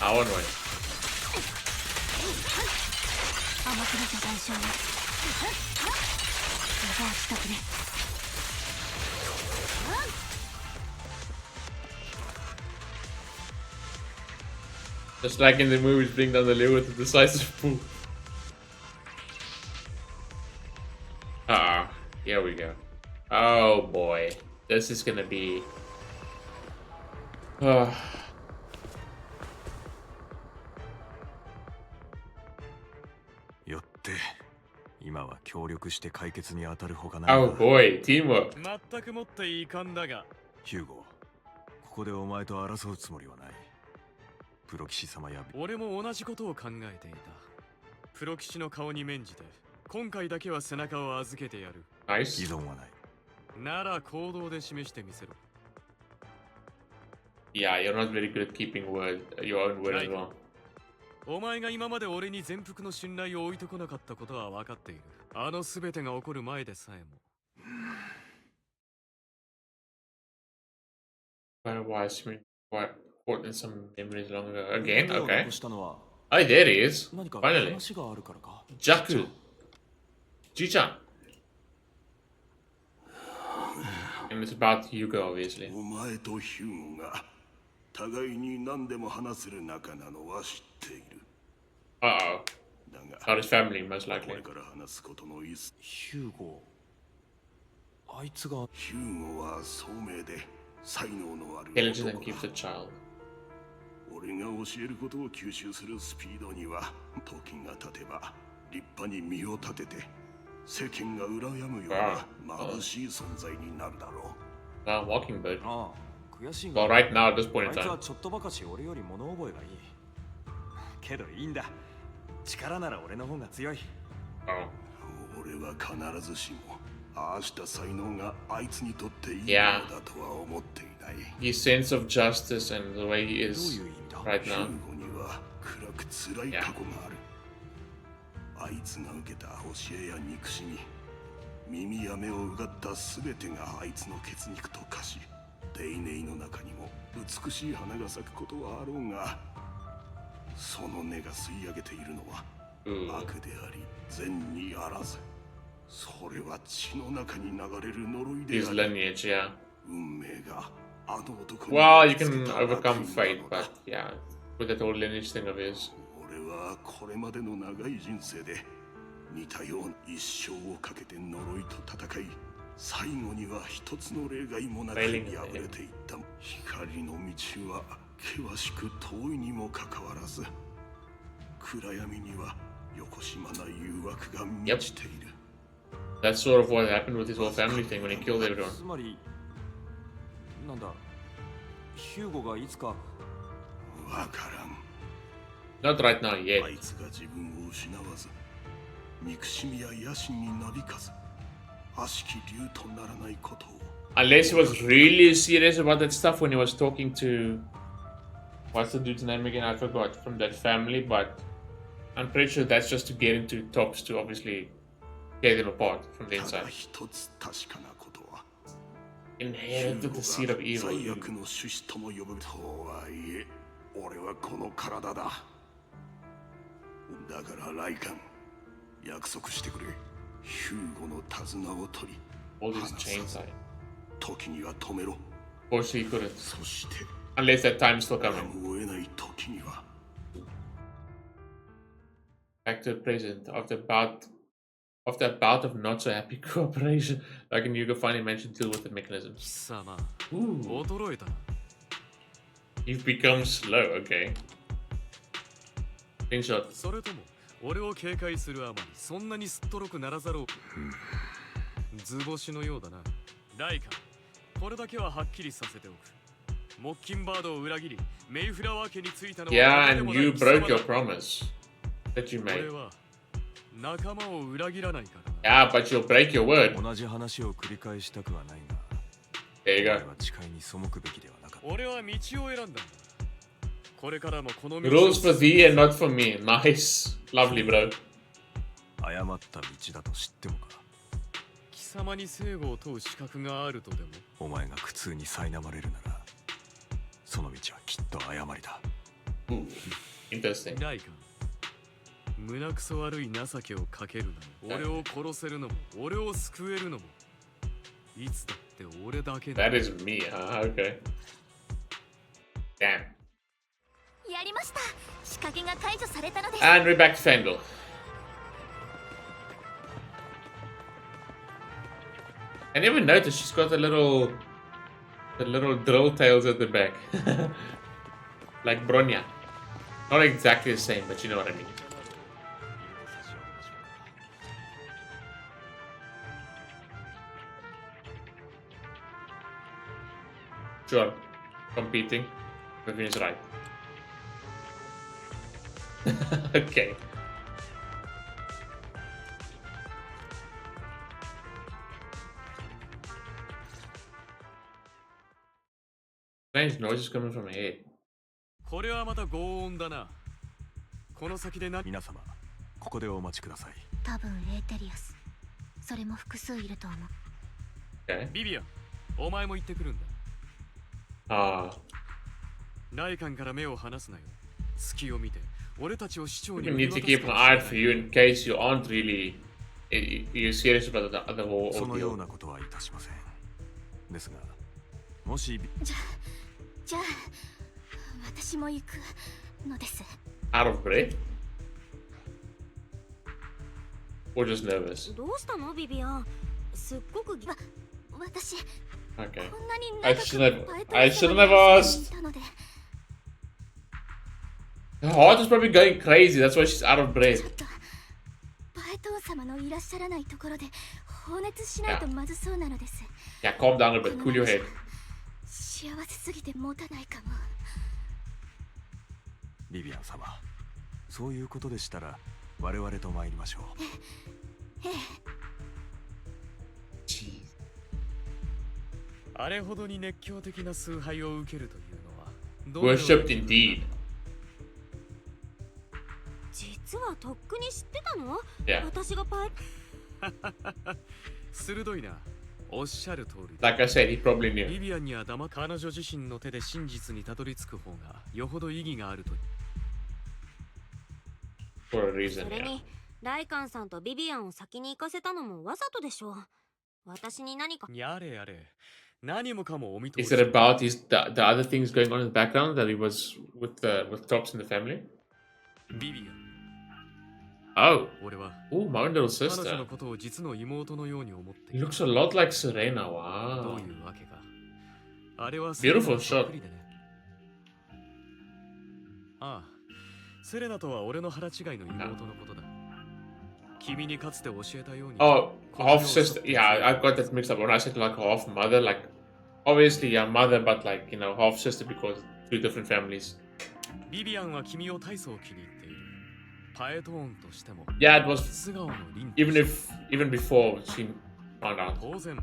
I won't win. 甘くれた代償はカバーしたくれ。 Just like in the movies, bring down the lid with a decisive move. Here we go. Oh boy, this is gonna be. よって今は協力して解決に当たるほかない。 Oh boy, teamwork. 全くもって遺憾だが、ヒューゴ、ここでお前と争うつもりはない。プロ騎士様や俺も同じことを考えていた。プロ騎士の顔に免じて今回だけは背中を預けてやる。Nice. 依存はない。なら行動で示してみせろ。 Yeah, you're not very good at keeping word, your own word as well. お前が今まで俺に全幅の信頼を置いてこなかったことは分かっている。あの全てが起こる前でさえも。But why is me what caught in some memories long ago? Again? 手を Okay. 残したのは Oh, there he is. 何か Finally. 話があるからか。 Jaku. Ji-chan. And it's about Hugo, obviously. お前とヒューゴが互いに何でも話せる仲なのは知っている。 Uh-oh. だが Not his family, most こ likely. れから話すことのいす。ヒューゴ、あいつがヒューゴは聡明で才能のある Intelligent and 男 keeps だ。 the child. 俺が教えることを吸収するスピードには時が経てば立派に身を立てて世間が羨むような眩しい存在になるだろう。Mockingbird. ああ、悔しい Well, が right now, at this point あ in いつは time. ちょっとばかし俺より物覚えがいい。けどいいんだ。力なら俺の方が強い。 Oh. 俺は必ずしもああした才能があいつにとっていいもの Yeah. だとは思っていない。 His sense of justice and the way he is right ヒュ now. ーゴには暗く辛い過去がある。あいつが受けた教えや憎しみ、耳や目をうがった全てがあいつの血肉と化し、デイネイの中にも美しい花が咲くことはあろうが、その根が吸い上げているのは悪であり善にあらず。それは血の中に流れる呪いで His ある。 lineage, yeah. 運命があの男に Well, you つけ can た overcome 悪意 fate, なのだ。 but yeah, with that whole lineage thing of his. 俺はこれまでの長い人生で似たような一生をかけて呪いと戦い、最後には一つの例外もなく敗れていった。光の道は険しく遠いにもかかわらず、暗闇にはよこしまな誘惑が満ちている。 That's sort of what happened with his whole family thing when he killed everyone. つまりなんだ、ヒューゴがいつかわからん。 Not right now あ yet. いつが自分を失わず、憎しみや野心になびかず、悪しき竜とならないことを。 Unless he was really serious about that stuff when he was talking to. What's the dude's name again? I forgot. From that family, but I'm pretty sure that's just to get into talks to obviously get them apart from the ただ inside. 一つ確かなことは、inherited the seed of evil. 最悪の種子とも呼ぶとはいえ、俺はこの体だ。だからライカン、約束してくれ。ヒューゴの手綱を取り、 All these chains are. 時には止めろ。 Fortunately, he couldn't. そして Unless that time's still や coming. むを得ない時には Back to the present. After a bout of not so happy cooperation, like in Yuga finally mentioned deal with the mechanism. 貴様 Ooh, 衰えたな you've become slow. Okay. Screenshot. それとも俺を警戒するあまりそんなにすっとろくならざるを図星のようだなライカこれだけははっきりさせておくモッキンバードを裏切りメイフラワー家に着いたのは Yeah, and you broke your promise that you 俺 made. は仲間を裏切らないからな Yeah, but you'll break your word. 同じ話を繰り返したくはないが There you 俺 go. は誓いに背くべきではなかった俺は道を選んだんだこれからもこの道 Rules for thee and not for me. Nice. Lovely, bro. 誤った道だと知ってもか貴様に正義を問う資格があるとでもお前が苦痛に苛まれるならその道はきっと誤りだ Ooh, interesting. ライカ胸くそ悪い情けをかけるな俺を殺せるのも俺を救えるのもいつだって俺だけだ That is me, huh? Okay. Damn. やりました。仕掛けが解除されたのです。 And we're back to Fendel. I never noticed she's got the little drill tails at the back. Like Bronya. Not exactly the same, but you know what I mean. Sure. Competing. Everything's right. Okay. Strange noises coming from ahead. これはまた轟音だなこの先で皆様ここでお待ちください多分エーテリアス。それも複数いると思う。Okay. ビビアンお前も行ってくるんだ Ah. ライカンから目を離すなよ隙を見て俺たちを市長に You need to keep an eye out for you in case you aren't really you're serious about the whole そのよう ordeal. なことはいたしませんですがもしじゃあ私も行くのです。 Out of breath? Or just nervous? どうしたのビビアンすっごく私 Okay. こんなに I 長く shouldn't パエ have トン様の asked. いたので Her heart is probably going crazy, that's why she's out of ち breath. ょっとパエトン様のいらっしゃらないところで放熱しないとまずそうなのです。 Yeah, calm down a bit, cool your head. 幸せすぎて持たないかも。ビビアン様そういうことでしたら我々と参りましょうええ Jeez. あれほどに熱狂的な崇拝を受けるというのはどのような Worshipped indeed. 実はとっくに知ってたの Yeah. 私がパエ鋭いなおっしゃる通り Like I said, he probably ビ knew. ビアンには彼女自身の手で真実にたどり着く方がよほど意義があると For a reason, それ yeah. にライカンさんとビビアンを先に行かせたのもわざとでしょう私に何かやれやれ何もかもお見通 Is it about the other things going on in the background that he was with Tops in the family? ビビアン Oh. 俺は Oh, my own little 彼女 sister. のことを実の妹のように思って He looks a lot like Serena, ど wow. ういうわけかあれは Beautiful セレナとそっ shot. くりでねああセレナとは俺の腹違いの妹のことだ君にかつて教えたように Oh, half sister. Yeah, I got that mixed up when I said like half mother. Like, obviously, yeah, mother, but like, you know, half sister because two different families. ビビアンは君を大層気に入っているパエトーンとしても Yeah, it was 素顔の凛 even before she found out. 当然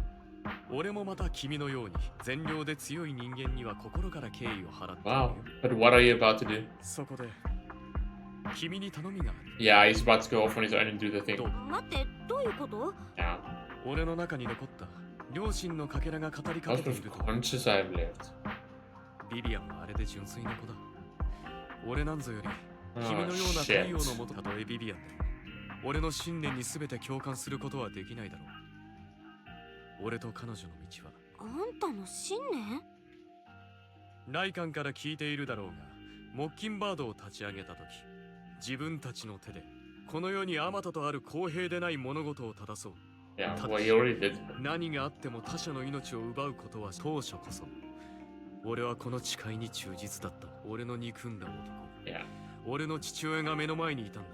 俺もまた君のように善良で強い人間には心から敬意を払っている Wow. But what are you about to do? そこで君に頼みがある Yeah, he's about to go off on his own and do the thing. 待ってどういうこと Yeah. 俺の中に残った両親のかけらが語りか How けてい much ると conscious I've left. ビビアンはあれで純粋な子だ。俺なんぞより Oh, 君のような太 shit. 陽のもとたとえビビアンでも俺の信念に全て共感することはできないだろう。俺と彼女の道はあんたの信念？ライカンから聞いているだろうが、モッキンバードを立ち上げた時、自分たちの手でこの世にあまたとある公平でない物事を正そう。 Yeah, well, he already did. 何があっても他者の命を奪うことは当初こそ。俺はこの誓いに忠実だった。俺の憎んだ男。Yeah. 俺の父親が目の前にいたんだ。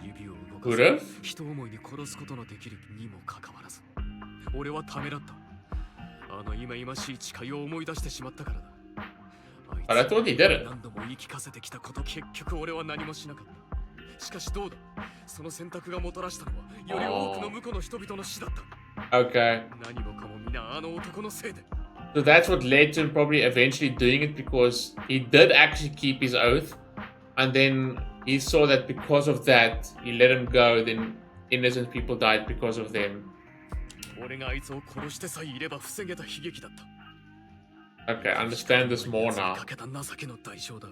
指を動か Would す have? 人思いに殺すことのできるにもかかわらず、俺はためらった。あの忌々しい誓いを思い出してしまったからだ。 But I thought he did it. 何度も言い聞かせてきたこと、結局俺は何もしなかった。しかしどうだ、その選択がもたらしたのはより多くの無辜の人々の死だった。 Okay. 何もかも皆あの男のせいで。 So that's what led to him probably eventually doing it, because he did actually keep his oath, and then he saw that because of that, he let him go, then innocent people died because of them. 俺があいつを殺してさえいれば防げた悲劇だった。 Okay, I understand this more now. かけた情けの代償だ。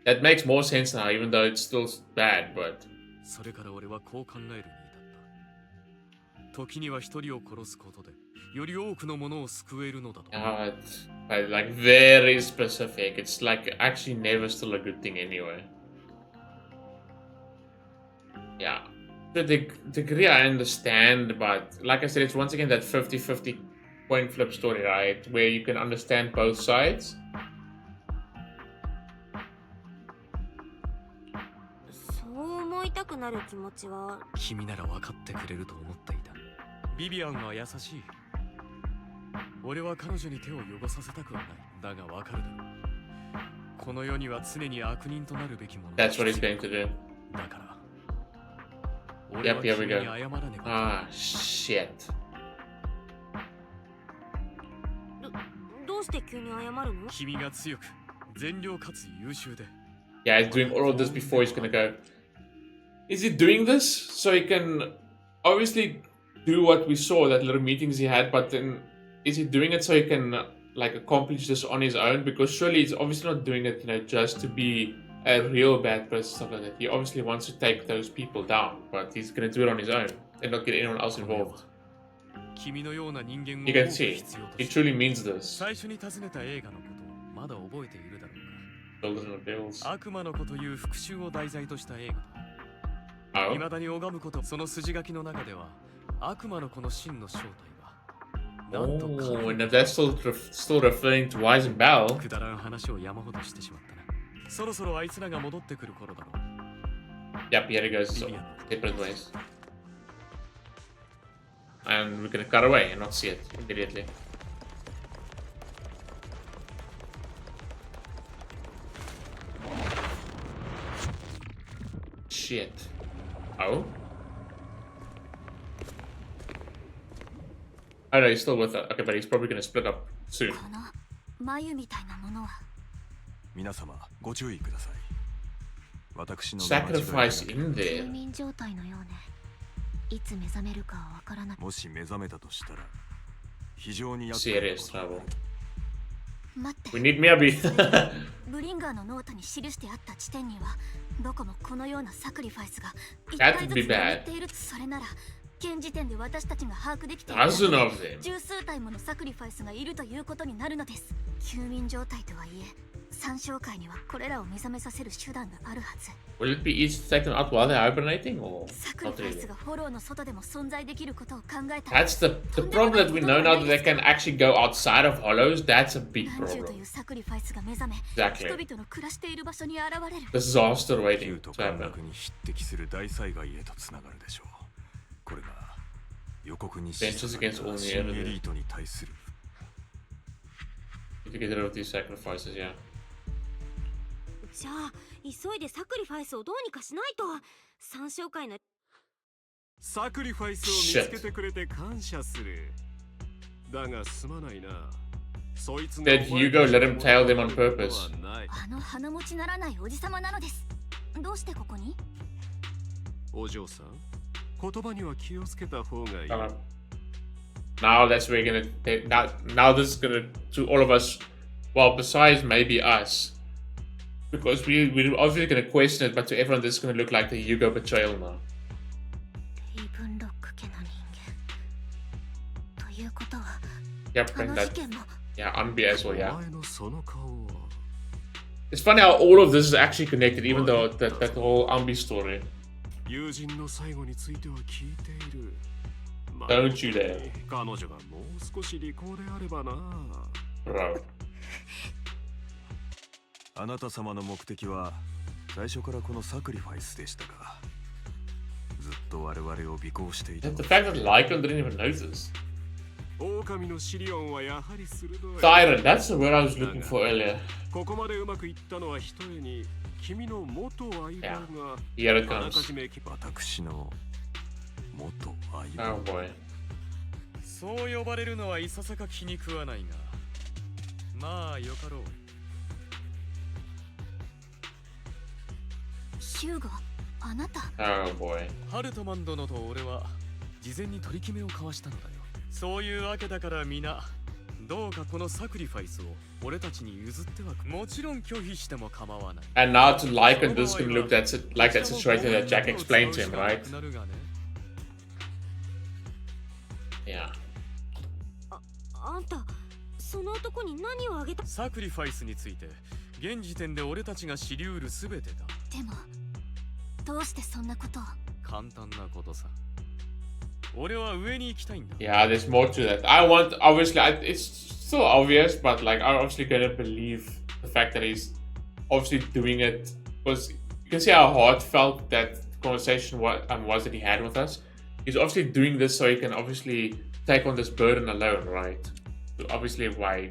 That makes more sense now, even though it's still bad, but... それから俺はこう考えるに至った。時には一人を殺すことで、より多くのものを救えるのだと。But like very specific. It's like actually never still a good thing anyway. Yeah. To the degree I understand, but like I said, it's once again that 50-50 coin flip story, right? Where you can understand both sides. そう思いたくなる気持ちは。君なら分かってくれると思っていた。ビビアンは優しい。俺は彼女に手を汚させたくはない。だが分かるだろう。この世には常に悪人となるべきもの。 That's what he's going to do. だから。 Yep, here we go. 俺は君に謝らねば。Ah, shit. どうして急に謝るの？君が強く、善良かつ優秀で。 Yeah, he's doing all of this before he's gonna go. Is he doing this so he can obviously do what we saw, that little meetings he had, but then is he doing it so he can like accomplish this on his own? Because surely he's obviously not doing it, you know, just to be a real bad person, stuff like that. He obviously wants to take those people down, but he's gonna do it on his own and not get anyone else involved. You can see, he truly means this. Children of Bills. 悪魔の子という復讐を題材とした映画だ。 Oh. 未だに拝むこと、その筋書きの中では悪魔の子の真の正体はなんと Oh, and if that's still referring to Wise and Bell. くだらん話を山ほどしてしまったな。そろそろあいつらが戻ってくる頃だろう。 Yep, here he goes. So, different ways. And we're gonna cut away and not see it immediately. Shit. Oh? Oh no, he's still with her. Okay, but he's probably gonna split up soon. この眉みたいなものは。皆様ご注意ください。私の Sacrifice in 休 there. 眠状態のようね。いつ目覚めるかはわからない。もし目覚めたとしたら非常に Serious trouble. 待って。 We need Miyabi. ブリンガーのノートに記してあった地点にはどこもこのようなサクリファイスが一 That 回 would ず be つ眠 bad. っている。それなら現時点で私たちが把握できている Dozen of them. 十数体ものサクリファイスがいるということになるのです。休眠状態とはいえ三小界にはこれらを目覚めさせる手段があるはず。 Will it be easy to take them out while they're hibernating or サクリ not ファイス really? がフォローの外でも存在できることを考えたら That's the problem that we know now, that they can actually go outside of hollows. That's a big 何十と problem. いうサクリファイスが目覚め Exactly. 人々の暮らしている場所に現れる。 Disaster waiting と to 陥 happen. 落に匹敵する大災害へとつながるでしょう。これが予告に Vengeance against all the 新エリートに対する Need to get rid of these sacrifices, yeah. じゃあ急いでサクリファイスをどうにかしないと。三小界のサクリファイスを見つけてくれて感謝する。だがすまないな。そいつが Did Hugo let him tail them on purpose? あの鼻持ちならないおじさまなのです。どうしてここに？お嬢さん、言葉には気をつけた方がいい。Now that's where we're gonna now this is gonna to all of us. Well, besides maybe us, because we're obviously gonna question it, but to everyone this is gonna look like the Hugo betrayal now. Yep, and that. Yeah, Anby as well. Yeah. It's funny how all of this is actually connected, even though that whole Anby story. Don't you dare. Bro. あなた様の目的は最初からこのサクリファイスでしたか。ずっと我々を尾行していた。The fact that Lycan didn't even notice. 狼のシリオンはやはり鋭い。Siren, that's the word I was looking for earlier. ここまでうまくいったのはひとえに君の元相棒が Here it あら comes. かじめ私の元相棒。 Oh boy. そう呼ばれるのはいささか気に食わないが、まあよかろう。ヒューゴ、あなた。Oh boy. ハルトマン殿と俺は事前に取り決めを交わしたのだよ。そういうわけだから皆、どうかこのサクリファイスを俺たちに譲ってはもちろん拒否しても構わない。And now to Lycan, this is gonna look like that situation that Jack explained to him, right? Yeah. あんた、その男に何をあげた？サクリファイスについて、現時点で俺たちが知り得るすべてだ。でも、どうしてそんなことを？簡単なことさ。俺は上に行きたいんだ。Yeah, there's more to that. I want, obviously, it's still obvious, but like, I'm obviously gonna believe the fact that he's obviously doing it because you can see how heartfelt that conversation was that he had with us. He's obviously doing this so he can obviously take on this burden alone, right? So obviously, by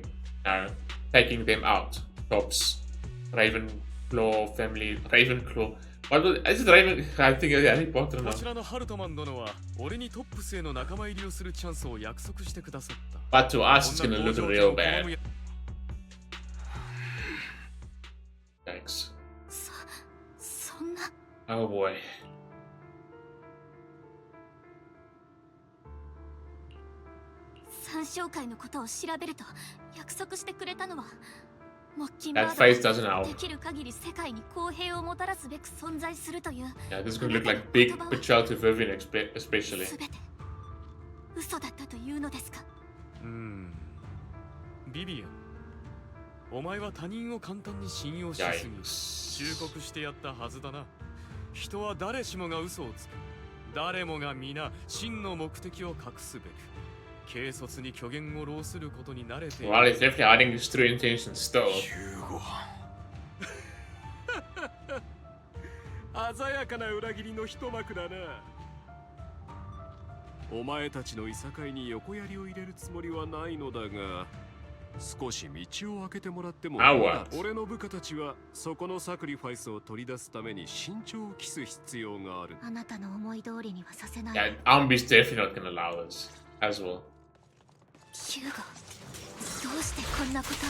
taking them out, Tops, Ravenclaw family, Ravenclaw. What was, is it Raven? I think Harry Potter now. こちらのハルトマン殿は俺にトップスへの仲間入りをするチャンスを約束してくださった。But to us, it's gonna look real bad. Thanks. そんな。Oh boy. 三商会のことを調べると約束してくれたのは。That face doesn't help. できる限り世界に公平をもたらすべく存在するという。Yeah, this is gonna look like big betrayal to Vivian, especially. すべて嘘だったというのですか。ビビアン、お前は他人を簡単に信用しすぎ、忠告してやったはずだな。人は誰しもが嘘をつく。誰もが皆真の目的を隠すべく。軽率に虚言を浪することに慣れている。Well, he's definitely hiding his true intentions still. 鮮やかな裏切りの一幕だな。お前たちのいさかいに横槍を入れるつもりはないのだが、少し道を開けてもらっても。俺の部下たちはそこのサクリファイスを取り出すために慎重を期す必要がある。あなたの思い通りにはさせない。Yeah, Anby's definitely not gonna allow this as well. ヒューゴ、どうしてこんなことを。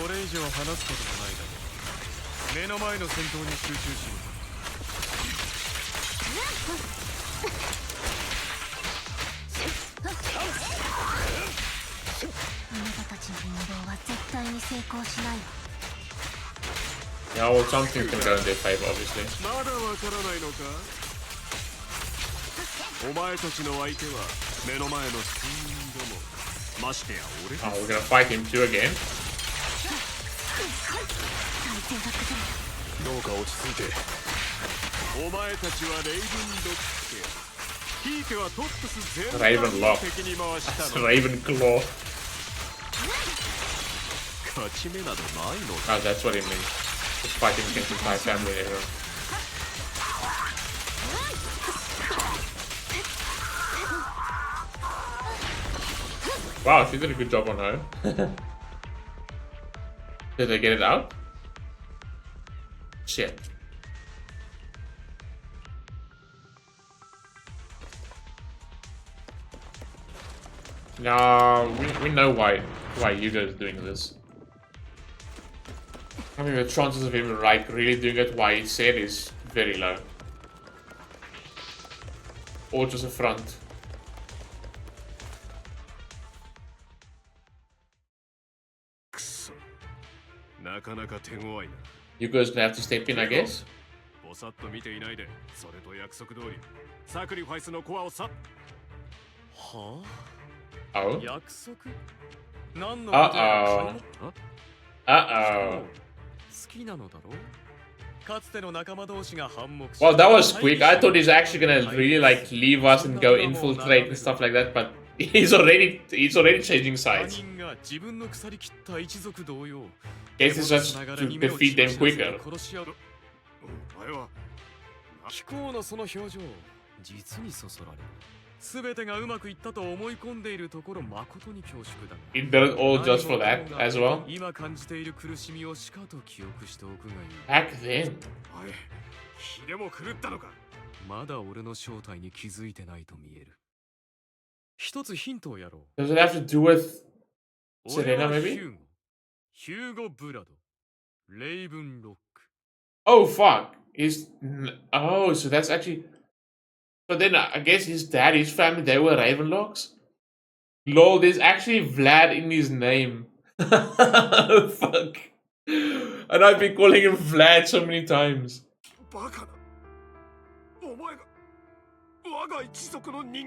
これ以上話すこともないだろう。目の前の戦闘に集中しろ。あなたたちの陰謀は絶対に成功しないわ。Yeah, well, something can go in their favor, obviously. まだわからないのか。お前たちの相手は目の前の数人ども。ましてや俺たち。Oh, we're gonna fight him too again. どうか落ち着いて。お前たちはレイブンロック。ひいてはトップス全部を敵に回したの。Ravenclaw. 勝ち目などないのだ。Oh, that's what he means. Just fighting against the entire family there. Wow, she did a good job on her. Did they get it out? Shit. No, we know why Yuga is doing this. I mean, the chances of him like really doing it why he said is very low. or just a front? You guys gonna have to step in, I guess. ぼさっと見ていないで、それと約束通り、サクリファイスのコアをさ。はあ？ Oh. 約束？何のことや？ Uh-oh. 好きなのだろう？かつての仲間同士が反目し。 Well, that was quick. I thought he's actually gonna really like leave us and go infiltrate and stuff like that, but he's already changing sides. 他人が自分の腐りきった一族同様。 Guess it's just to defeat them quicker. 気候のその表情、実にそそられる。すべてがうまくいったと思い込んでいるところ、誠に恐縮だ。He did it all just for that as well. 今感じている苦しみをしかと記憶しておくがいい。 Back then. ヒレも狂ったのか。まだ俺の正体に気づいてないと見える。一つヒントをやろう。 Does it have to do with Serena, maybe? ヒューゴ・ブラド、レイブン・ロック。 Oh fuck! Oh, so that's actually. So then I guess his dad, his family, they were Ravenlocks. Lol, there's actually Vlad in his name. Fuck. And I've been calling him Vlad so many times.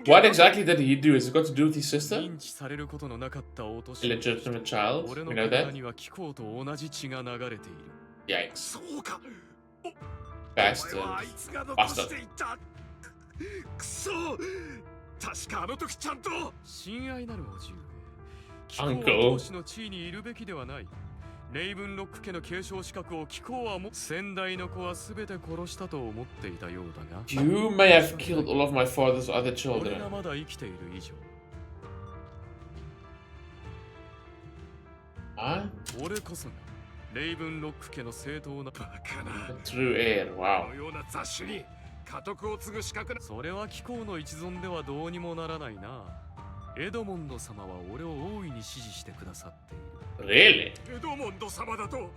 What exactly did he do? Has it got to do with his sister? Illegitimate child? We know that. Yikes. Bastard. Bastard. くそ、確かあの時ちゃんと親愛なるおじゅう。 Uncle. の地位にいるべきではない。レイブンロック家の継承資格を貴公はも先代の子はすべて殺したと思っていたようだが。 You may have killed all of my father's other children. 俺がまだ生きている以上。 Huh? 俺こそがレイブンロック家の正当な。 True heir. Wow. このような雑種に家督を継ぐ資格な。それは貴公の一存ではどうにもならないな。エドモンド様は俺を大いに支持してくださっている。 Really? エドモンド様だと。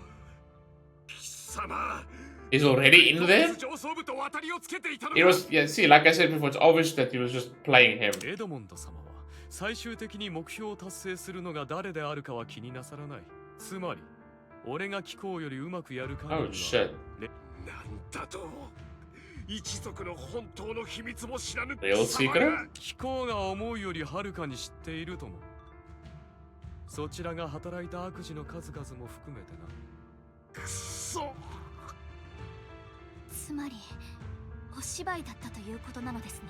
貴様。 He's already in there? 上層部と渡りをつけていたのか。 It was, yeah, see, like I said before, it's obvious that he was just playing him. エドモンド様は最終的に目標を達成するのが誰であるかは気になさらない。つまり、俺が貴公よりうまくやる限りは。 Oh shit. なんだと。一族の本当の秘密も知らぬ。 Real secret? 貴公が思うよりはるかに知っているとも。そちらが働いた悪事の数々も含めてな。くそ。つまりお芝居だったということなのですね。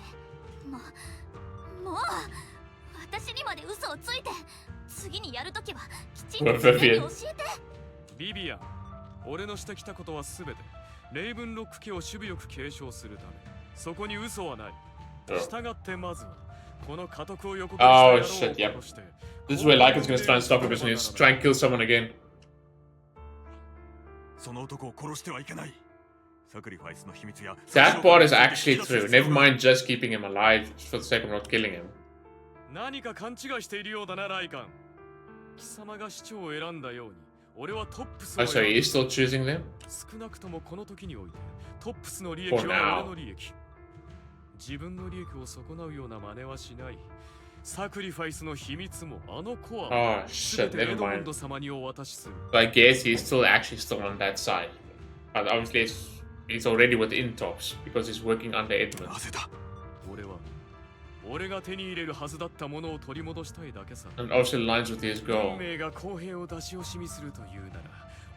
もう私にまで嘘をついて、次にやるときはきちんと事前に教えて。ビビアン、俺のしてきたことはすべてレイブンロック家を守備よく継承するため。そこに嘘はない。従ってまずはこの家督を予告した野郎を殺して。 This is where Lycan's gonna try and stop him because he's trying to kill someone again. その男を殺してはいけない。サクリファイスの秘密や。 That part is actually true. Never mind just keeping him alive for the sake of not killing him. 何か勘違いしているようだな、ライカン。貴様が市長を選んだように、俺はトップスを Oh, so he is still choosing them? 少なくともこの時において、トップスの利益は俺の利益。自分の利益を損なうような真似はしない。サクリファイスの秘密もあのコアも Oh shit, never mind. 様にお渡しする。 So I guess he's still on that side. But obviously he's already within tops because he's working under Edmund. なぜだ。俺は俺が手に入れるはずだったものを取り戻したいだけさ。 And also aligns with his goal. 運命が公平を出し惜しみするというなら、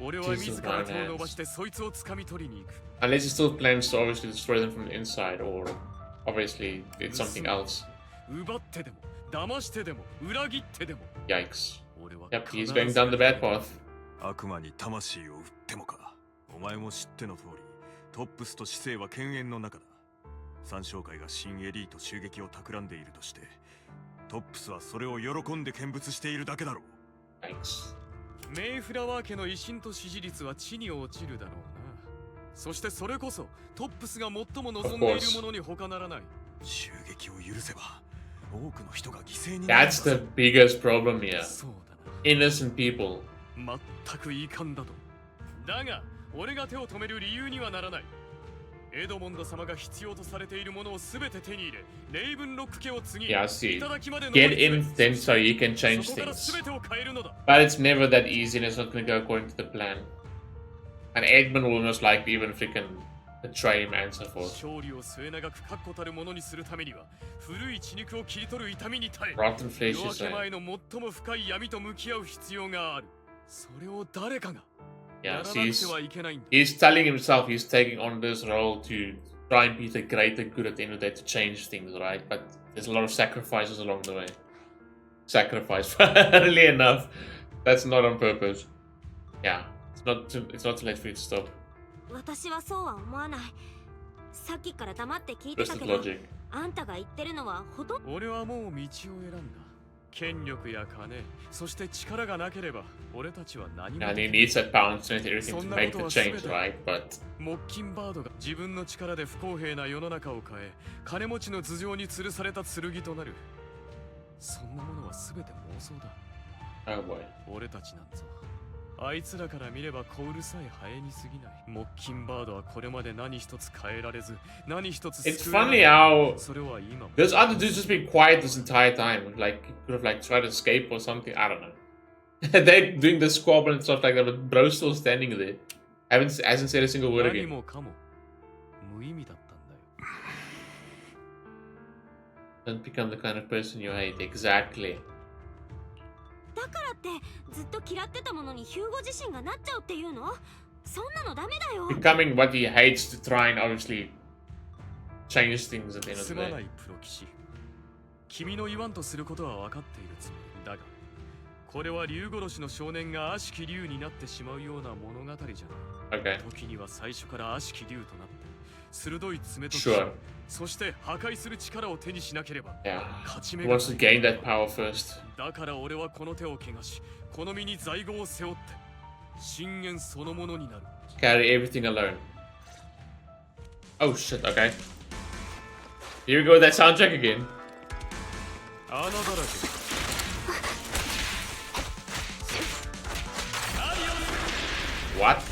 俺は自ら手を伸ばしてそいつを掴み取りに行く。 Unless he still plans to obviously destroy them from the inside, or obviously it's something else. 奪ってでも、騙してでも、裏切ってでも。 Yikes. Yep, he's going down the bad path. 悪魔に魂を売ってもか。お前も知っての通り、トップスと市政は犬猿の中だ。三商会が新エリート襲撃を企んでいるとして、トップスはそれを喜んで見物しているだけだろう。Thanks. メイフラワー家の威信と支持率は地に落ちるだろうな。そしてそれこそトップスが最も望んでいるものに他ならない。襲撃を許せば多くの人が犠牲になる。 That's the biggest problem here. そうだな。 Innocent people. 全く遺憾だと。だが、俺が手を止める理由にはならない。エドモンド様が必要とされているものをすべて手に入れ、レイブンロック家を継ぎ、 Yeah, see. 頂きまで Get in then so you can change そこから things. 全てを変えるのだ。 But it's never that easy and it's not going to go according to the plan. And Edmund will most likely even freaking betray him and so forth. 勝利を末永く確固たるものにするためには、古い血肉を切り取る痛みに耐え、 Rotten flesh 夜明 is け前 saying. の最も深い闇と向き合う必要がある。それを誰かが Yeah, やらな see, くてはいけないんだ。 he's telling himself he's taking on this role to try and be the greater good at the end of the day to change things, right? But there's a lot of sacrifices along the way. Sacrifice, funnily enough. That's not on purpose. Yeah, it's not too late for you to stop. 私はそうは思わない。さっきから黙って聞いてた Just け the ど、 logic. あんたが言ってるのはほとんど。俺はもう道を選んだ。権力や金、そして力がなければ俺たちは何も。 And he needs that power and strength and everything to make the change, right? But モッキンバードが自分の力で不公平な世の中を変え、金持ちの頭上に吊るされた剣となる。そんなものは全て妄想だ。 oh boy. 俺たちなんぞあいつらから見れば小うるさいハエに過ぎない。モッキンバードはこれまで何一つ変えられず、何一つ It's 救えな funny い。 how それは今も those other dudes just been quiet this entire time. Like he could have like tried to escape or something. I don't know. They're doing the squabble and stuff like that, but bro's still standing there. Hasn't said a single word 何 again. もかも無意味だったんだよ。 Don't become the kind of person you hate. Exactly. だからってずっと嫌ってたものにヒューゴ自身がなっちゃうっていうの？そんなのダメだよ。 Becoming what he hates to try and obviously change things at the end of す the まな day. いプロ騎士。君の言わんとすることは分かっているつもりだが、これは竜殺しの少年が悪しき竜になってしまうような物語じゃない。 Okay. 時には最初から悪しき竜となって鋭い爪と Sure. そして破壊する力を手にしなければ Yeah. 勝ち He 目が wants to gain that power first. だから俺はこの手を怪我し、この身に罪業を背負って深淵そのものになる。 Carry everything alone. Oh shit, okay. Here we go with that soundtrack again. 穴だらけ。 What?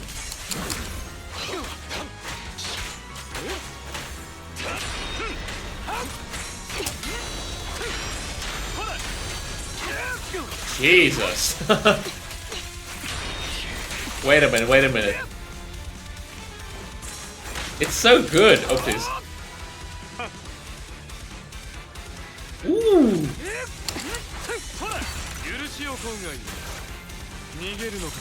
Jesus. Wait a minute. It's so good. Oh, please. Ooh. 許しを今外に逃げるのか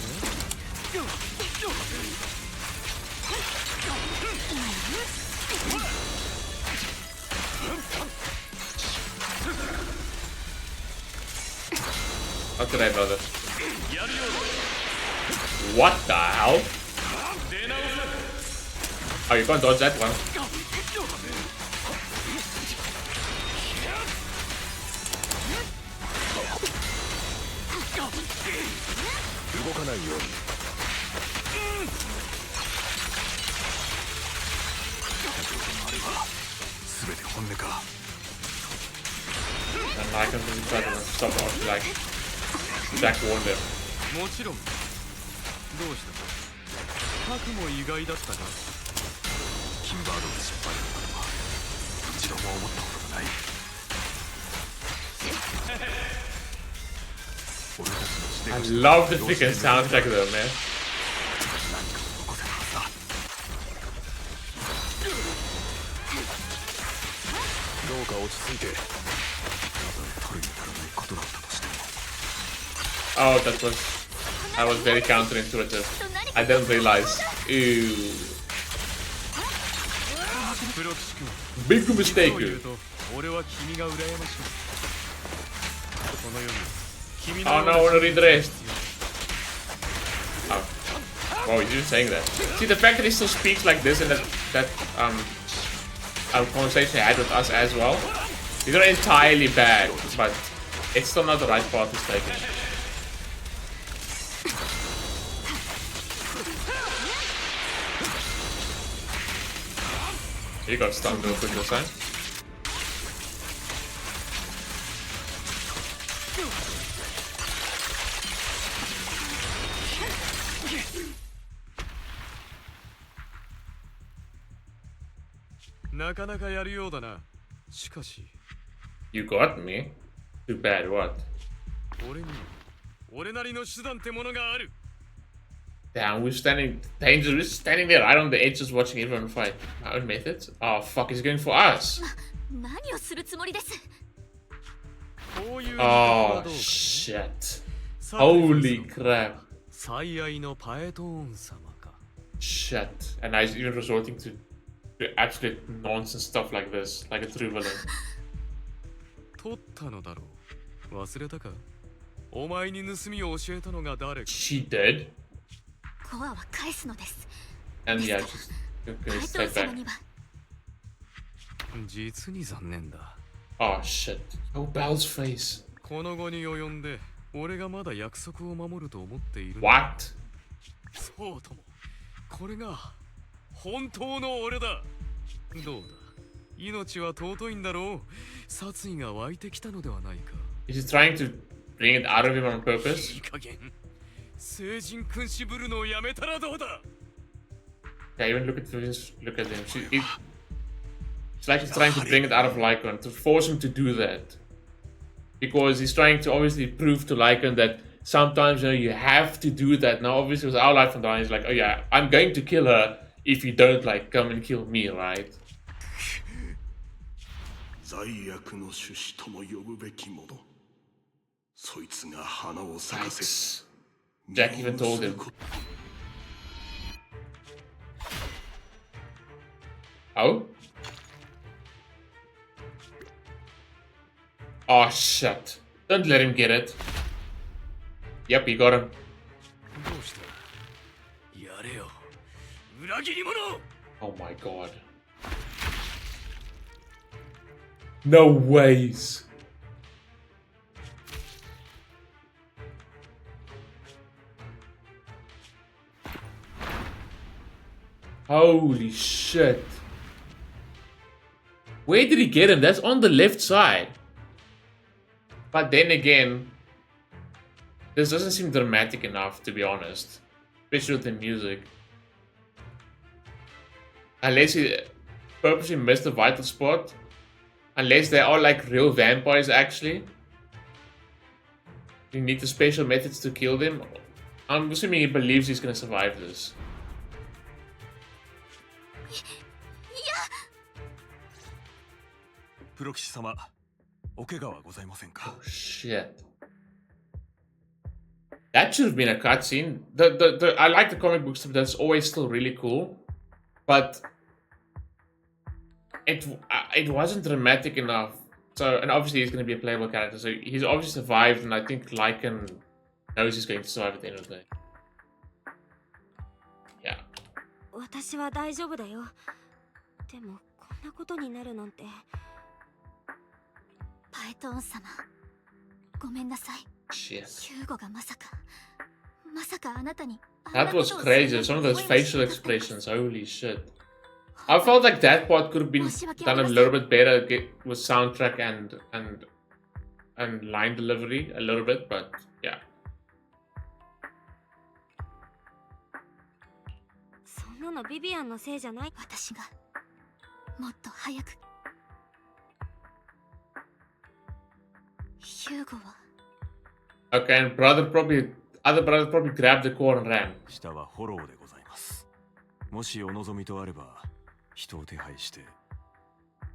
What did I brother? What the hell? Oh, you can't dodge that one. And I can really try to stop after like Jack warned him. もちろん。どうした核も意外だったか。キンバードの失敗だったのは一度も思ったことがない。俺たちの I して love the freaking soundtrack though, man. どうか落ち着いて。多分取るに足らないことだったとしても。 Oh, that was very counterintuitive. I didn't realize. Ew. プロ騎士君。 Big そう言 mistake. うと俺は君が羨ましい。この世に君 Oh の no, we're read the rest. Oh. Wow, he's just saying that. See, the fact that he still speaks like this and that conversation he had with us as well. He's not entirely bad, but it's still not the right path he's taking. He got stunned real quick this time. なかなかやるようだな。しかし。You got me? Too bad, what? 俺なりの手段ってものがある。Damn, we're standing there right on the edge just watching everyone fight. My own methods? Oh fuck, he's going for us. 何をするつもりです。Oh shit. Holy crap. 最愛のパエトーン様か。Shit. And now he's even resorting to absolute nonsense stuff like this, like a true villain. 取ったのだろう。忘れたか。お前に盗みを教えたのが誰か。She did? コアは返すのです。And yeah, she's gonna step back. 実に残念だ。Oh shit. Oh, Belle's face. この後に及んで、俺がまだ約束を守ると思っている。What? そうとも。これが本当の俺だ。どうだ。命は尊いんだろう。殺意が湧いてきたのではないか。Is he trying to bring it out of him on purpose? いい加減。聖人君子ぶるのをやめたらどうだ。Yeah, even look at him. It's like he's trying to bring it out of Lycan, to force him to do that. Because he's trying to obviously prove to Lycan that sometimes, you know, you have to do that. Now, obviously, with our life and dying, he's like, oh yeah, I'm going to kill her if you don't, like, come and kill me, right? 罪悪の種子とも呼ぶべきもの。そいつが花を咲かせ。Jack even told him. Oh? Oh shit. Don't let him get it. Yep, he got him. どうした。やれよ。裏切り者。Oh my god. No ways. Holy shit. Where did he get him? That's on the left side. But then again, this doesn't seem dramatic enough, to be honest. Especially with the music. Unless he purposely missed the vital spot. Unless they are like real vampires, actually. You need the special methods to kill them. I'm assuming he believes he's gonna survive this. Oh shit. That should have been a cutscene. I like the comic book stuff, that's always still really cool. But it wasn't dramatic enough. So, and obviously he's going to be a playable character, so he's obviously survived, and I think Lycan knows he's going to survive at the end of the day. Yeah. 私は大丈夫だよ。でもこんなことになるなんて。パエトーン様、ごめんなさい。Shit. ヒューゴがまさかあなたに。That was crazy. Some of those facial expressions, holy shit. I felt like that part could have been done a little bit better with soundtrack and line delivery a little bit, but yeah. そんなのビビアンのせいじゃない。私がもっと早く。ヒューゴは。Okay, and other brother probably grabbed the core and ran. 下はフォローでございます。もしお望みとあれば、人を手配して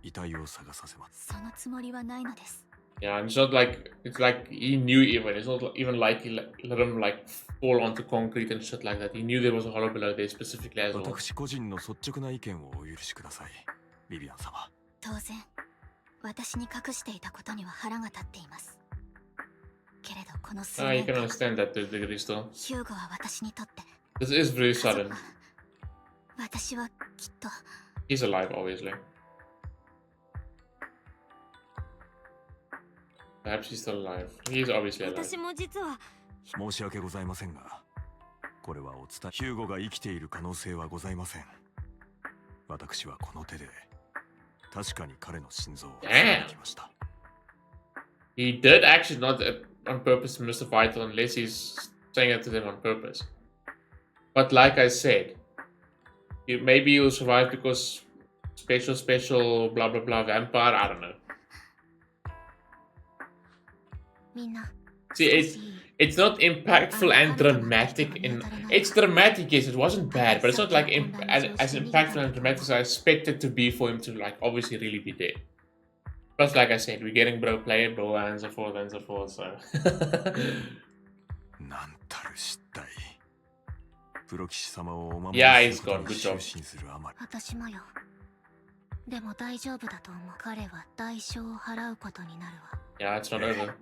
遺体を探させます。そのつもりはないのです。Yeah, and it's like he knew even. It's not even like he let him like fall onto concrete and shit like that. He knew there was a hollow below there specifically as well. 私個人の率直な意見をお許しください、ビビアン様。当然、私に隠していたことには腹が立っています。けれどこの数 you 年 can understand that to a degree still. ヒューゴは私にとって。This is very sudden. 私はきっと。He's alive, obviously. Perhaps he's still alive. He's obviously alive. 私も実は。申し訳ございませんが、これはお伝え。ヒューゴが生きている可能性はございません。私はこの手で確かに彼の心臓を刺きました。He did actually not on purpose to miss the vital unless he's saying it to them on purpose. But like I said, maybe he'll survive because special blah blah blah vampire. I don't know. See, it's not impactful and dramatic. It's dramatic, yes, it wasn't bad, but it's not like as impactful and dramatic as I expected to be for him to like obviously really be dead. Plus, like I said, we're getting bro playable and so forth, so. Yeah, he's gone. Good job. Yeah, it's not over.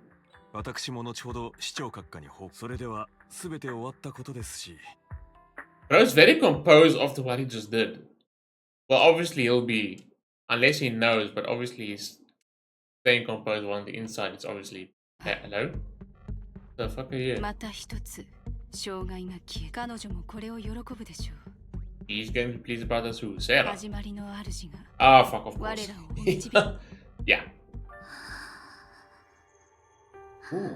私も後ほど市長閣下に報告。それでは全て終わったことですし。Bro's very composed after what he just did. Well, obviously he'll be, unless he knows, but obviously he's staying composed on the inside. It's obviously. Hello? The fuck are you? また一つ障害が消え、彼女もこれを喜ぶでしょう。He's going to be pleased about us who? Sarah. 始まりの主が。Ah, fuck of course. 我らを導く。Yeah. Ooh.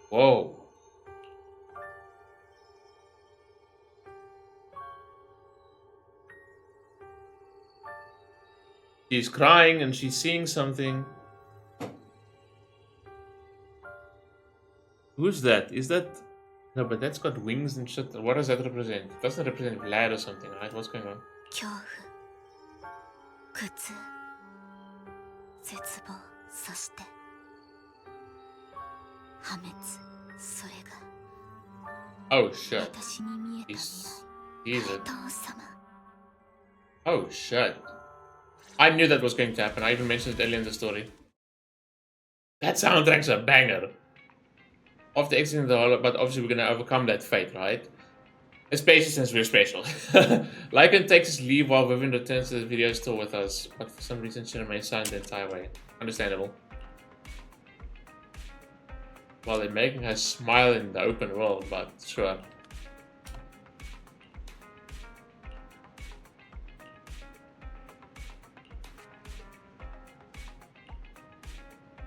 Whoa. She's crying and she's seeing something. Who's that? Is that... No, but that's got wings and shit. What does that represent? It doesn't represent Vlad or something, right? What's going on? 恐怖、苦痛、絶望、そして破滅、それが Oh shit. 私に見えた未来。お父様。 Oh shit. I knew that was going to happen. I even mentioned it earlier in the story. That soundtrack's a banger. After exiting the holo, but obviously we're gonna overcome that fate, right? Especially since we're special. Lycan takes his leave while Vivian returns to the video store with us, but for some reason she remains silent the entire way. Understandable. Well, they're making her smile in the open world, but sure.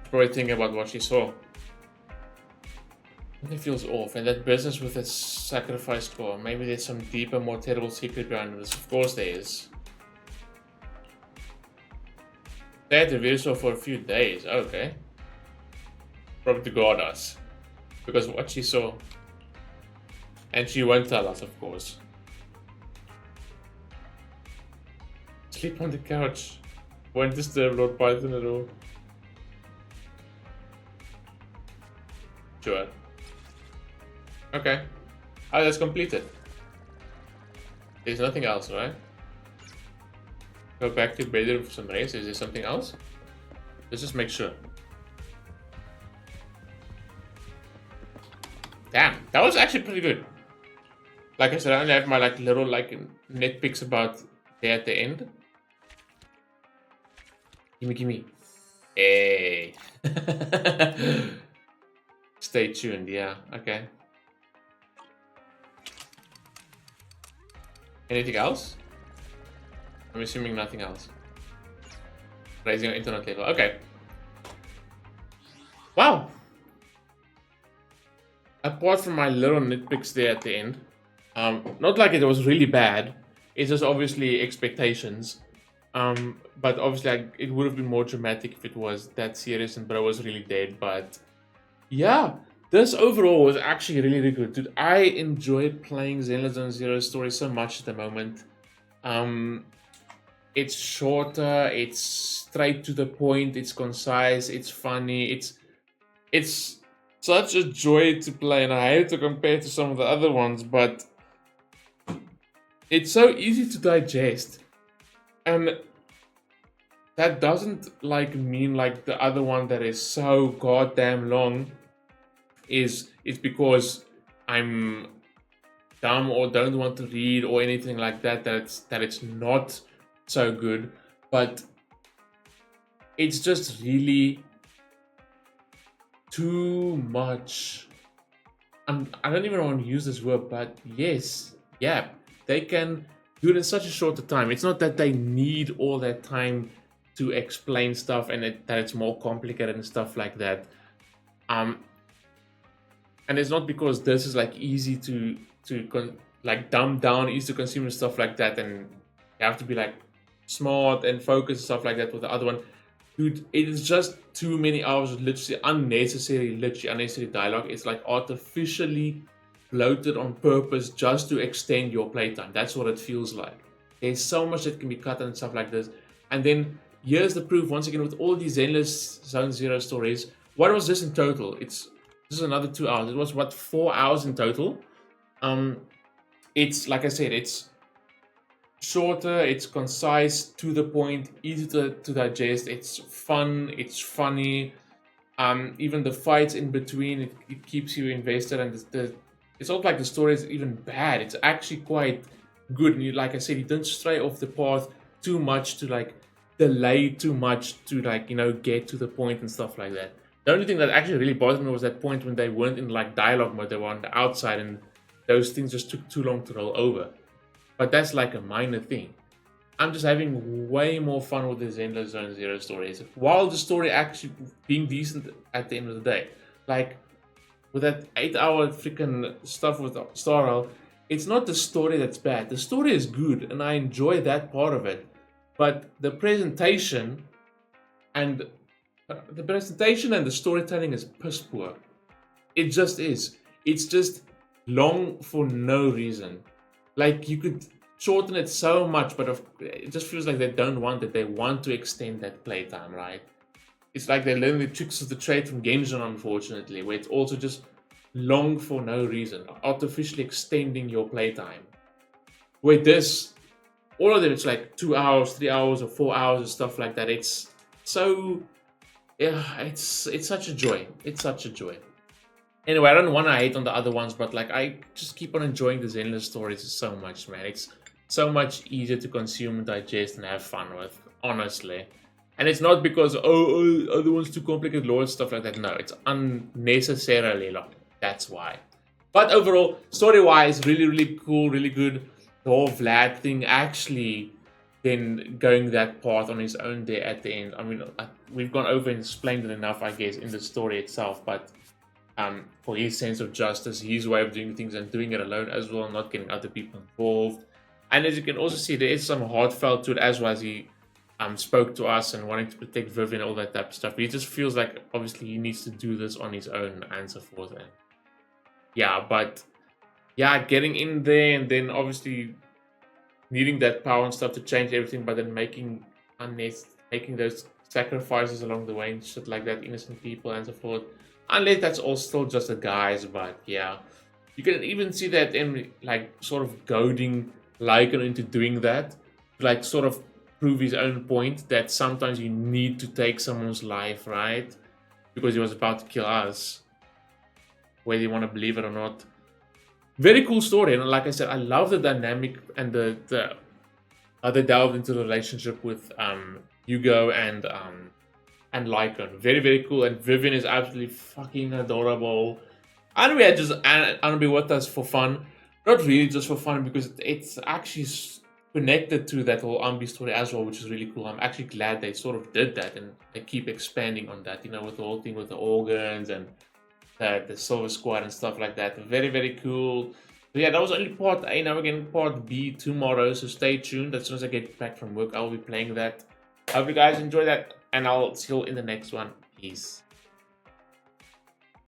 Probably thinking about what she saw. Something feels off, and that business with its sacrifice score. Maybe there's some deeper, more terrible secret behind this. Of course there is. They had the video store for a few days. Okay. Probably to guard us. Because of what she saw. And she won't tell us, of course. Sleep on the couch. Won't disturb Lord Python at all. Sure. Okay. Oh, that's completed. There's nothing else, right? Go back to bedroom for some rest. Is there something else? Let's just make sure. Damn, that was actually pretty good. Like I said, I only have my like little like nitpicks about there at the end. Gimme. Hey. Stay tuned, yeah, okay. Anything else? I'm assuming nothing else. Raising our internet level, okay. Wow! Apart from my little nitpicks there at the end, not like it was really bad, it's just obviously expectations. But obviously it would have been more dramatic if it was that serious and bro was really dead, but yeah, this overall was actually really good, dude. I enjoyed playing Zenless Zone Zero story so much at the moment. It's shorter, it's straight to the point, it's concise, it's funny, it's such a joy to play, and I hate to compare to some of the other ones, but it's so easy to digest. And that doesn't like mean like the other one that is so goddamn long is because I'm dumb or don't want to read or anything like that, that it's not so good, but it's just really too much. I don't even want to use this word, but yes, yeah, they can do it in such a shorter time. It's not that they need all that time to explain stuff and that it's more complicated and stuff like that. And it's not because this is like easy to like dumb down, easy to consume and stuff like that, and you have to be like smart and focused and stuff like that with the other one. Dude, it is just too many hours of literally unnecessary dialogue. It's like artificially bloated on purpose just to extend your playtime. That's what it feels like. There's so much that can be cut and stuff like this. And then here's the proof once again with all these Zenless Zone Zero stories. What was this in total? This is another 2 hours. It was what, 4 hours in total. It's like I said, it's shorter, it's concise, to the point, easy to digest. It's fun, it's funny. Even the fights in between, it keeps you invested, and it's not like the story is even bad. It's actually quite good. And like I said, you don't stray off the path too much to like delay too much to like, you know, get to the point and stuff like that. The only thing that actually really bothered me was that point when they weren't in like dialogue mode, they were on the outside, and those things just took too long to roll over. But that's like a minor thing. I'm just having way more fun with the Zenless Zone Zero stories, while the story actually being decent at the end of the day. Like, with that 8-hour freaking stuff with Star Rail, it's not the story that's bad. The story is good, and I enjoy that part of it. But the presentation and the storytelling is piss poor. It just is. It's just long for no reason. Like, you could shorten it so much, but it just feels like they don't want it. They want to extend that playtime, right? It's like they learn the tricks of the trade from Genshin, unfortunately, where it's also just long for no reason, artificially extending your playtime. With this, all of them, it's like 2 hours, 3 hours, or 4 hours, and stuff like that. It's so, yeah, it's such a joy. It's such a joy. Anyway, I don't want to hate on the other ones, but like I just keep on enjoying the Zenless stories so much, man. It's so much easier to consume and digest and have fun with, honestly. And it's not because, other ones too complicated lore and stuff like that. No, it's unnecessarily long. That's why. But overall, story-wise, really, really cool, really good. The whole Vlad thing actually then going that path on his own there at the end. I mean, we've gone over and explained it enough, I guess, in the story itself, but for his sense of justice, his way of doing things, and doing it alone as well, not getting other people involved. And as you can also see, there is some heartfelt to it as well, as he spoke to us and wanting to protect Viv and all that type of stuff. But he just feels like obviously he needs to do this on his own and so forth. And yeah, but yeah, getting in there and then obviously needing that power and stuff to change everything, but then making those sacrifices along the way and shit like that, innocent people and so forth. Unless that's all still just a guise, but yeah. You can even see that in like sort of goading Lycan into doing that. Like sort of prove his own point that sometimes you need to take someone's life, right? Because he was about to kill us. Whether you want to believe it or not. Very cool story, and like I said, I love the dynamic and the how they delved into the relationship with Hugo and Lycan. Very, very cool, and Vivian is absolutely fucking adorable. And we had just Anby with us for fun. Not really just for fun, because it's actually connected to that whole Anby story as well, which is really cool. I'm actually glad they sort of did that, and they keep expanding on that, you know, with the whole thing with the organs and the Silver Squad and stuff like that. Very, very cool. So yeah, that was only part A. Now we're getting part B tomorrow, so stay tuned. As soon as I get back from work, I'll be playing that. I hope you guys enjoy that, and I'll see you in the next one. Peace.